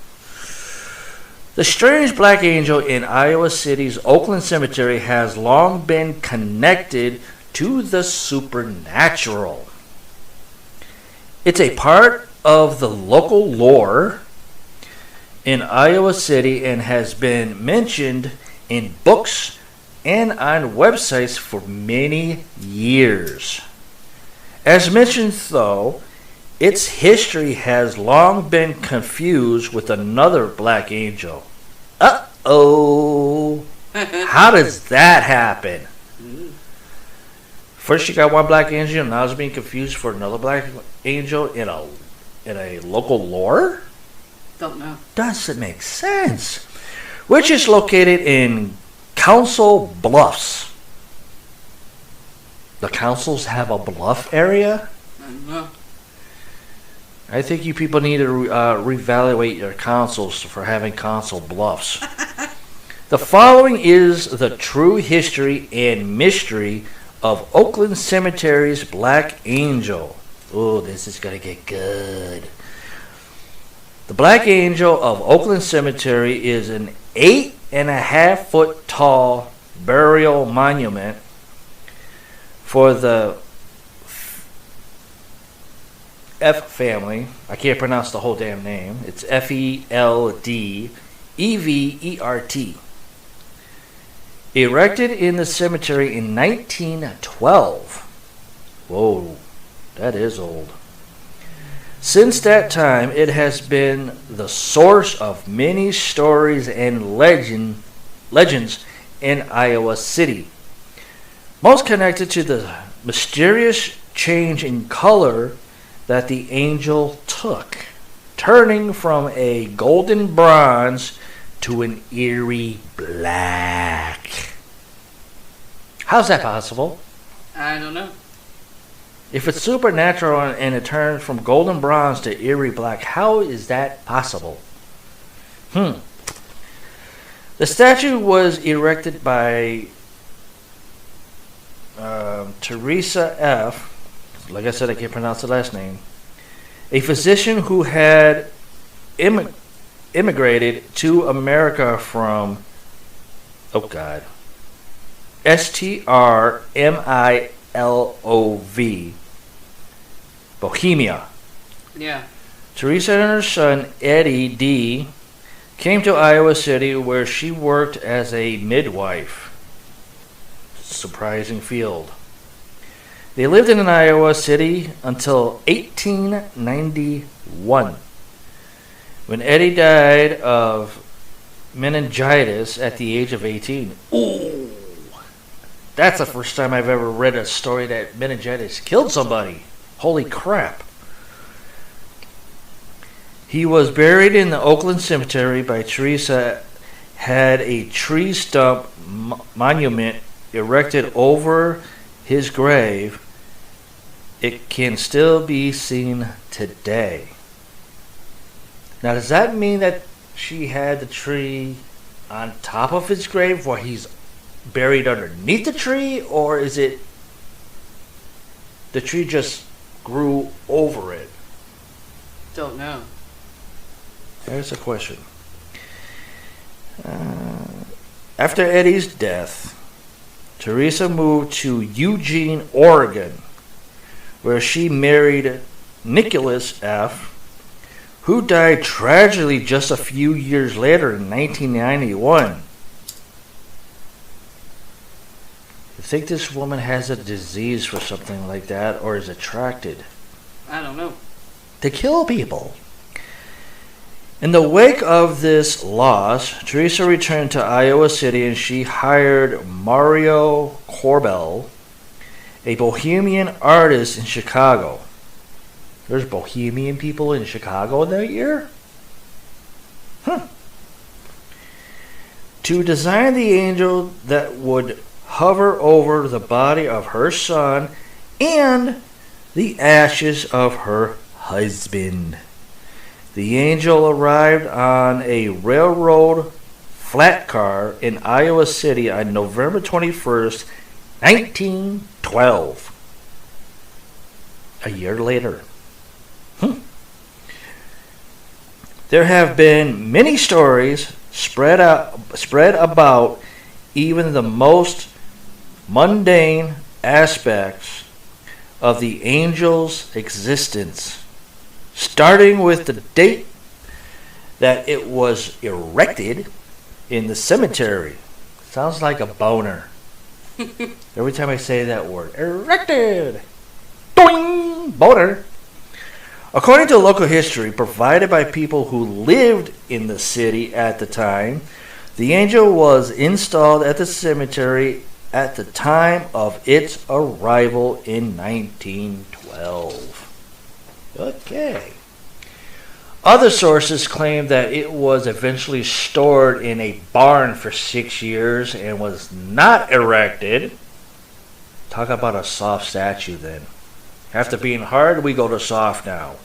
The strange Black Angel in Iowa City's Oakland Cemetery has long been connected to the supernatural. It's a part of the local lore in Iowa City and has been mentioned in books and on websites for many years. As mentioned, though, its history has long been confused with another Black Angel. Uh-oh. How does that happen? First you got one Black Angel, now it's being confused for another Black Angel in a local lore? Don't know. Doesn't make sense. Which is located in Council Bluffs. The councils have a bluff area? I don't know. I think you people need to reevaluate your councils for having council bluffs. The following is the true history and mystery of Oakland Cemetery's Black Angel. Oh, this is going to get good. The Black Angel of Oakland Cemetery is an 8.5-foot tall burial monument for the F family. I can't pronounce the whole damn name. It's Feldevert. Erected in the cemetery in 1912. Whoa, that is old. Since that time, it has been the source of many stories and legends in Iowa City. Most connected to the mysterious change in color that the angel took, turning from a golden bronze to an eerie black. How's that possible? I don't know. If it's supernatural and it turns from golden bronze to eerie black, how is that possible? The statue was erected by Teresa F. Like I said, I can't pronounce the last name. A physician who had immigrated to America from, Strmilov, Bohemia. Yeah. Teresa and her son, Eddie D., came to Iowa City where she worked as a midwife. Surprising field. They lived in Iowa City until 1891, when Eddie died of meningitis at the age of 18. Ooh! That's the first time I've ever read a story that meningitis killed somebody. Holy crap. He was buried in the Oakland Cemetery by Teresa, had a tree stump monument erected over his grave. It can still be seen today. Now, does that mean that she had the tree on top of his grave while he's buried underneath the tree, or is it the tree just grew over it? Don't know. There's a question. After Eddie's death, Teresa moved to Eugene, Oregon, where she married Nicholas F., who died tragically just a few years later in 1991. You think this woman has a disease for something like that, or is attracted? I don't know. To kill people. In the wake of this loss, Teresa returned to Iowa City and she hired Mario Corbell, a Bohemian artist in Chicago. There's Bohemian people in Chicago that year? To design the angel that would hover over the body of her son and the ashes of her husband. The angel arrived on a railroad flat car in Iowa City on November 21st, 1912. A year later. There have been many stories spread about even the most mundane aspects of the angel's existence, starting with the date that it was erected in the cemetery. Sounds like a boner. Every time I say that word. Erected! Doing! Boner! According to local history provided by people who lived in the city at the time, the angel was installed at the cemetery at the time of its arrival in 1912. Okay. Other sources claim that it was eventually stored in a barn for 6 years and was not erected. Talk about a soft statue then. After being hard, we go to soft now.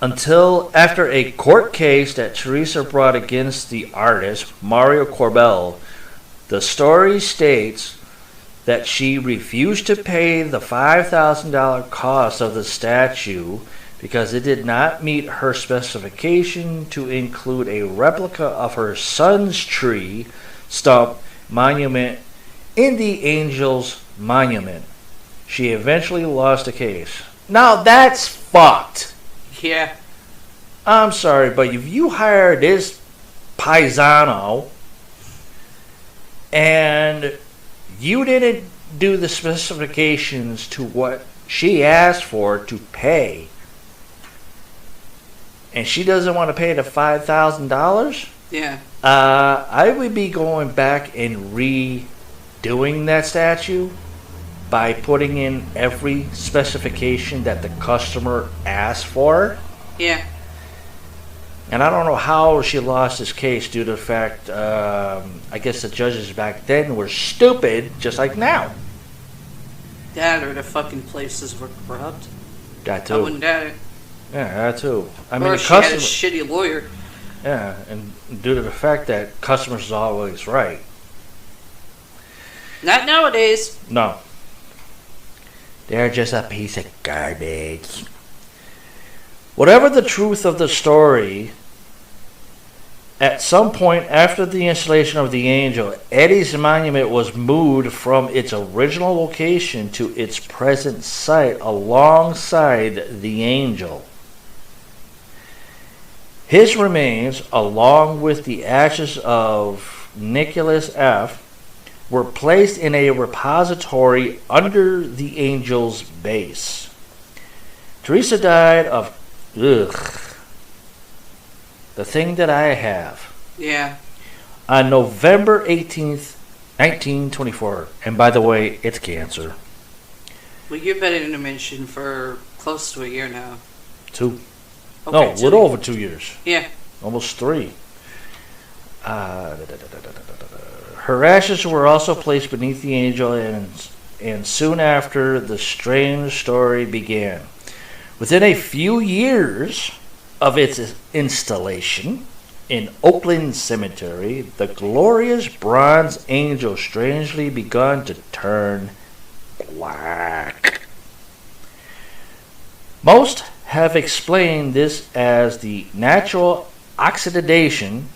Until after a court case that Teresa brought against the artist, Mario Corbell, the story states that she refused to pay the $5,000 cost of the statue because it did not meet her specification to include a replica of her son's tree stump monument in the angel's monument. She eventually lost the case. Now that's fucked. Yeah. I'm sorry, but if you hire this paisano and you didn't do the specifications to what she asked for to pay, and she doesn't want to pay the $5,000, Yeah. I would be going back and redoing that statue by putting in every specification that the customer asked for. Yeah. And I don't know how she lost this case due to the fact, I guess the judges back then were stupid, just like now. That or the fucking places were corrupt. That I too. wouldn't doubt it. Yeah, that too. I mean, Or the she had a customer. shitty lawyer. Yeah, and due to the fact that customers is always right. Not nowadays. No. They're just a piece of garbage. Whatever the truth of the story, at some point after the installation of the angel, Eddie's monument was moved from its original location to its present site alongside the angel. His remains, along with the ashes of Nicholas F., were placed in a repository under the angel's base. Teresa died of the thing that I have. Yeah. On November 18th, 1924. And by the way, it's cancer. Well, you've been in intermission for close to a year now. 2. Okay, No, a 2 little over 2 years. Yeah. Almost 3. Her ashes were also placed beneath the angel, and soon after, the strange story began. Within a few years of its installation in Oakland Cemetery, the glorious bronze angel strangely begun to turn black. Most have explained this as the natural oxidation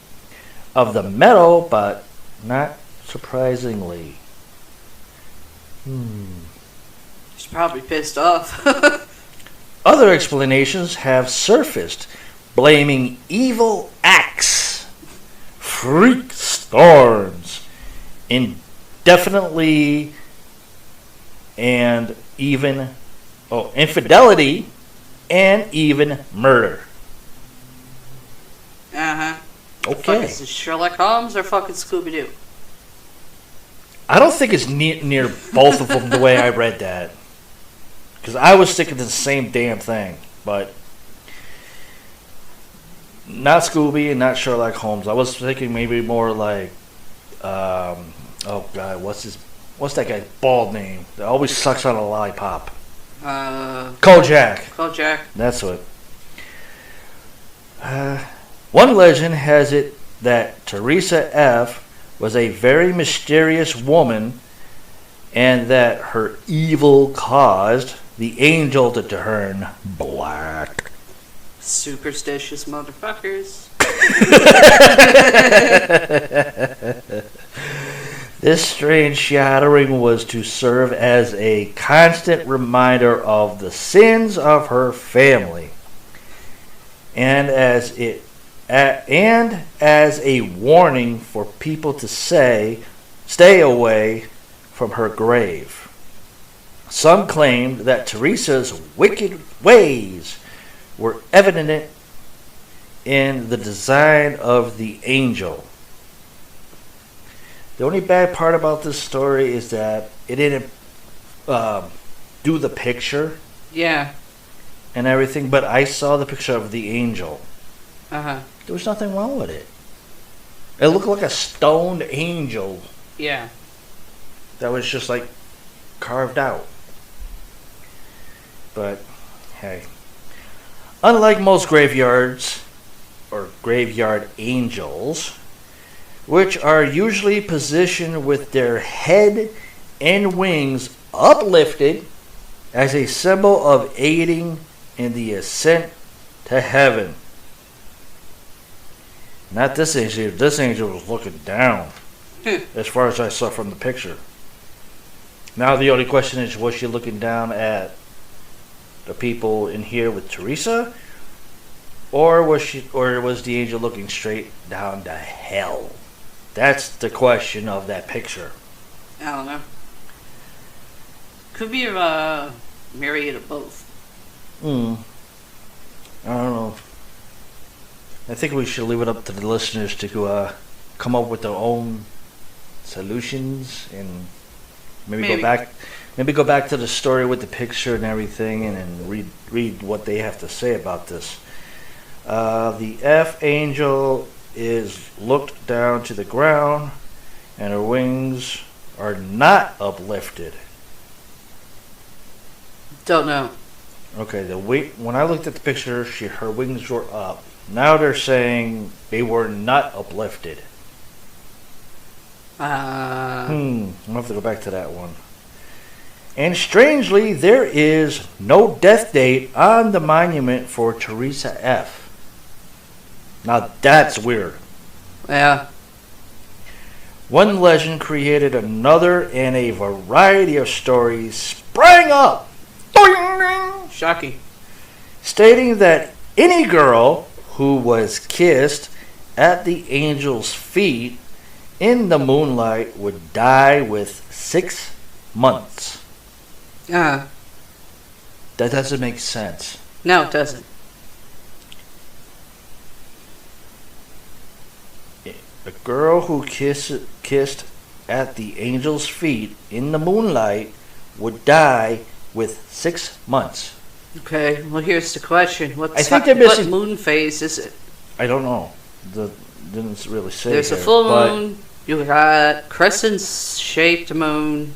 of the metal, but not surprisingly. She's probably pissed off. Other explanations have surfaced, blaming evil acts, freak storms, indefinitely, and even infidelity, and even murder. Uh-huh. Okay. Is this Sherlock Holmes or fucking Scooby-Doo? I don't think it's near both of them the way I read that. Because I was sticking to the same damn thing. But not Scooby and not Sherlock Holmes. I was thinking maybe more like, oh God, what's that guy's bald name? That always sucks on a lollipop. Kojak. Kojak. That's what. One legend has it that Teresa F. was a very mysterious woman, and that her evil caused the angel to turn black. Superstitious motherfuckers. This strange shattering was to serve as a constant reminder of the sins of her family, and as a warning for people to stay away from her grave. Some claimed that Teresa's wicked ways were evident in the design of the angel. The only bad part about this story is that it didn't do the picture. Yeah. And everything, but I saw the picture of the angel. Uh-huh. There was nothing wrong with it. It looked like a stoned angel. Yeah. That was just like carved out. But hey, unlike most graveyards or graveyard angels, which are usually positioned with their head and wings uplifted as a symbol of aiding in the ascent to heaven. Not this angel. This angel was looking down, as far as I saw from the picture. Now the only question is, was she looking down at the people in here with Teresa, or was the angel looking straight down to hell? That's the question of that picture. I don't know. Could be a myriad of both. I don't know. I think we should leave it up to the listeners to come up with their own solutions and maybe go back to the story with the picture and everything, and then read what they have to say about this. The F angel is looked down to the ground, and her wings are not uplifted. Don't know. Okay, when I looked at the picture, her wings were up. Now they're saying they were not uplifted. I'm gonna have to go back to that one. And strangely, there is no death date on the monument for Teresa F. Now that's weird. Yeah. One legend created another, and a variety of stories sprang up, Shocking. stating that any girl who was kissed at the angel's feet in the moonlight would die with 6 months. That doesn't make sense. No, it doesn't. A girl who kissed at the angel's feet in the moonlight would die with 6 months. Okay, well here's the question. What moon phase is it? I don't know. Didn't really say. There's a full moon, you got crescent-shaped moon,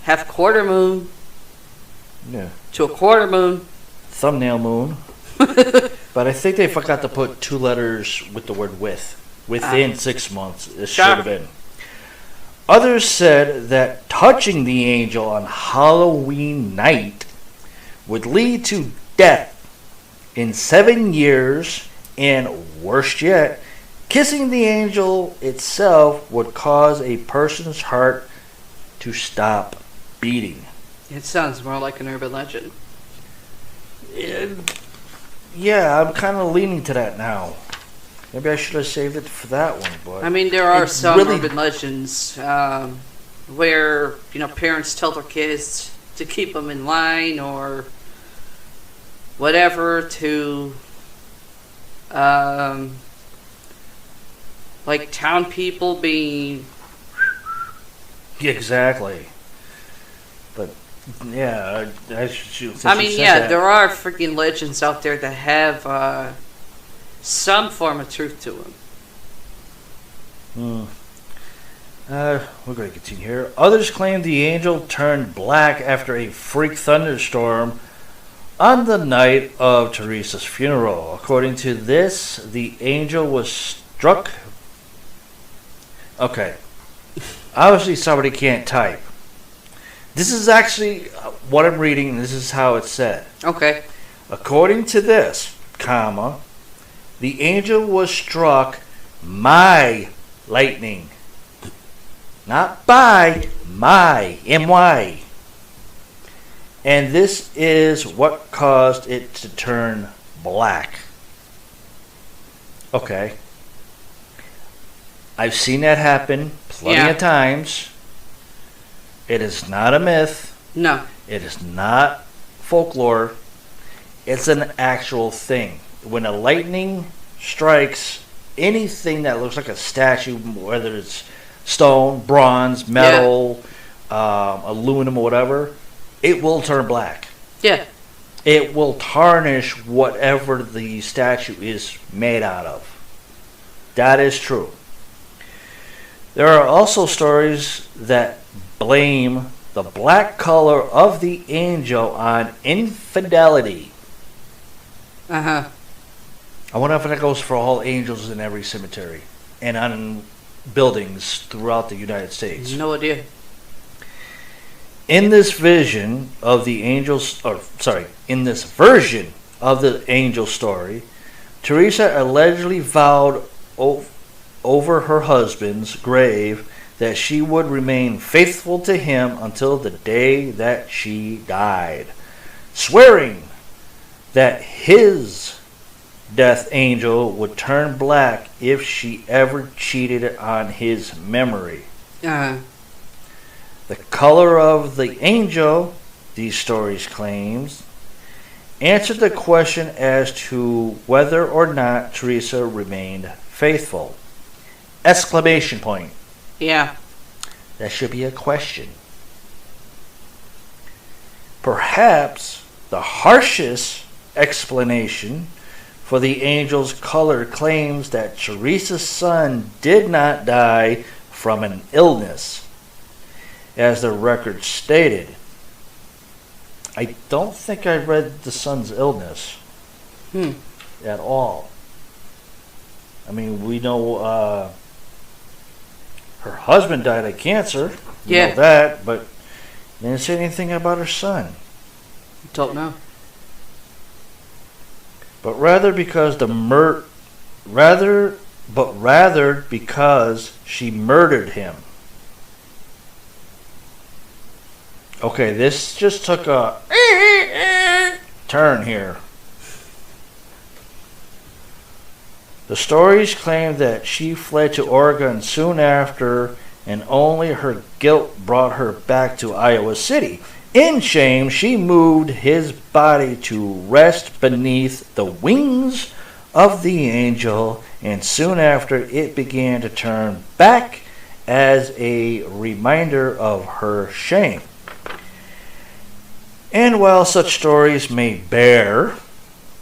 half quarter moon, to a quarter moon. Thumbnail moon. But I think they forgot to put 2 letters with the word with. Within 6 months. It should have been. Others said that touching the angel on Halloween night would lead to death in 7 years, and worse yet, kissing the angel itself would cause a person's heart to stop beating. It sounds more like an urban legend. Yeah, I'm kind of leaning to that now. Maybe I should have saved it for that one. But I mean, there are some urban legends where, parents tell their kids to keep them in line or whatever to, like town people being... Exactly. But, yeah, I should... there are freaking legends out there that have... some form of truth to them. We're going to continue here. Others claim the angel turned black after a freak thunderstorm on the night of Teresa's funeral. According to this, the angel was struck... Okay. Obviously somebody can't type. This is actually what I'm reading, and this is how it's said. Okay. According to this, comma... The angel was struck my lightning. Not by, my, M-Y. And this is what caused it to turn black. Okay. I've seen that happen plenty of times. It is not a myth. No. It is not folklore. It's an actual thing. When a lightning strikes anything that looks like a statue, whether it's stone, bronze, metal, aluminum, or whatever, it will turn black. Yeah. It will tarnish whatever the statue is made out of. That is true. There are also stories that blame the black color of the angel on infidelity. Uh-huh. I wonder if that goes for all angels in every cemetery and on buildings throughout the United States. No idea. In this version of the angel story, Teresa allegedly vowed over her husband's grave that she would remain faithful to him until the day that she died, swearing that his death angel would turn black if she ever cheated on his memory. Uh-huh. The color of the angel, these stories claims, answered the question as to whether or not Teresa remained faithful. Exclamation point. Yeah. That should be a question. Perhaps the harshest explanation for the angel's color claims that Teresa's son did not die from an illness, as the record stated. I don't think I read the son's illness at all. I mean, we know her husband died of cancer. We know that, but they didn't say anything about her son. Don't know. But rather because because she murdered him. Okay, this just took a turn here. The stories claim that she fled to Oregon soon after, and only her guilt brought her back to Iowa City. In shame, she moved his body to rest beneath the wings of the angel, and soon after it began to turn back as a reminder of her shame. And while such stories may bear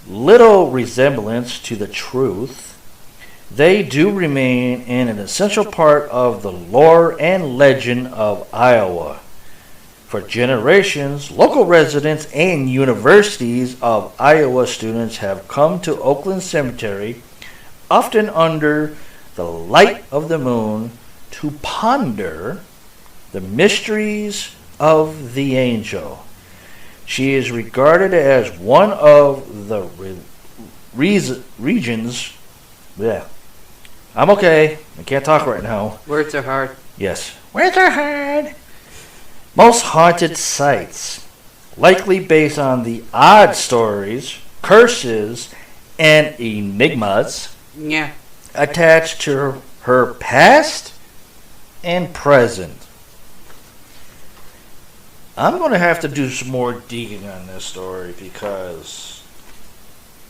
little resemblance to the truth, they do remain an essential part of the lore and legend of Iowa. For generations, local residents and universities of Iowa students have come to Oakland Cemetery, often under the light of the moon, to ponder the mysteries of the angel. She is regarded as one of the regions. Yeah, I'm okay. I can't talk right now. Words are hard. Yes, words are hard. Most haunted sites, likely based on the odd stories, curses, and enigmas attached to her past and present. I'm going to have to do some more digging on this story because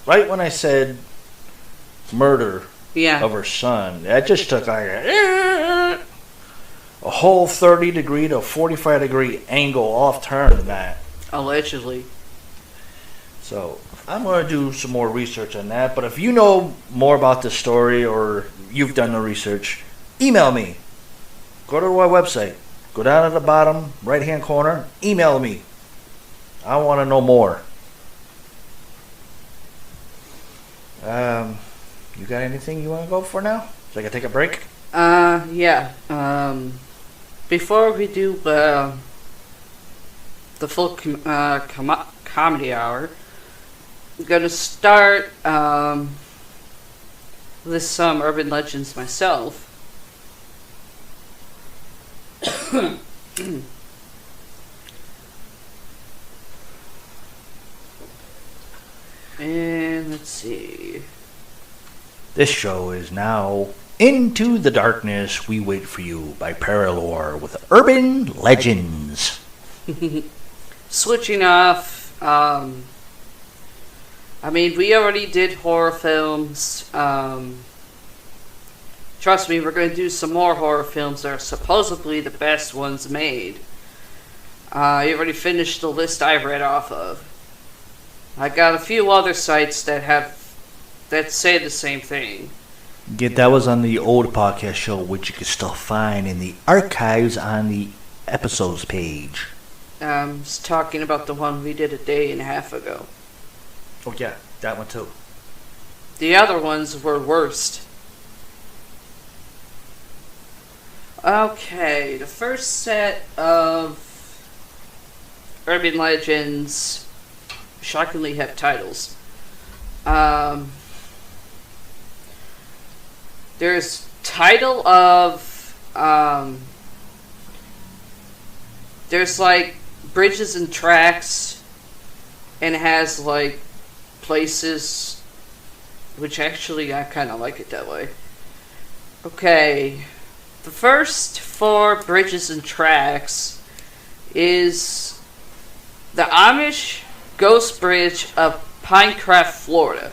right when I said murder of her son, that just took like a whole 30 degree to 45 degree angle off turn in that. Allegedly. So I'm going to do some more research on that. But if you know more about this story or you've done the research, email me. Go to our website. Go down at the bottom right hand corner. Email me. I want to know more. You got anything you want to go for now? So I can take a break? Yeah. Before we do the full comedy hour, I'm going to start with some urban legends myself. And let's see. This show is now Into the Darkness We Wait For You by Paralore with Urban Legends. Switching off, I mean, we already did horror films. Trust me, we're going to do some more horror films that are supposedly the best ones made. I already finished the list I read off of. I got a few other sites that say the same thing. Yeah, that was on the old podcast show, which you can still find in the archives on the episodes page. I was talking about the one we did a day and a half ago. Oh yeah, that one too. The other ones were worst. Okay, the first set of urban legends shockingly have titles. There's title of there's like bridges and tracks, and it has like places, which actually I kind of like it that way. Okay, the first 4 bridges and tracks is the Amish Ghost Bridge of Pinecraft, Florida.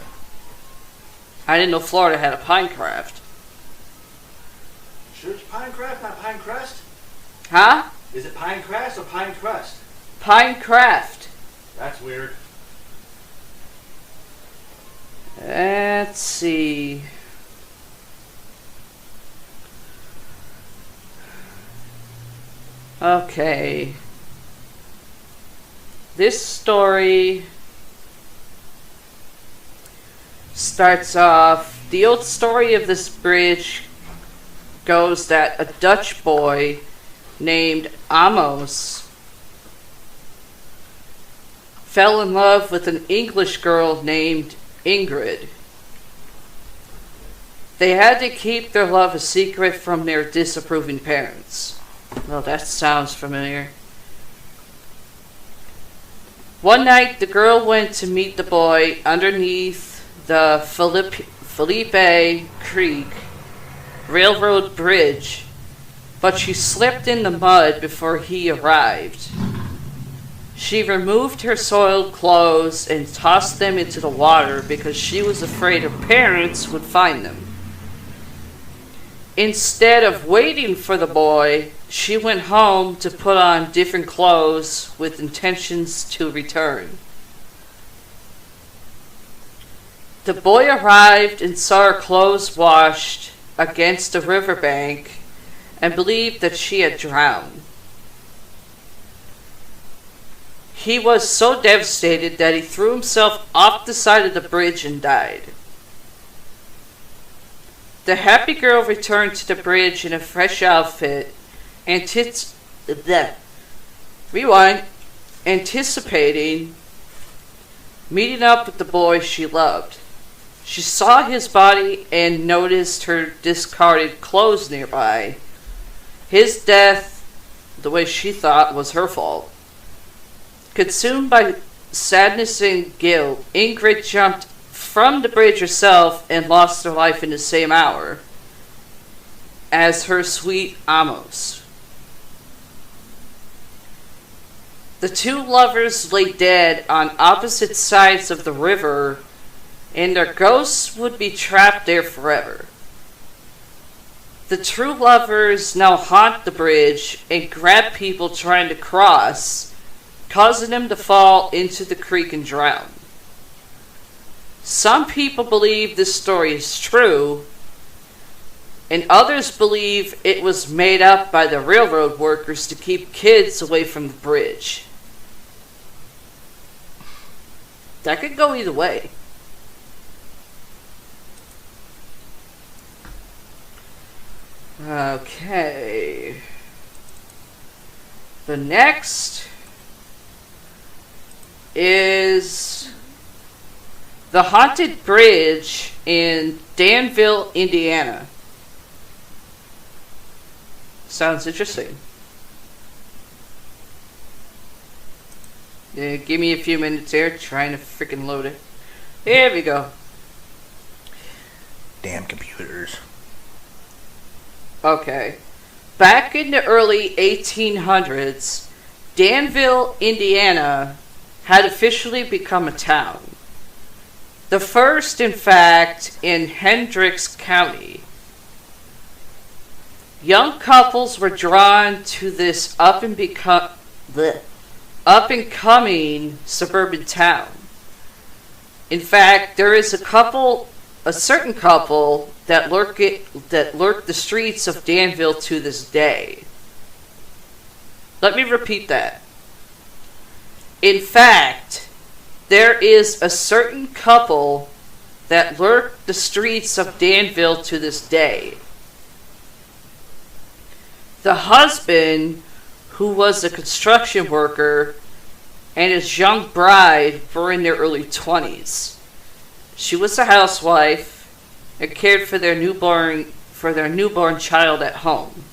I didn't know Florida had a Pinecraft. Sure it's Pinecraft, not Pinecrest? Huh? Is it Pinecrest or Pinecrest? Pinecraft. That's weird. Let's see. Okay. This story starts off, the old story of this bridge goes that a Dutch boy named Amos fell in love with an English girl named Ingrid. They had to keep their love a secret from their disapproving parents. Well, that sounds familiar. One night, the girl went to meet the boy underneath the Felipe Creek Railroad Bridge, but she slipped in the mud before he arrived. She removed her soiled clothes and tossed them into the water because she was afraid her parents would find them. Instead of waiting for the boy, she went home to put on different clothes with intentions to return. The boy arrived and saw her clothes washed against a riverbank and believed that she had drowned. He was so devastated that he threw himself off the side of the bridge and died. The happy girl returned to the bridge in a fresh outfit, anticipating meeting up with the boy she loved. She saw his body and noticed her discarded clothes nearby. His death, the way she thought, was her fault. Consumed by sadness and guilt, Ingrid jumped from the bridge herself and lost her life in the same hour as her sweet Amos. The two lovers lay dead on opposite sides of the river, and their ghosts would be trapped there forever. The true lovers now haunt the bridge and grab people trying to cross, causing them to fall into the creek and drown. Some people believe this story is true, and others believe it was made up by the railroad workers to keep kids away from the bridge. That could go either way. Okay. The next is the haunted bridge in Danville, Indiana. Sounds interesting. Yeah, give me a few minutes here, trying to freaking load it. Here we go. Damn computers. Okay. Back in the early 1800s, Danville, Indiana had officially become a town. The first, in fact, in Hendricks County. Young couples were drawn to this up and coming suburban town. In fact, there is a certain couple that lurk the streets of Danville to this day. Let me repeat that. In fact, there is a certain couple that lurk the streets of Danville to this day. The husband, who was a construction worker, and his young bride were in their early 20s. She was a housewife and cared for their newborn child at home.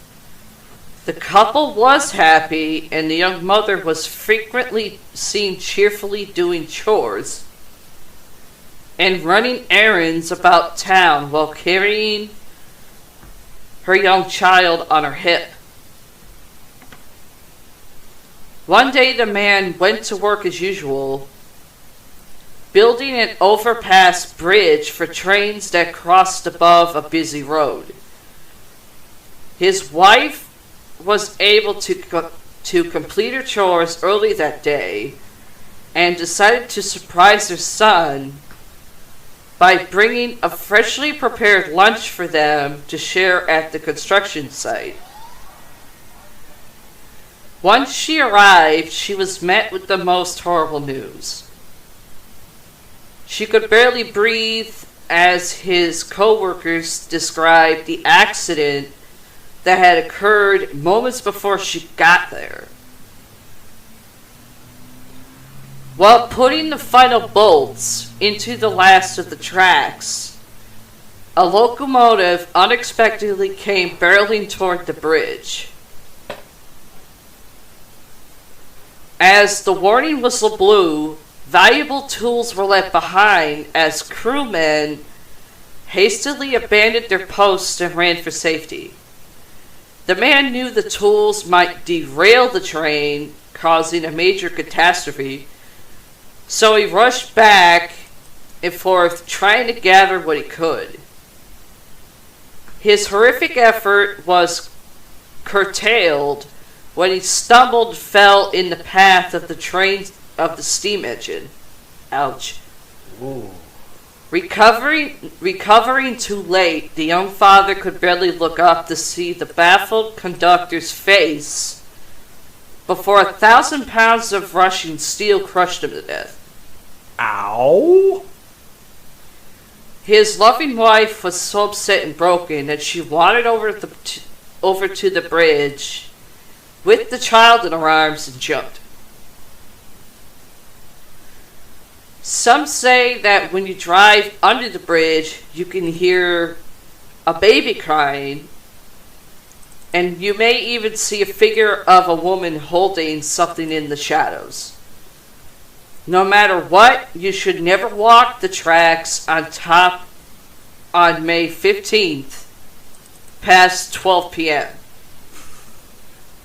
The couple was happy, and the young mother was frequently seen cheerfully doing chores and running errands about town while carrying her young child on her hip. One day the man went to work as usual, building an overpass bridge for trains that crossed above a busy road. His wife was able to complete her chores early that day and decided to surprise her son by bringing a freshly prepared lunch for them to share at the construction site. Once she arrived, she was met with the most horrible news. She could barely breathe as his co-workers described the accident that had occurred moments before she got there. While putting the final bolts into the last of the tracks, a locomotive unexpectedly came barreling toward the bridge. As the warning whistle blew, valuable tools were left behind as crewmen hastily abandoned their posts and ran for safety. The man knew the tools might derail the train, causing a major catastrophe, so he rushed back and forth trying to gather what he could. His horrific effort was curtailed when he stumbled and fell in the path of the steam engine. Ouch. Ooh. Recovering too late, the young father could barely look up to see the baffled conductor's face before 1,000 pounds of rushing steel crushed him to death. Ow! His loving wife was so upset and broken that she wandered over to the bridge with the child in her arms and jumped. Some say that when you drive under the bridge, you can hear a baby crying, and you may even see a figure of a woman holding something in the shadows. No matter what, you should never walk the tracks on May 15th past 12 p.m.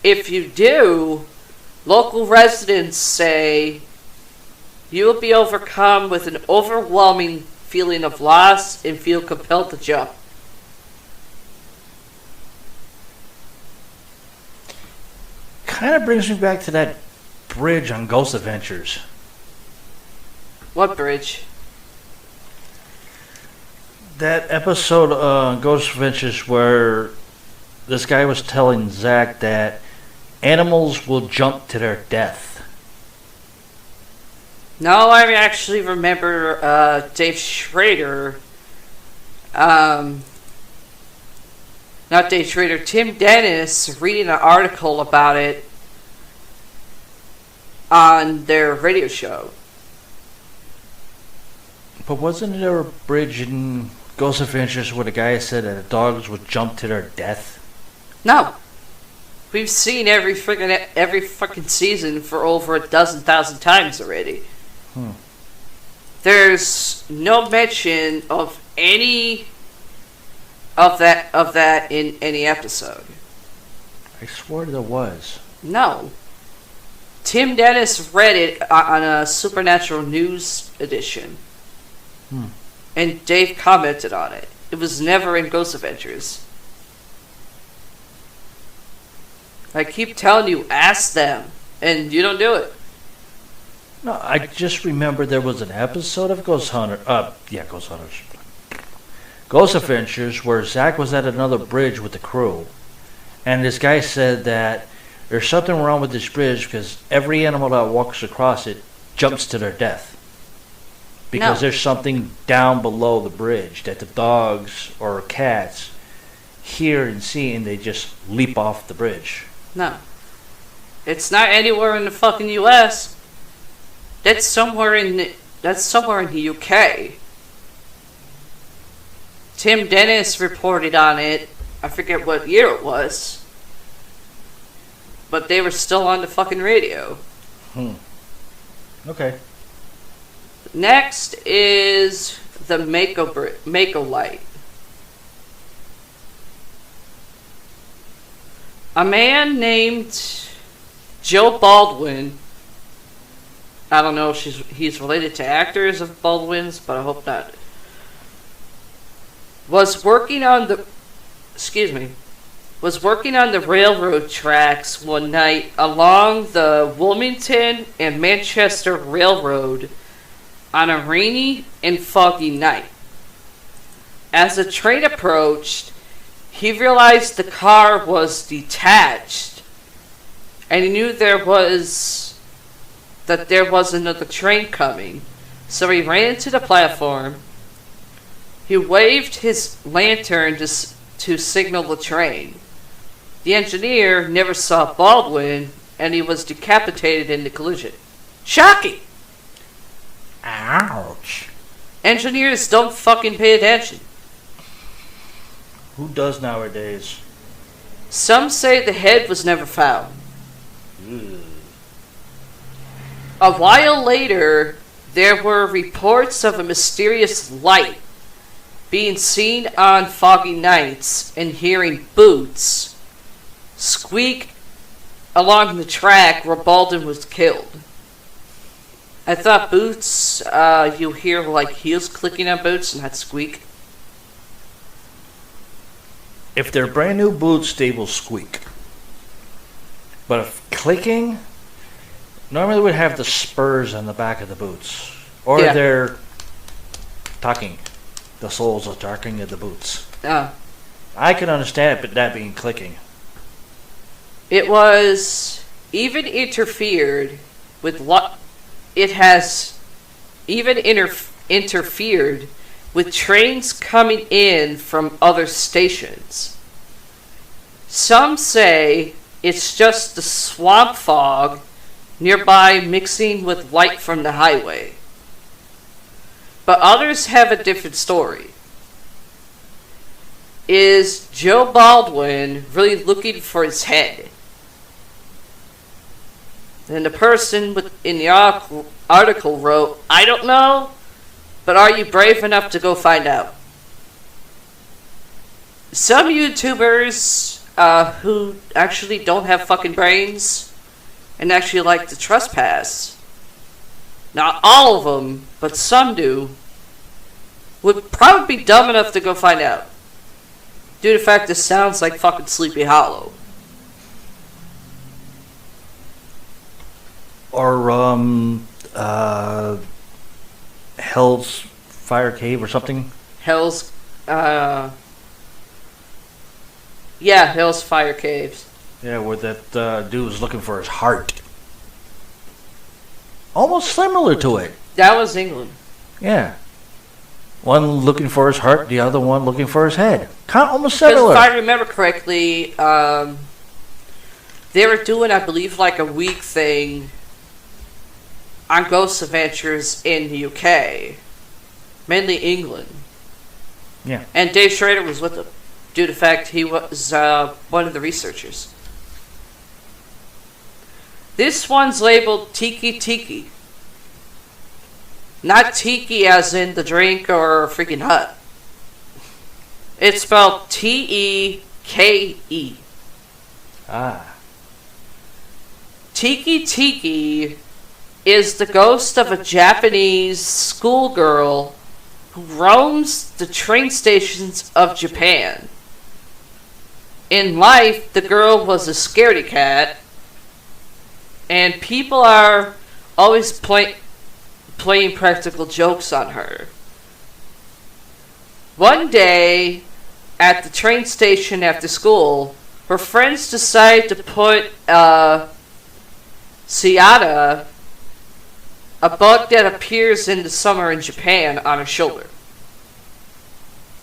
If you do, local residents say you will be overcome with an overwhelming feeling of loss and feel compelled to jump. Kind of brings me back to that bridge on Ghost Adventures. What bridge? That episode on Ghost Adventures where this guy was telling Zach that animals will jump to their death. No, I actually remember Dave Schrader. Not Dave Schrader, Tim Dennis reading an article about it on their radio show. But wasn't there a bridge in Ghost Adventures where the guy said that the dogs would jump to their death? No. We've seen every fucking season for over 12,000 times already. There's no mention of any of that in any episode. I swore there was. No. Tim Dennis read it on a Supernatural News edition. And Dave commented on it. It was never in Ghost Adventures. I keep telling you, ask them, and you don't do it. No, I just remember there was an episode of Ghost Adventures where Zach was at another bridge with the crew, and this guy said that there's something wrong with this bridge because every animal that walks across it jumps to their death. Because there's something down below the bridge that the dogs or cats hear and see, and they just leap off the bridge. No. It's not anywhere in the fucking U.S. That's somewhere in the UK. Tim Dennis reported on it. I forget what year it was. But they were still on the fucking radio. Okay. Next is the Mako light. A man named Joe Baldwin, I don't know if he's related to actors of Baldwin's, but I hope not, was working on the railroad tracks one night along the Wilmington and Manchester Railroad on a rainy and foggy night. As the train approached, he realized the car was detached and he knew there was another train coming. So he ran to the platform. He waved his lantern to signal the train. The engineer never saw Baldwin, and he was decapitated in the collision. Shocking! Ouch. Engineers don't fucking pay attention. Who does nowadays? Some say the head was never found. Ugh. A while later, there were reports of a mysterious light being seen on foggy nights and hearing boots squeak along the track where Baldwin was killed. I thought boots, you hear like heels clicking on boots and not squeak. If they're brand new boots, they will squeak. But if clicking, normally would have the spurs on the back of the boots. Or Yeah. they're tucking. The soles are tucking of the boots. I can understand it, but that being clicking. It was even interfered with it has even interfered with trains coming in from other stations. Some say it's just the swamp fog nearby mixing with light from the highway. But others have a different story. Is Joe Baldwin really looking for his head? And the person in the article wrote, I don't know, but are you brave enough to go find out? Some YouTubers who actually don't have fucking brains and actually like to trespass, not all of them, but some do, would probably be dumb enough to go find out. Due to the fact this sounds like fucking Sleepy Hollow. Or, Hell's Fire Cave or something? Hell's Fire Caves. Yeah, where that dude was looking for his heart. Almost similar to it. That was England. Yeah. One looking for his heart, the other one looking for his head. Almost Because similar. if I remember correctly, they were doing, I believe, like a week thing on Ghost Adventures in the UK. Mainly England. Yeah. And Dave Schrader was with them, due to the fact he was one of the researchers. This one's labeled Tiki Tiki. Not tiki as in the drink or freaking hut. It's spelled T-E-K-E. Ah. Tiki Tiki is the ghost of a Japanese schoolgirl who roams the train stations of Japan. In life, the girl was a scaredy cat, and people are always playing practical jokes on her. One day, at the train station after school, her friends decide to put Seata, a bug that appears in the summer in Japan, on her shoulder.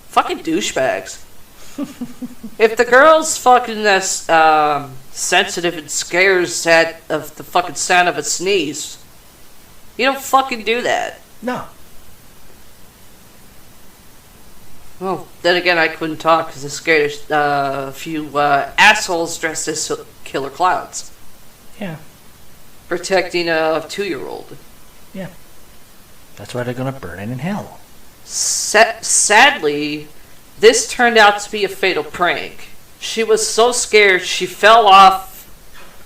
Fucking douchebags. If the girl's fucking sensitive and scares of the fucking sound of a sneeze, you don't fucking do that. No. Well, then again, I couldn't talk because I scared a few assholes dressed as killer clowns. Yeah. Protecting a 2-year-old. Yeah. That's why they're gonna burn it in hell. Sadly, this turned out to be a fatal prank. She was so scared she fell off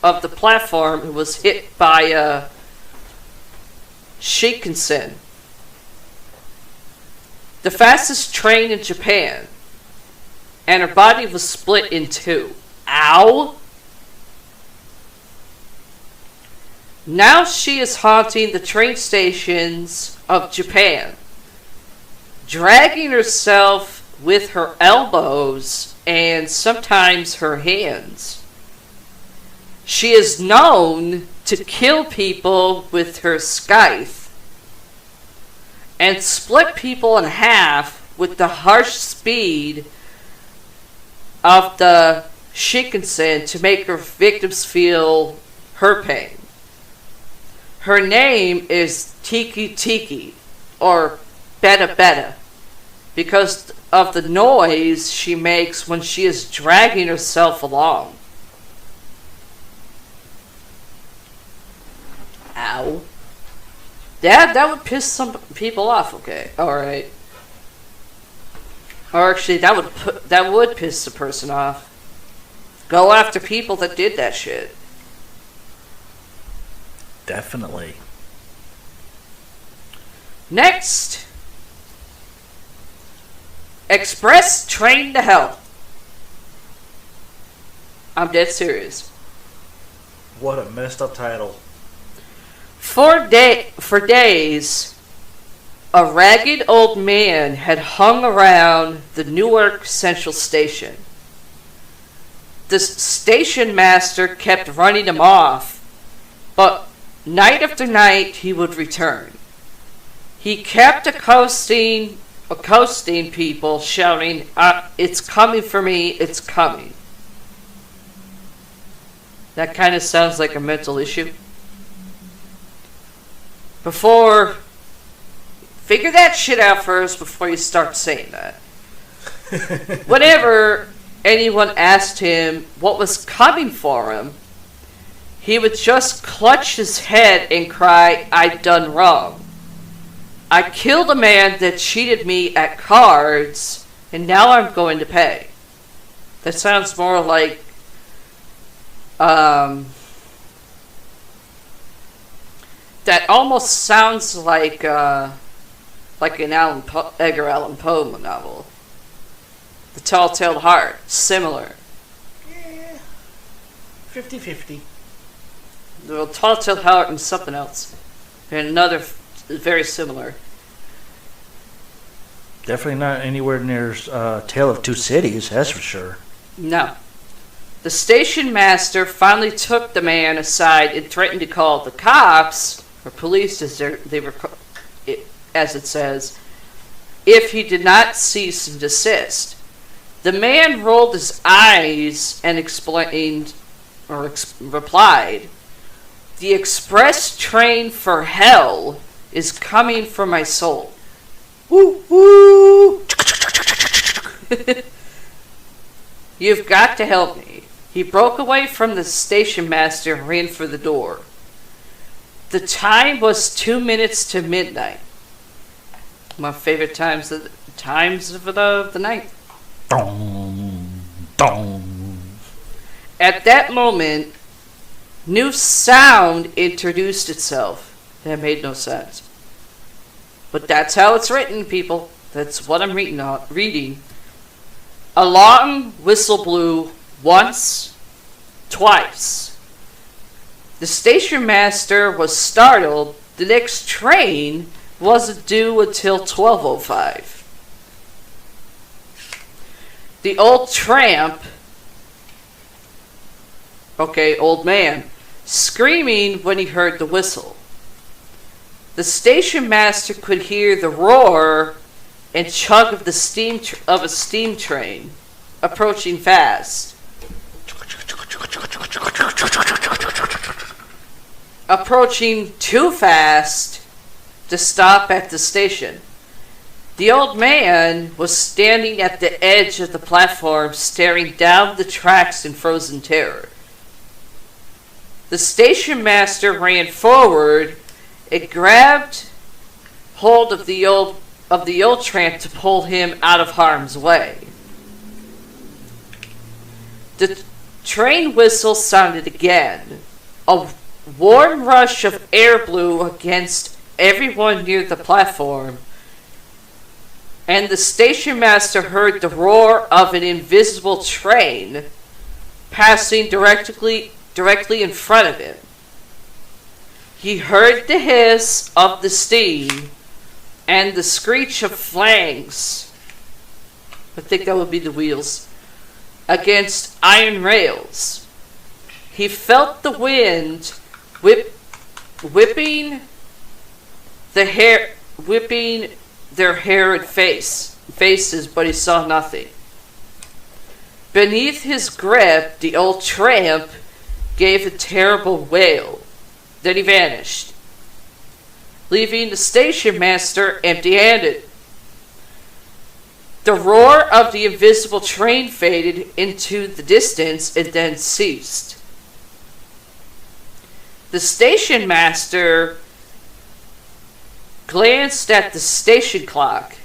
of the platform and was hit by a Shinkansen, the fastest train in Japan, and her body was split in 2. Ow! Now she is haunting the train stations of Japan, dragging herself with her elbows and sometimes her hands. She is known to kill people with her scythe and split people in half with the harsh speed of the Shinkansen to make her victims feel her pain. Her name is Tiki Tiki, or Beta Beta, because of the noise she makes when she is dragging herself along. Ow. That would piss some people off, okay. Alright. Or actually, that would piss the person off. Go after people that did that shit. Definitely. Next. Express Train to Hell. I'm dead serious. What a messed up title. For days, a ragged old man had hung around the Newark Central Station. The station master kept running him off, but night after night he would return. He kept accosting people, shouting, "It's coming for me, it's coming." That kind of sounds like a mental issue. Figure that shit out first before you start saying that. Whenever anyone asked him what was coming for him, he would just clutch his head and cry, "I've done wrong. I killed a man that cheated me at cards, and now I'm going to pay." That sounds more like that almost sounds like an Edgar Allan Poe novel. The Telltale Heart, similar. Yeah, 50-50. The Telltale Heart and something else, and another very similar. Definitely not anywhere near Tale of Two Cities, that's for sure. No. The station master finally took the man aside and threatened to call the cops, or police as it says, if he did not cease and desist. The man rolled his eyes and explained, or replied, "The express train for hell is coming for my soul." Woo woo! "You've got to help me." He broke away from the station master and ran for the door. The time was 2 minutes to midnight. My favorite times of the night. Dong, dong. At that moment, new sound introduced itself. That made no sense. But that's how it's written, people. That's what I'm reading. A long whistle blew once, twice. The station master was startled. The next train wasn't due until 12:05. The old tramp, old man, screaming when he heard the whistle. The station master could hear the roar and chug of a steam train approaching fast. Approaching too fast to stop at the station. The old man was standing at the edge of the platform, staring down the tracks in frozen terror. The station master ran forward and grabbed hold of the old tramp to pull him out of harm's way. The train whistle sounded again. A warm rush of air blew against everyone near the platform, and the station master heard the roar of an invisible train passing directly in front of him. He heard the hiss of the steam and the screech of flanks. I think that would be the wheels against iron rails. He felt the wind whipping their hair and faces, but he saw nothing. Beneath his grip, the old tramp gave a terrible wail. Then he vanished, leaving the station master empty-handed. The roar of the invisible train faded into the distance and then ceased. The station master glanced at the station clock.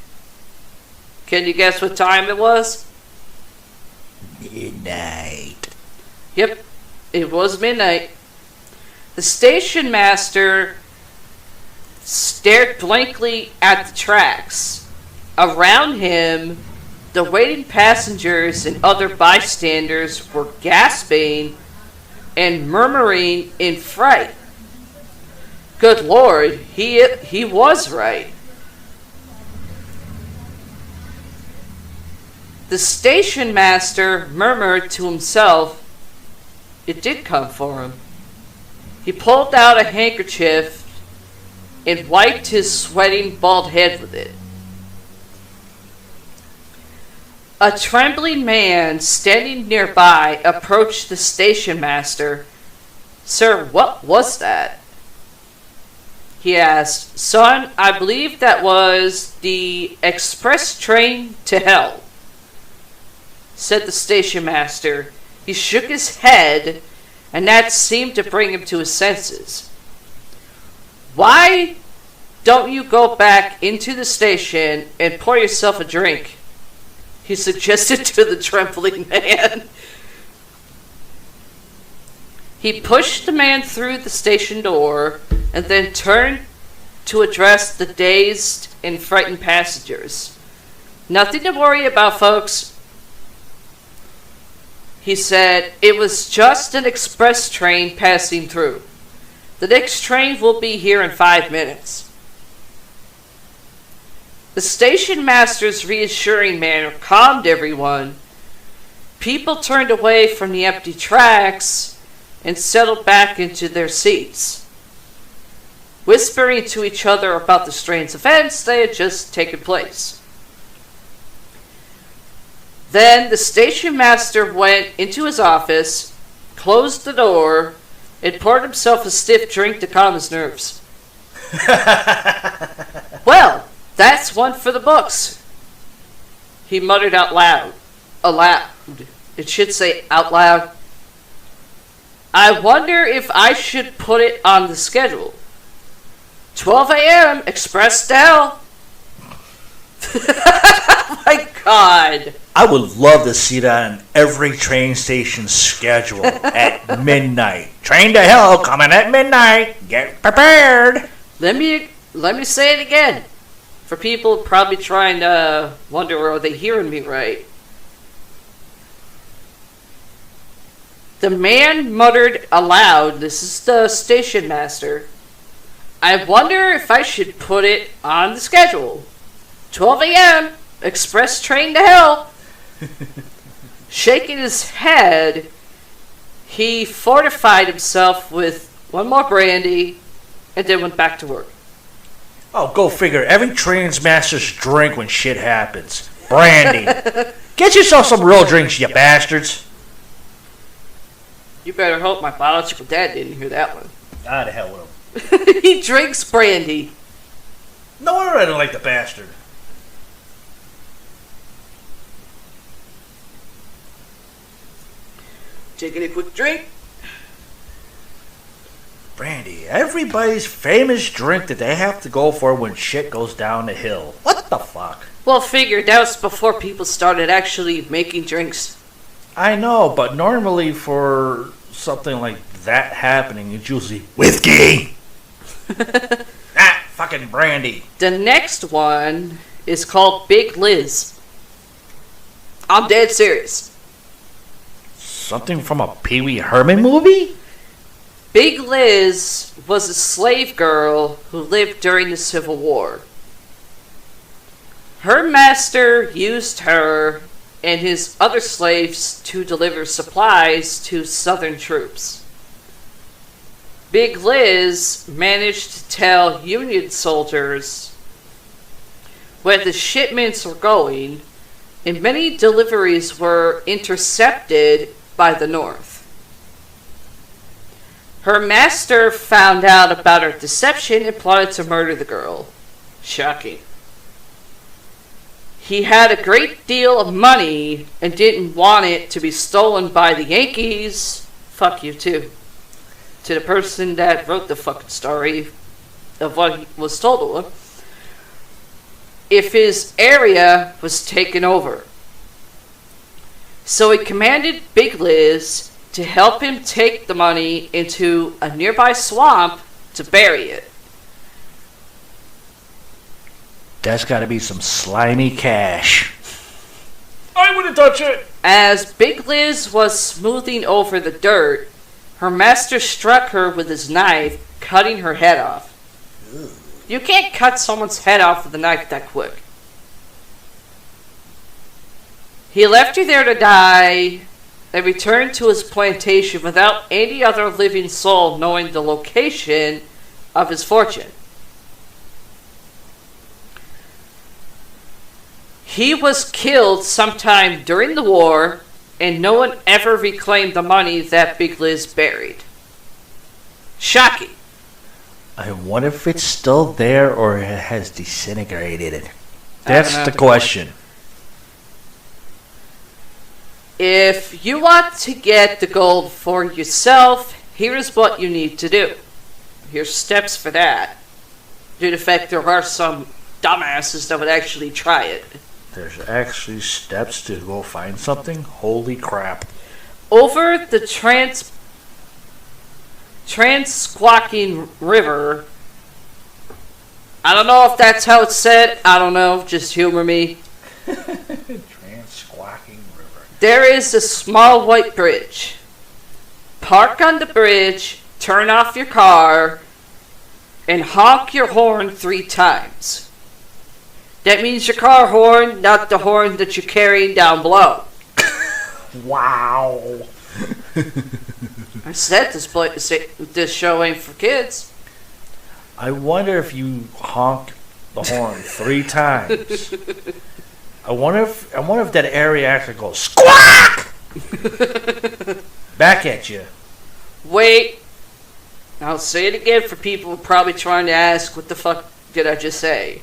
Can you guess what time it was? Midnight. Yep, it was midnight. The station master stared blankly at the tracks. Around him, the waiting passengers and other bystanders were gasping and murmuring in fright. Good Lord, he was right. The station master murmured to himself, it did come for him. He pulled out a handkerchief and wiped his sweating bald head with it. A trembling man standing nearby approached the station master. Sir, what was that? He asked. Son, I believe that was the express train to hell, said the station master. He shook his head, and that seemed to bring him to his senses. Why don't you go back into the station and pour yourself a drink? He suggested to the trembling man. He pushed the man through the station door and then turned to address the dazed and frightened passengers. Nothing to worry about, folks. He said, it was just an express train passing through. The next train will be here in 5 minutes. The station master's reassuring manner calmed everyone. People turned away from the empty tracks and settled back into their seats, whispering to each other about the strange events that had just taken place. Then the station master went into his office, closed the door, and poured himself a stiff drink to calm his nerves. Well, that's one for the books, he muttered out loud. Aloud. It should say out loud. I wonder if I should put it on the schedule. 12 a.m. Express Dell. Oh my God. I would love to see that on every train station schedule at midnight. Train to hell coming at midnight. Get prepared. Let me say it again. For people probably trying to wonder, are they hearing me right? The man muttered aloud, this is the station master, I wonder if I should put it on the schedule. 12 a.m. Express train to hell. Shaking his head, he fortified himself with one more brandy and then went back to work. Oh, go figure. Every train's master's drink when shit happens. Brandy. Get yourself some real drinks, you bastards. You better hope my biological dad didn't hear that one. Ah, the hell with him. He drinks brandy. No wonder I don't like the bastard. Taking a quick drink. Brandy, everybody's famous drink that they have to go for when shit goes down the hill. What the fuck? Well, figure that was before people started actually making drinks. I know, but normally for something like that happening, it's usually whiskey. Fucking brandy. The next one is called Big Liz. I'm dead serious. Something from a Pee Wee Herman movie? Big Liz was a slave girl who lived during the Civil War. Her master used her and his other slaves to deliver supplies to Southern troops. Big Liz managed to tell Union soldiers where the shipments were going, and many deliveries were intercepted by the North. Her master found out about her deception and plotted to murder the girl. Shocking. He had a great deal of money and didn't want it to be stolen by the Yankees. Fuck you too. To the person that wrote the fucking story of what was told to him. If his area was taken over. So he commanded Big Liz to help him take the money into a nearby swamp to bury it. That's gotta be some slimy cash. I wouldn't touch it! As Big Liz was smoothing over the dirt, her master struck her with his knife, cutting her head off. You can't cut someone's head off with a knife that quick. He left her there to die and returned to his plantation without any other living soul knowing the location of his fortune. He was killed sometime during the war, and no one ever reclaimed the money that Big Liz buried. Shocking. I wonder if it's still there or it has disintegrated. That's the question. If you want to get the gold for yourself, here's what you need to do. Here's steps for that. Due to the fact there are some dumbasses that would actually try it. There's actually steps to go find something? Holy crap. Over the Transquaking River. I don't know if that's how it's said. I don't know. Just humor me. Transquaking River. There is a small white bridge. Park on the bridge, turn off your car, and honk your horn 3 times. That means your car horn, not the horn that you're carrying down below. Wow. I said this show ain't for kids. I wonder if you honk the horn 3 times. I wonder if that area actually goes squawk back at you. Wait. I'll say it again for people probably trying to ask, what the fuck did I just say?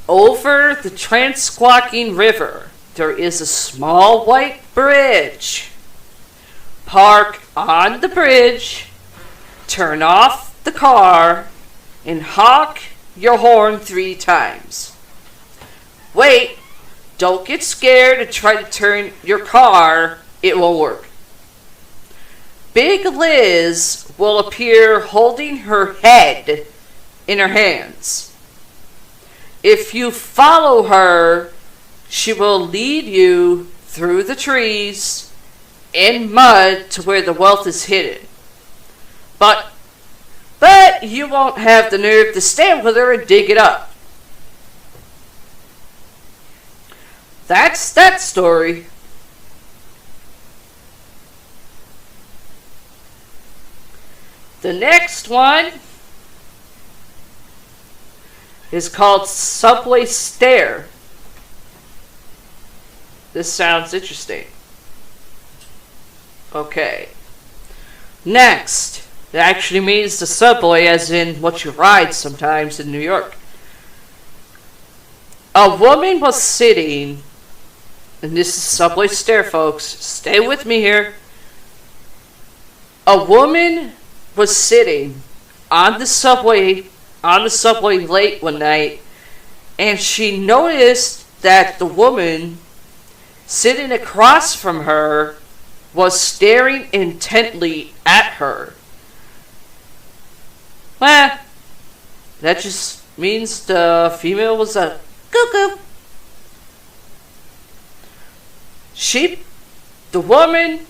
Over the Transquaking River, there is a small white bridge. Park on the bridge, turn off the car, and honk your horn 3 times. Wait, don't get scared and try to turn your car, it won't work. Big Liz will appear holding her head in her hands. If you follow her, she will lead you through the trees and mud to where the wealth is hidden. But you won't have the nerve to stand with her and dig it up. That's that story. The next one is called Subway Stair. This sounds interesting. Okay. Next. It actually means the subway as in what you ride sometimes in New York. A woman was sitting, and this is Subway Stair, folks. Stay with me here. A woman was sitting on the subway late one night, and she noticed that the woman sitting across from her was staring intently at her. Well, that just means the female was a cuckoo. The woman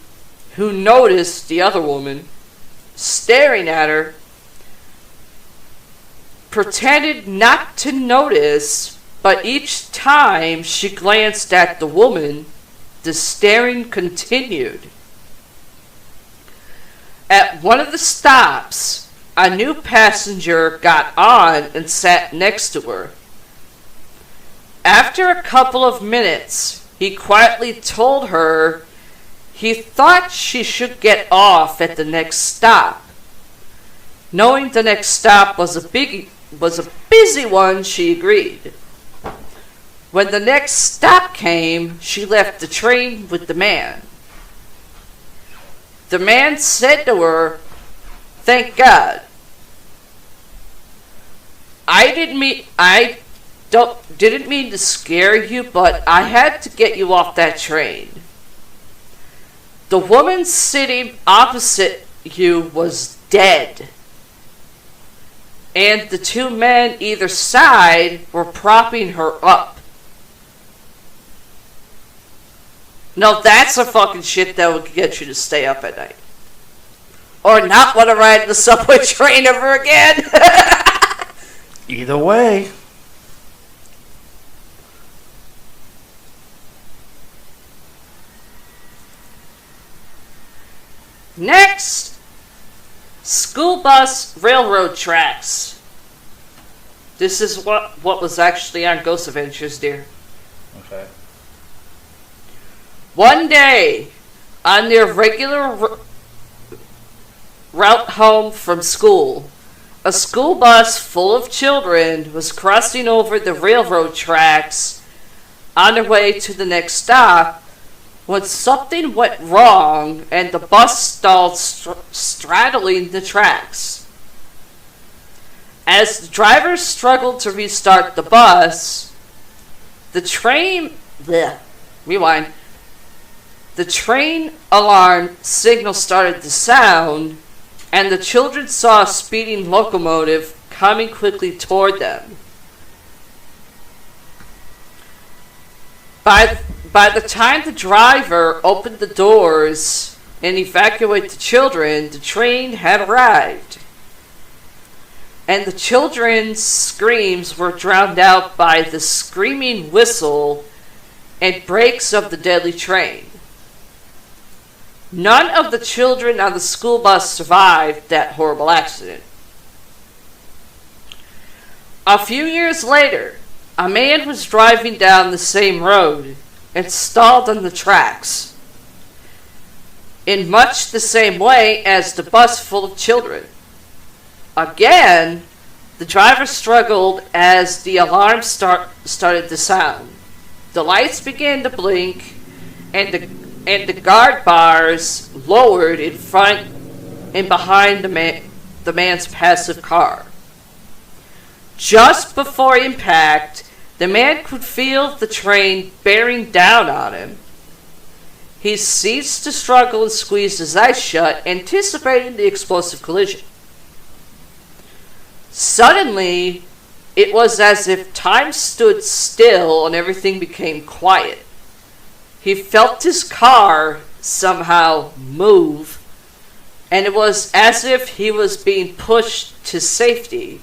who noticed the other woman staring at her pretended not to notice But each time she glanced at the woman, the staring continued. At one of the stops, a new passenger got on and sat next to her. After a couple of minutes, he quietly told her he thought she should get off at the next stop. Knowing the next stop was a busy one, she agreed. When the next stop came, she left the train with the man. The man said to her, "Thank God. I didn't mean to scare you, but I had to get you off that train. The woman sitting opposite you was dead, and the two men either side were propping her up." Now that's a fucking shit that would get you to stay up at night. Or not want to ride the subway train ever again. Either way. Next, school bus railroad tracks. This is what was actually on Ghost Adventures, dear. Okay. One day, on their regular route home from school, a school bus full of children was crossing over the railroad tracks on their way to the next stop when something went wrong and the bus stalled straddling the tracks. As the driver struggled to restart the bus, the train alarm signal started to sound, and the children saw a speeding locomotive coming quickly toward them. By the time the driver opened the doors and evacuated the children, the train had arrived. And the children's screams were drowned out by the screaming whistle and brakes of the deadly train. None of the children on the school bus survived that horrible accident. A few years later, a man was driving down the same road and stalled on the tracks, in much the same way as the bus full of children. Again, the driver struggled as the alarm started to sound. The lights began to blink, and the guard bars lowered in front and behind the man's passive car. Just before impact, the man could feel the train bearing down on him. He ceased to struggle and squeezed his eyes shut, anticipating the explosive collision. Suddenly, it was as if time stood still and everything became quiet. He felt his car somehow move, and it was as if he was being pushed to safety,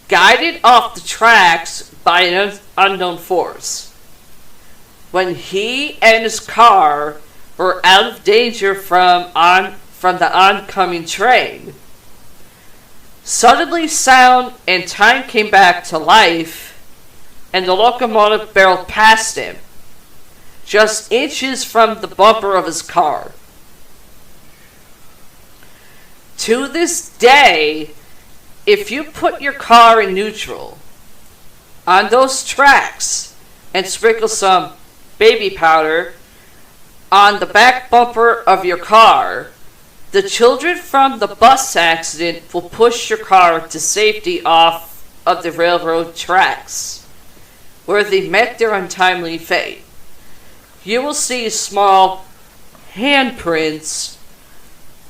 guided off the tracks by an unknown force. When he and his car were out of danger from the oncoming train, suddenly sound and time came back to life, and the locomotive barreled past him, just inches from the bumper of his car. To this day, if you put your car in neutral on those tracks and sprinkle some baby powder on the back bumper of your car, the children from the bus accident will push your car to safety off of the railroad tracks, where they met their untimely fate. You will see small handprints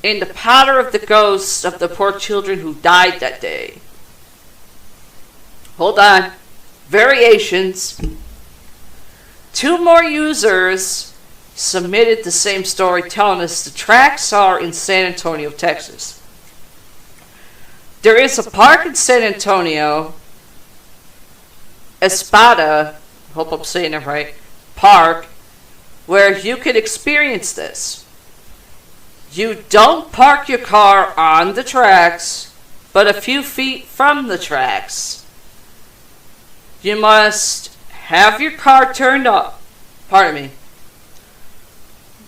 in the powder of the ghosts of the poor children who died that day. Hold on. Variations. 2 more users submitted the same story, telling us the tracks are in San Antonio, Texas. There is a park in San Antonio Espada, hope I'm saying it right, Park, where you can experience this. You don't park your car on the tracks, but a few feet from the tracks. You must have your car turned off. Pardon me.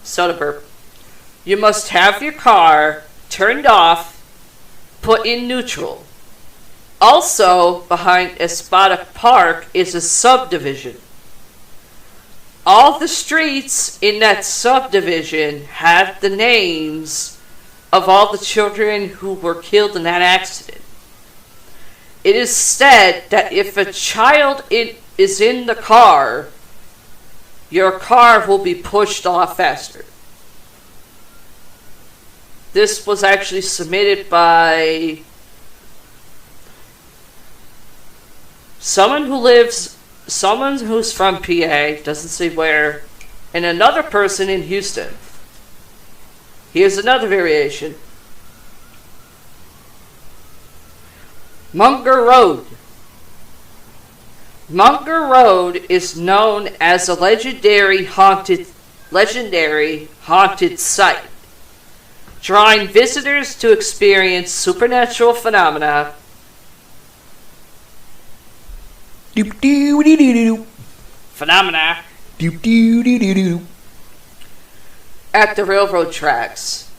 Soda burp. You must have your car turned off, put in neutral. Also, behind Espada Park is a subdivision. All the streets in that subdivision have the names of all the children who were killed in that accident. It is said that if a child is in the car, your car will be pushed off faster. This was actually submitted by someone who's from PA, doesn't say where, and another person in Houston. Here's another variation. Munger Road. Munger Road is known as a legendary haunted site, drawing visitors to experience supernatural phenomena. Phenomena at the railroad tracks.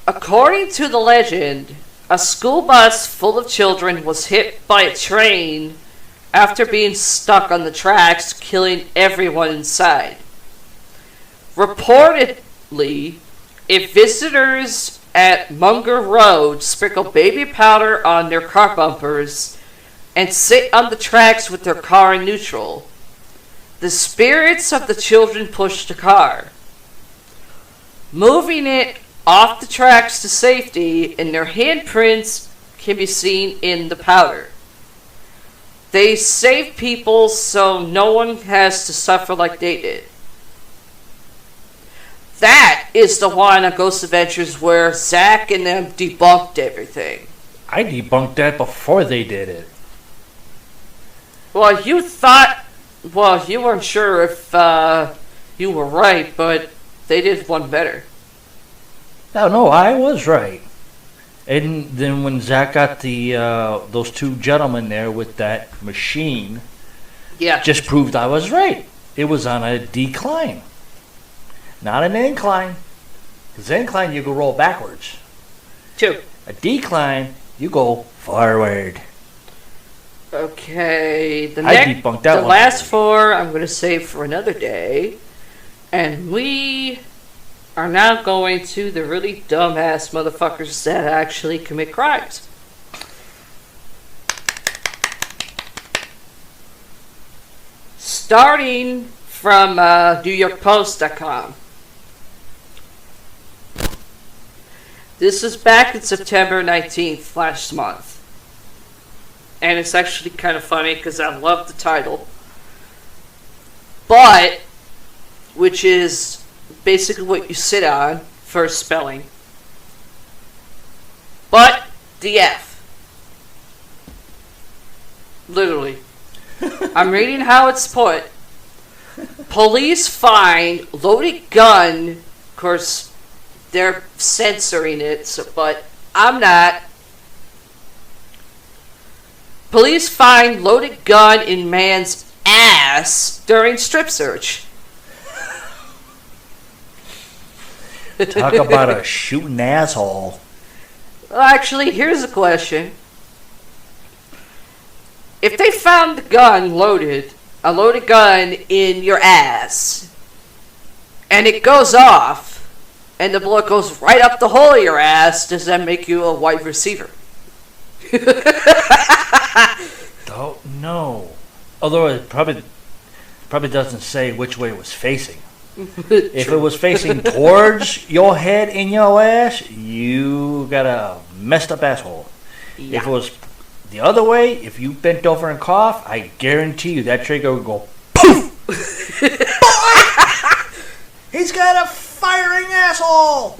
According to the legend, a school bus full of children was hit by a train after being stuck on the tracks, killing everyone inside. Reportedly, if visitors at Munger Road sprinkle baby powder on their car bumpers and sit on the tracks with their car in neutral, the spirits of the children push the car, moving it off the tracks to safety, and their handprints can be seen in the powder. They save people so no one has to suffer like they did. That is the one on Ghost Adventures where Zach and them debunked everything. I debunked that before they did it. Well, you weren't sure if you were right, but they did one better. No, I was right. And then when Zach got the those two gentlemen there with that machine, just proved I was right. It was on a decline, not an incline. Because incline you go roll backwards. Two. A decline you go forward. Okay, the debunked that one. last four I'm going to save for another day, and we are now going to the really dumbass motherfuckers that actually commit crimes. Starting from NewYorkPost.com. This is back in September 19th, last month. And it's actually kind of funny because I love the title. But, which is basically what you sit on for spelling. But, DF. Literally. I'm reading how it's put. Police find loaded gun. Of course, they're censoring it, but I'm not. Police find loaded gun in man's ass during strip search. Talk about a shooting asshole. Well, actually, here's a question. If they found the gun a loaded gun in your ass, and it goes off, and the bullet goes right up the hole of your ass, does that make you a wide receiver? Don't know. Although it probably doesn't say which way it was facing. If it was facing towards your head and your ass, you got a messed up asshole. Yeah. If it was the other way, if you bent over and coughed, I guarantee you that trigger would go poof. He's got a firing asshole.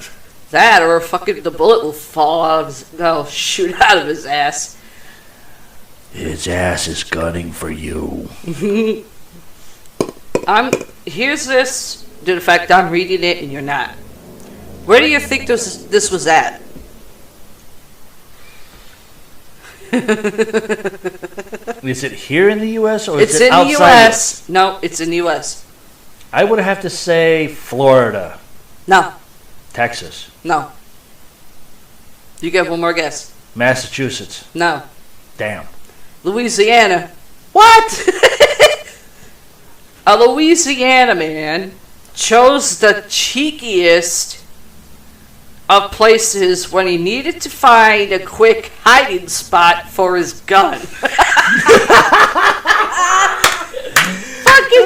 That, or fucking the bullet will fall out of his, shoot out of his ass. His ass is gunning for you. Here's this, to the fact I'm reading it and you're not. Where do you think this was at? Is it here in the U.S. or It's is it in outside? the U.S. No, it's in the U.S. I would have to say Florida. No. Texas. No. You get one more guess. Massachusetts. No. Damn. Louisiana. What? A Louisiana man chose the cheekiest of places when he needed to find a quick hiding spot for his gun. Fucking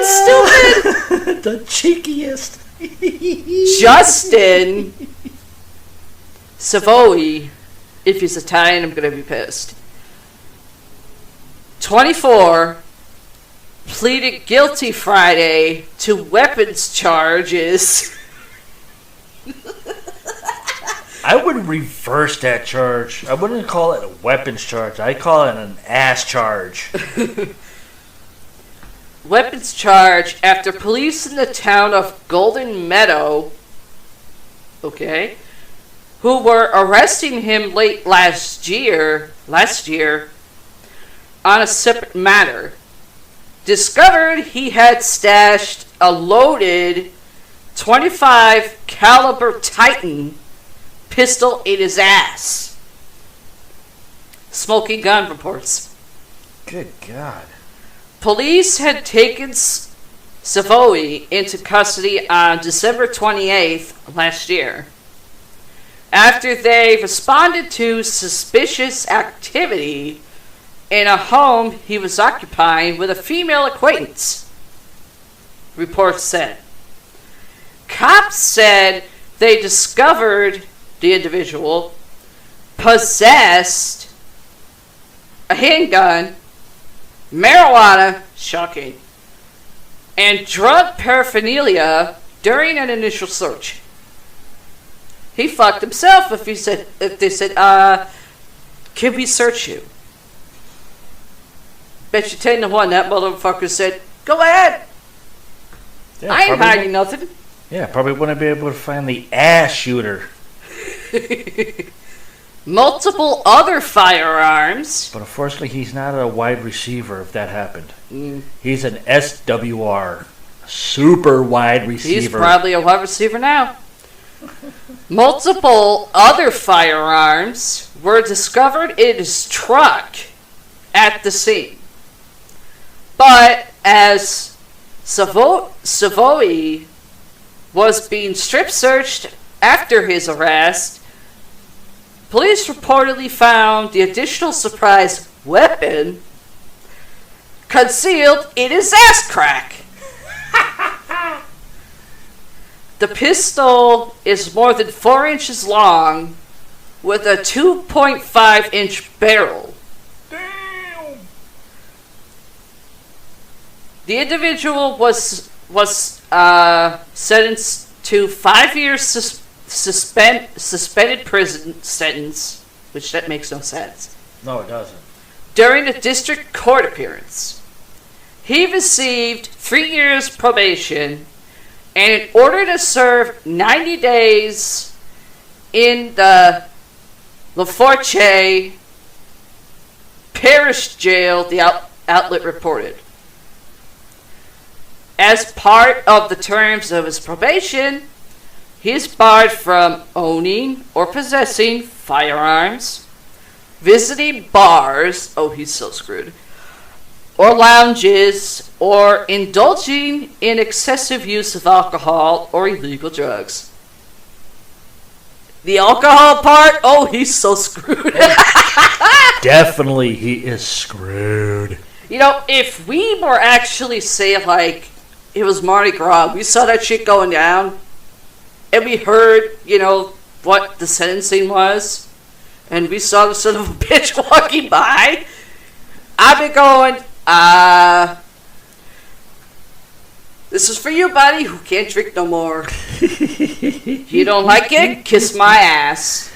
stupid. The cheekiest. Justin Savoy, if he's Italian, I'm going to be pissed. 24, pleaded guilty Friday to weapons charges. I would reverse that charge. I wouldn't call it a weapons charge. I'd call it an ass charge. Weapons charge after police in the town of Golden Meadow, who were arresting him late last year on a separate matter, discovered he had stashed a loaded .25 caliber Titan pistol in his ass. Smoking gun reports. Good God. Police had taken Savoy into custody on December 28th last year after they responded to suspicious activity in a home he was occupying with a female acquaintance, reports said. Cops said they discovered the individual possessed a handgun, marijuana, shocking, and drug paraphernalia during an initial search. He fucked himself if they said, can we search you? Bet you 10 to 1 that motherfucker said, go ahead. Yeah, I ain't hiding nothing. Yeah, probably wouldn't be able to find the ass shooter. Multiple other firearms. But unfortunately, he's not a wide receiver if that happened. He's an SWR. Super wide receiver. He's probably a wide receiver now. Multiple other firearms were discovered in his truck at the scene. But as Savoy was being strip searched after his arrest, police reportedly found the additional surprise weapon concealed in his ass crack. The pistol is more than 4 inches long with a 2.5 inch barrel. Damn. The individual was sentenced to 5 years suspended prison sentence, which that makes no sense. No, it doesn't. During a district court appearance. He received 3 years probation and in order to serve 90 days in the Laforche Parish Jail, the outlet reported. As part of the terms of his probation, he is barred from owning or possessing firearms, visiting bars, oh he's so screwed, or lounges, or indulging in excessive use of alcohol or illegal drugs. The alcohol part, oh he's so screwed. Definitely he is screwed. You know, if we were actually, say, like, it was Mardi Gras, we saw that shit going down, and we heard, you know, what the sentencing was, and we saw the son of a bitch walking by, I'd be going, this is for you, buddy, who can't drink no more. You don't like it? Kiss my ass.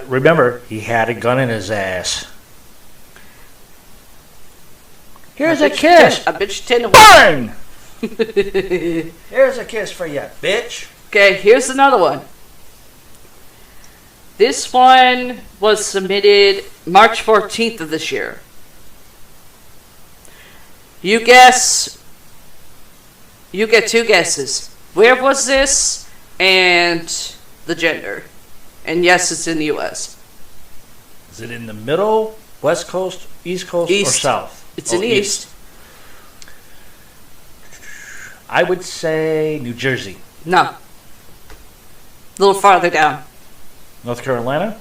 Remember, he had a gun in his ass. Here's a kiss. A bitch 10 to 1. Burn! Here's a kiss for you, bitch. Okay, here's another one. This one was submitted March 14th of this year. You guess. You get 2 guesses. Where was this and the gender? And yes, it's in the U.S. Is it in the middle, west coast, east coast, or south? It's in the east. I would say New Jersey. No. A little farther down. North Carolina?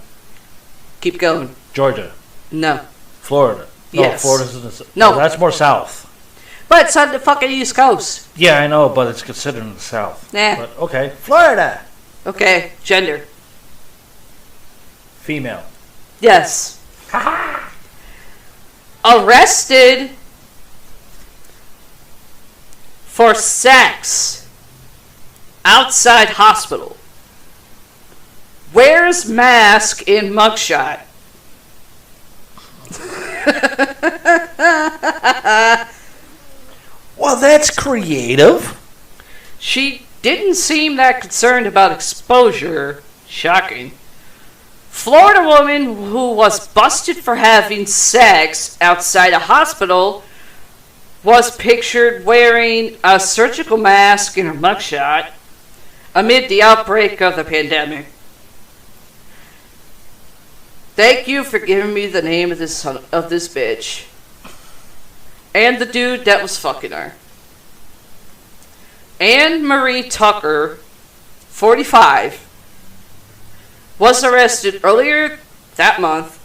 Keep going. Georgia? No. Florida? Yes. No, Florida's in the... No. Oh, that's more south. But it's on the fucking east coast. Yeah, I know, but it's considered in the south. Nah. But, okay. Florida! Okay, gender. Female. Yes. Arrested for sex outside hospital. Wears mask in mugshot. Well, that's creative. She didn't seem that concerned about exposure. Shocking. Florida woman who was busted for having sex outside a hospital was pictured wearing a surgical mask in her mugshot amid the outbreak of the pandemic. Thank you for giving me the name of this bitch. And the dude that was fucking her. Anne Marie Tucker, 45, was arrested earlier that month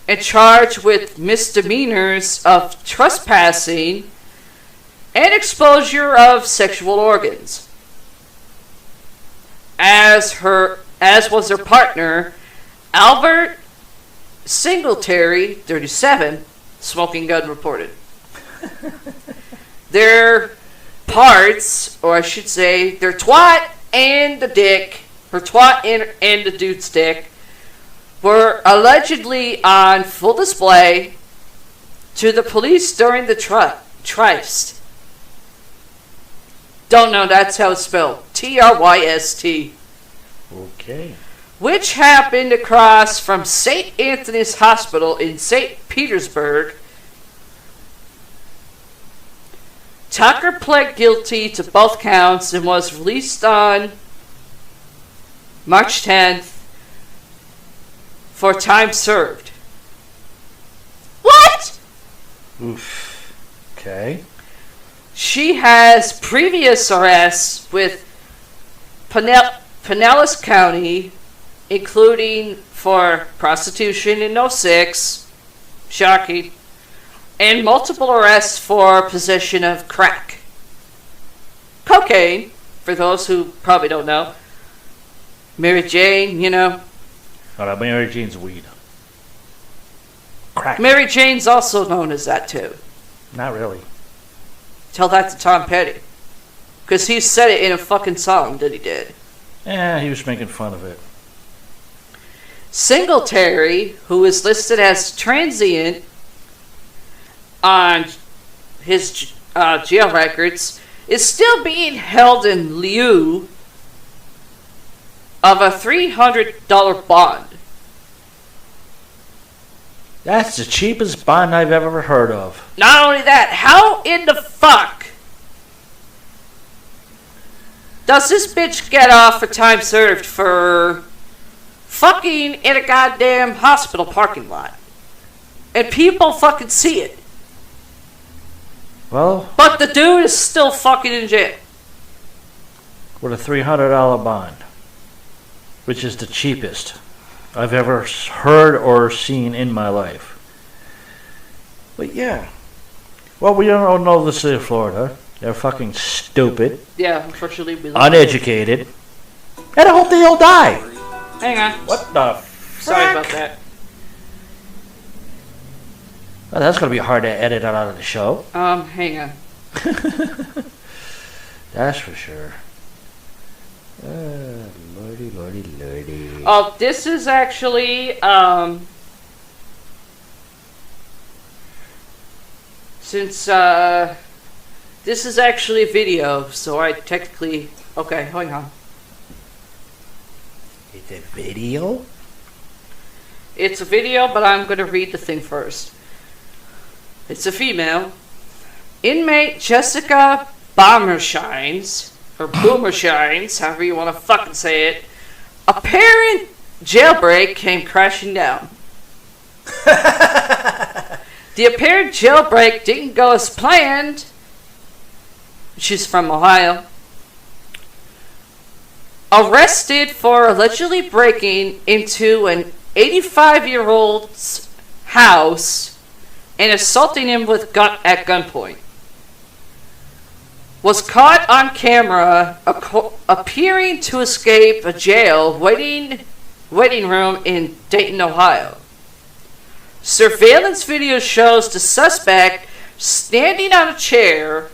and charged with misdemeanors of trespassing and exposure of sexual organs. As was her partner, Albert Singletary, 37, smoking gun reported. Their parts, or I should say, their twat and the dick, her twat and the dude's dick, were allegedly on full display to the police during the tryst. Don't know, that's how it's spelled. Tryst. Okay. Which happened across from St. Anthony's Hospital in St. Petersburg. Tucker pled guilty to both counts and was released on March 10th for time served. What? Oof. Okay. She has previous arrests with Pinellas County, including for prostitution in 06, shocking, and multiple arrests for possession of crack. Cocaine, for those who probably don't know. Mary Jane, you know. Oh, Mary Jane's weed. Crack. Mary Jane's also known as that too. Not really. Tell that to Tom Petty. Because he said it in a fucking song that he did. Yeah, he was making fun of it. Singletary, who is listed as transient on his jail records, is still being held in lieu of a $300 bond. That's the cheapest bond I've ever heard of. Not only that, how in the fuck does this bitch get off for time served for fucking in a goddamn hospital parking lot? And people fucking see it. Well, But the dude is still fucking in jail. with a $300 bond, which is the cheapest I've ever heard or seen in my life. But yeah. Well, we don't know the state of Florida. They're fucking stupid, Yeah, unfortunately we uneducated, and I hope they all die. Hang on. What the Sorry frick? about that. Well, that's going to be hard to edit out of the show. Hang on. That's for sure. Lordy, lordy, lordy. Oh, this is actually, Since this is actually a video, so I technically... Okay, hang on. It's a video? It's a video, but I'm going to read the thing first. It's a female. Inmate Jessica Bommershines, or Boomershines, however you want to fucking say it. Apparent jailbreak came crashing down. The apparent jailbreak didn't go as planned. She's from Ohio. Arrested for allegedly breaking into an 85-year-old's house and assaulting him with at gunpoint. Was caught on camera appearing to escape a jail waiting room in Dayton, Ohio. Surveillance video shows the suspect standing on a chair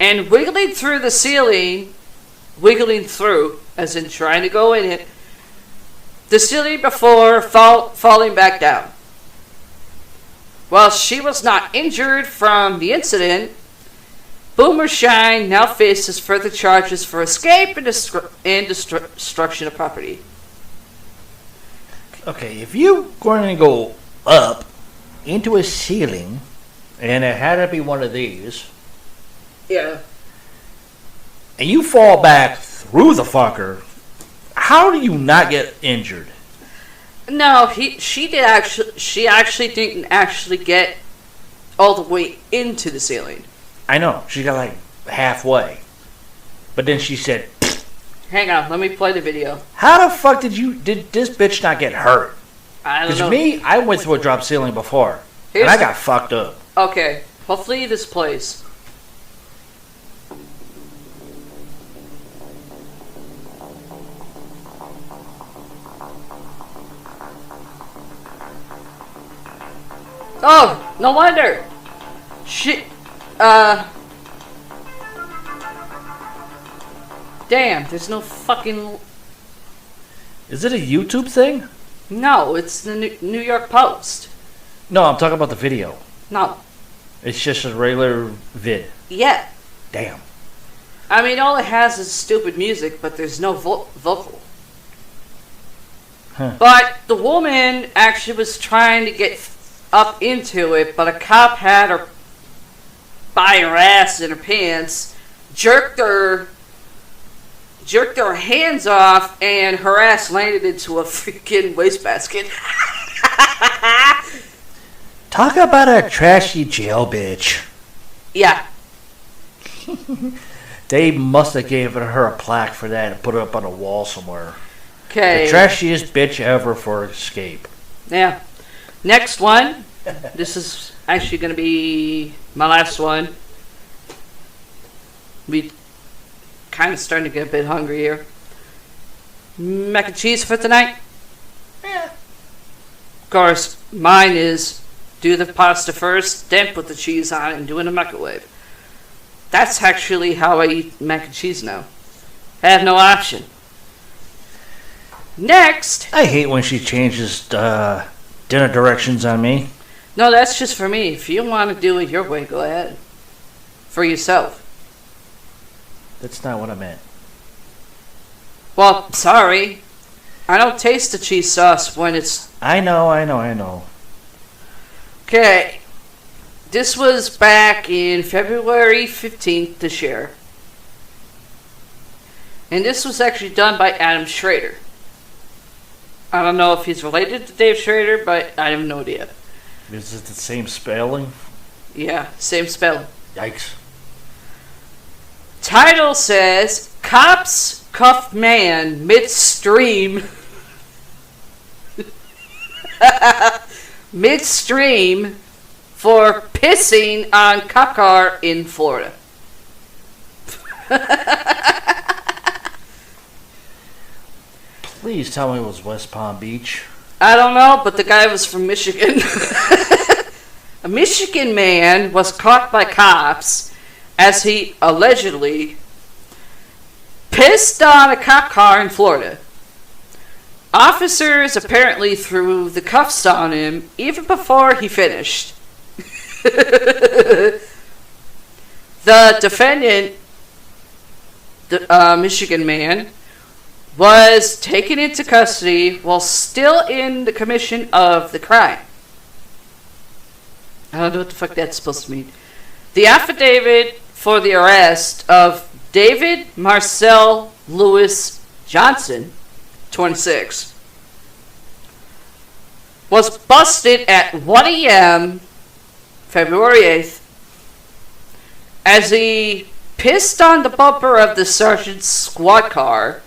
and wiggling through the ceiling, as in trying to go in it, the ceiling before falling back down. While she was not injured from the incident, Boomershine now faces further charges for escape and destruction of property. Okay, if you're going to go up into a ceiling, and it had to be one of these, Yeah. and you fall back through the fucker, how do you not get injured? No, she actually didn't actually get all the way into the ceiling. I know, she got like halfway. But then she said, Hang on, let me play the video. how the fuck did this bitch not get hurt? I don't Because know. me, I went through a drop ceiling before, Here's and I got fucked up. Okay, hopefully this plays. Oh, no wonder. Shit. Damn, there's no fucking... Is it a YouTube thing? No, it's the New York Post. No, I'm talking about the video. No. It's just a regular vid. Yeah. Damn. I mean, all it has is stupid music, but there's no vocal. Huh. But the woman actually was trying to get up into it, but a cop had her by her ass in her pants, jerked her hands off, and her ass landed into a freaking wastebasket. Talk about a trashy jail bitch. Yeah. They must have given her a plaque for that and put it up on a wall somewhere. Okay. The trashiest bitch ever for escape. Yeah. Next one. This is actually going to be my last one. We kind of starting to get a bit hungry here. Mac and cheese for tonight? Yeah. Of course, mine is do the pasta first, then put the cheese on it and do it in the microwave. That's actually how I eat mac and cheese now. I have no option. Next. I hate when she changes dinner directions on me. No, that's just for me. If you want to do it your way, go ahead. For yourself. That's not what I meant. Well, sorry. I don't taste the cheese sauce when it's... I know. Okay. This was back in February 15th this year. And this was actually done by Adam Schrader. I don't know if he's related to Dave Schrader, but I have no idea. Is it the same spelling? Yeah, same spelling. Yikes. Title says, Cops Cuff Man Midstream. Midstream for pissing on cop car in Florida. Please tell me it was West Palm Beach. I don't know, but the guy was from Michigan. A Michigan man was caught by cops as he allegedly pissed on a cop car in Florida. Officers apparently threw the cuffs on him even before he finished. The defendant, the Michigan man, was taken into custody while still in the commission of the crime. I don't know what the fuck that's supposed to mean. The affidavit for the arrest of David Marcel Lewis Johnson, 26, was busted at 1 a.m. February 8th as he pissed on the bumper of the sergeant's squad car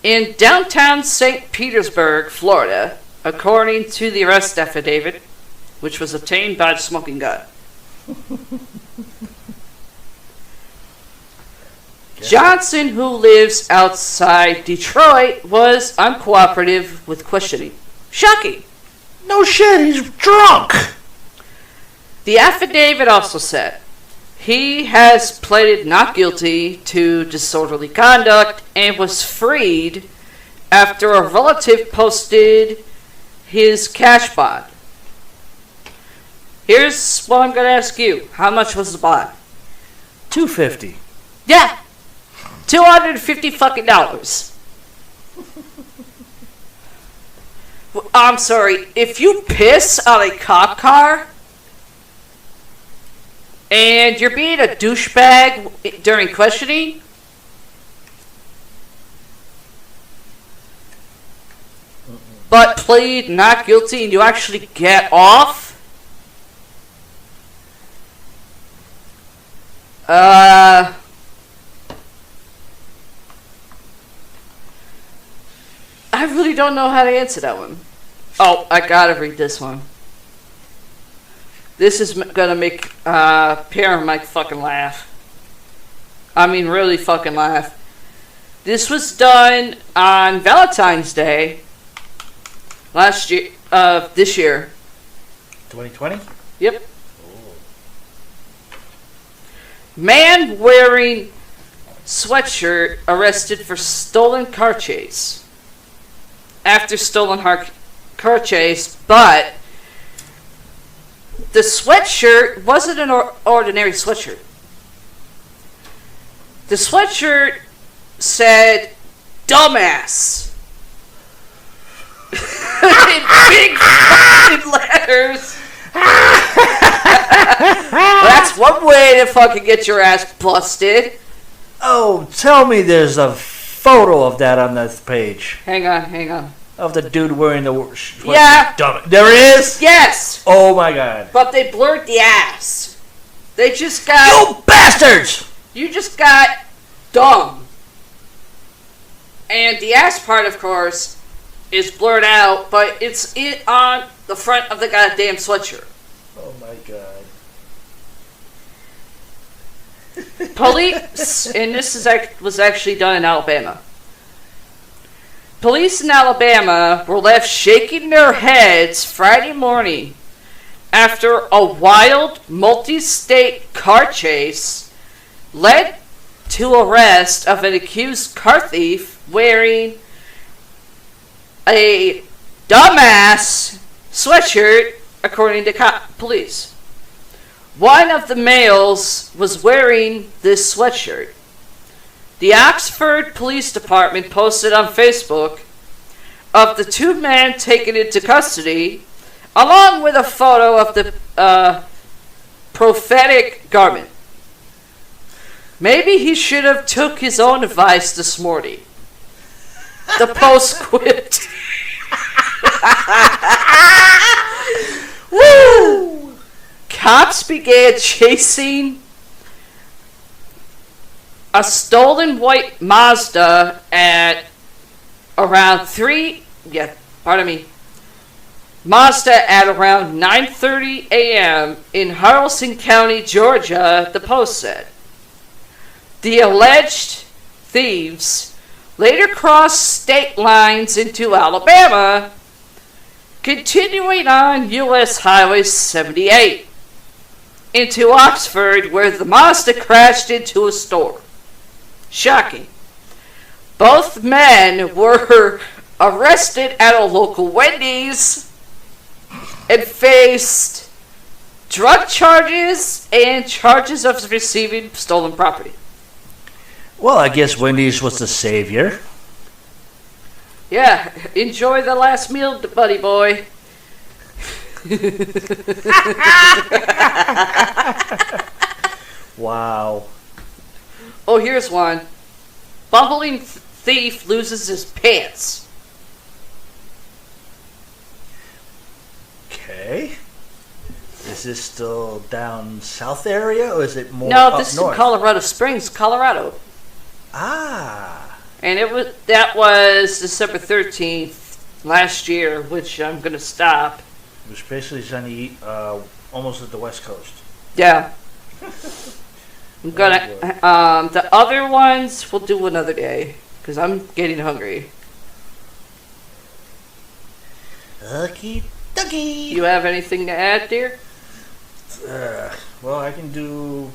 in downtown St. Petersburg, Florida, according to the arrest affidavit, which was obtained by the smoking gun. Johnson, who lives outside Detroit, was uncooperative with questioning. Shocking. No shit, he's drunk. The affidavit also said he has pleaded not guilty to disorderly conduct and was freed after a relative posted his cash bond. Here's what I'm going to ask you. How much was the bond? $250. Yeah. $250 fucking dollars. I'm sorry. If you piss on a cop car and you're being a douchebag during questioning, but plead not guilty and you actually get off, I really don't know how to answer that one. Oh, I gotta read this one. This is gonna make Pierre and Mike fucking laugh. I mean, really fucking laugh. This was done on Valentine's Day last year, this year. 2020? Yep. Man wearing sweatshirt arrested for stolen car chase. After stolen car chase, but the sweatshirt wasn't an ordinary sweatshirt. The sweatshirt said, "Dumbass." In big fucking letters. That's one way to fucking get your ass busted. Oh, tell me there's a photo of that on this page. Hang on. Of the dude wearing the Yeah. There it is? Yes. Oh my god. But they blurred the ass. They just got... You bastards! You just got dumb. And the ass part, of course, is blurred out, but it's on the front of the goddamn sweatshirt. Oh my god. Police, and this was actually done in Alabama. Police in Alabama were left shaking their heads Friday morning after a wild multi-state car chase led to arrest of an accused car thief wearing a dumbass sweatshirt, according to police. One of the males was wearing this sweatshirt. The Oxford Police Department posted on Facebook of the two men taken into custody, along with a photo of the prophetic garment. Maybe he should have took his own advice this morning. The Post quipped. Woo! Cops began chasing a stolen white Mazda at around Mazda at around 9:30 a.m. in Haralson County, Georgia, the Post said. The alleged thieves later crossed state lines into Alabama, continuing on U.S. Highway 78 into Oxford, where the Mazda crashed into a store. Shocking. Both men were arrested at a local Wendy's and faced drug charges and charges of receiving stolen property. Well, I guess Wendy's was the savior. Yeah, enjoy the last meal, buddy boy. Wow. Oh, here's one. Bumbling thief loses his pants. Okay. Is this still down south area, or is it more No, up this north? is in Colorado Springs, Colorado. Ah. And that was December 13th last year, which I'm going to stop. Which basically is on the almost at the west coast. Yeah. I'm gonna. The other ones we'll do another day because I'm getting hungry. Okie dokie. You have anything to add, dear? Well, I can do.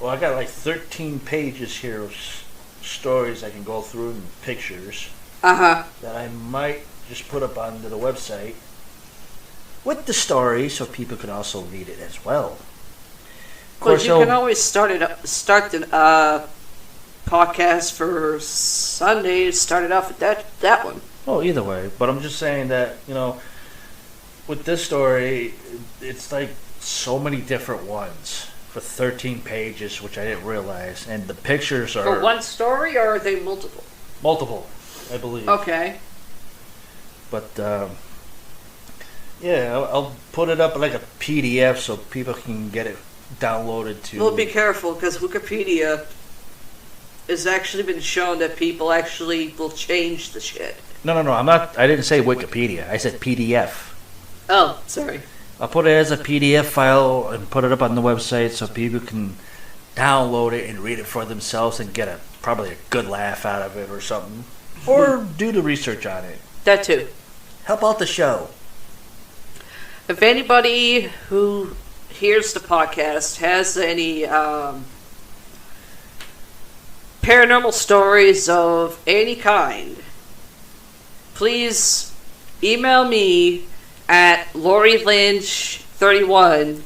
Well, I got like 13 pages here of stories I can go through and pictures that I might just put up onto the website with the story, so people can also read it as well. Of Well, course, you can always start the podcast for Sunday. Start it off with that one. well, either way. But I'm just saying that with this story, it's like so many different ones for 13 pages, which I didn't realize, and the pictures are For one story, or are they multiple? multiple, I believe. Okay. But yeah, I'll put it up like a PDF so people can get it downloaded to. Well, be careful because Wikipedia has actually been shown that people actually will change the shit. No, I'm not. I didn't say Wikipedia. I said PDF. Oh, sorry. I'll put it as a PDF file and put it up on the website so people can download it and read it for themselves and get probably a good laugh out of it or something, or do the research on it. That too. Help out the show. If anybody who hears the podcast has any paranormal stories of any kind, please email me at LoriLynch31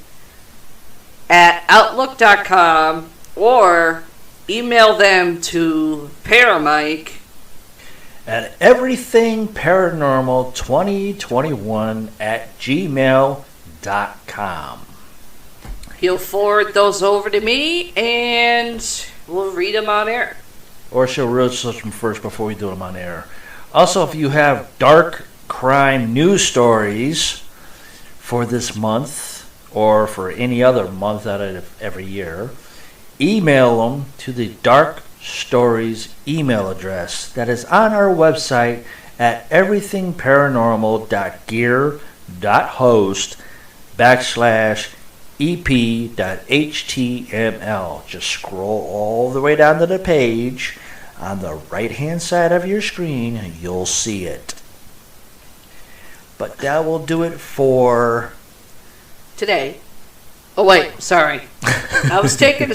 at outlook.com or email them to Paramike At everythingparanormal2021 at gmail.com. He'll forward those over to me and we'll read them on air. Or she'll research them first before we do them on air. Also, if you have dark crime news stories for this month or for any other month out of every year, email them to the Dark Stories email address that is on our website at everythingparanormal.gear.host/ep.html. Just scroll all the way down to the page on the right hand side of your screen and you'll see it. But that will do it for Today. Oh wait, sorry. I was taking a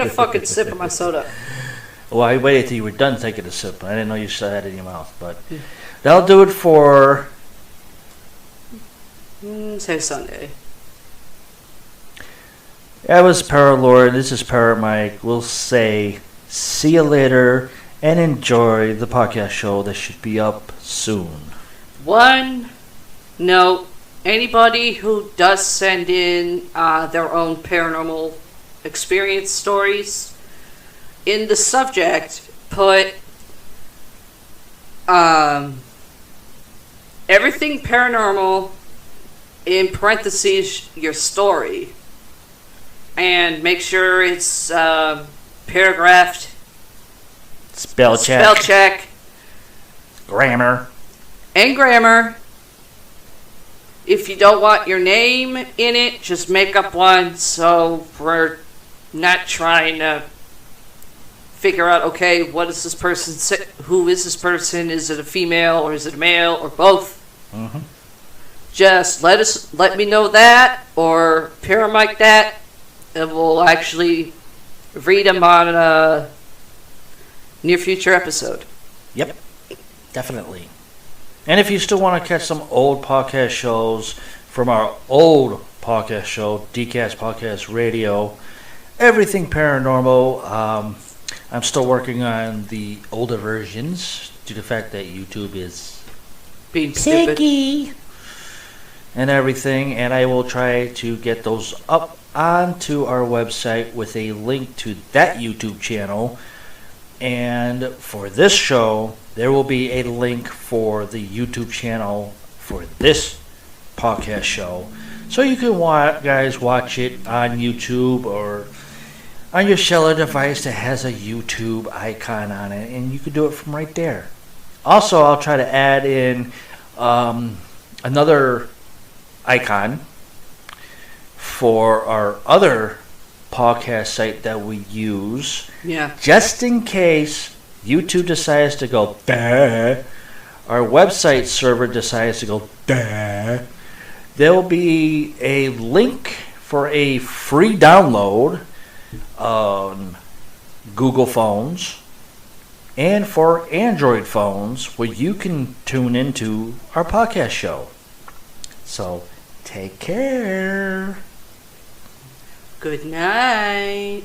fucking sip of my soda. Well, I waited till you were done taking a sip. I didn't know you still had it in your mouth, but that'll do it for Say Sunday. That was Paralord. This is Paramike. We'll say see you later and enjoy the podcast show that should be up soon. One note: anybody who does send in their own paranormal experience stories, in the subject put everything paranormal in parentheses your story, and make sure it's paragraphed, Spell check. Grammar. and grammar. If you don't want your name in it, just make up one so we're not trying to figure out, okay, what is this person say? Who is this person? Is it a female or is it a male or both? Mm-hmm. Just let me know that or Paramike that, and we'll actually read them on a near future episode. Yep, definitely. And if you still want to catch some old podcast shows from our old podcast show, DCast Podcast Radio, Everything Paranormal. I'm still working on the older versions due to the fact that YouTube is Being stupid. picky and everything, and I will try to get those up onto our website with a link to that YouTube channel. And for this show, there will be a link for the YouTube channel for this podcast show, so you can guys watch it on YouTube or on your cellular device that has a YouTube icon on it, and you can do it from right there. Also, I'll try to add in another icon for our other podcast site that we use, just in case YouTube decides to go bah, our website server decides to go bah. There will be a link for a free download on Google phones and for Android phones where you can tune into our podcast show. So take care. Good night.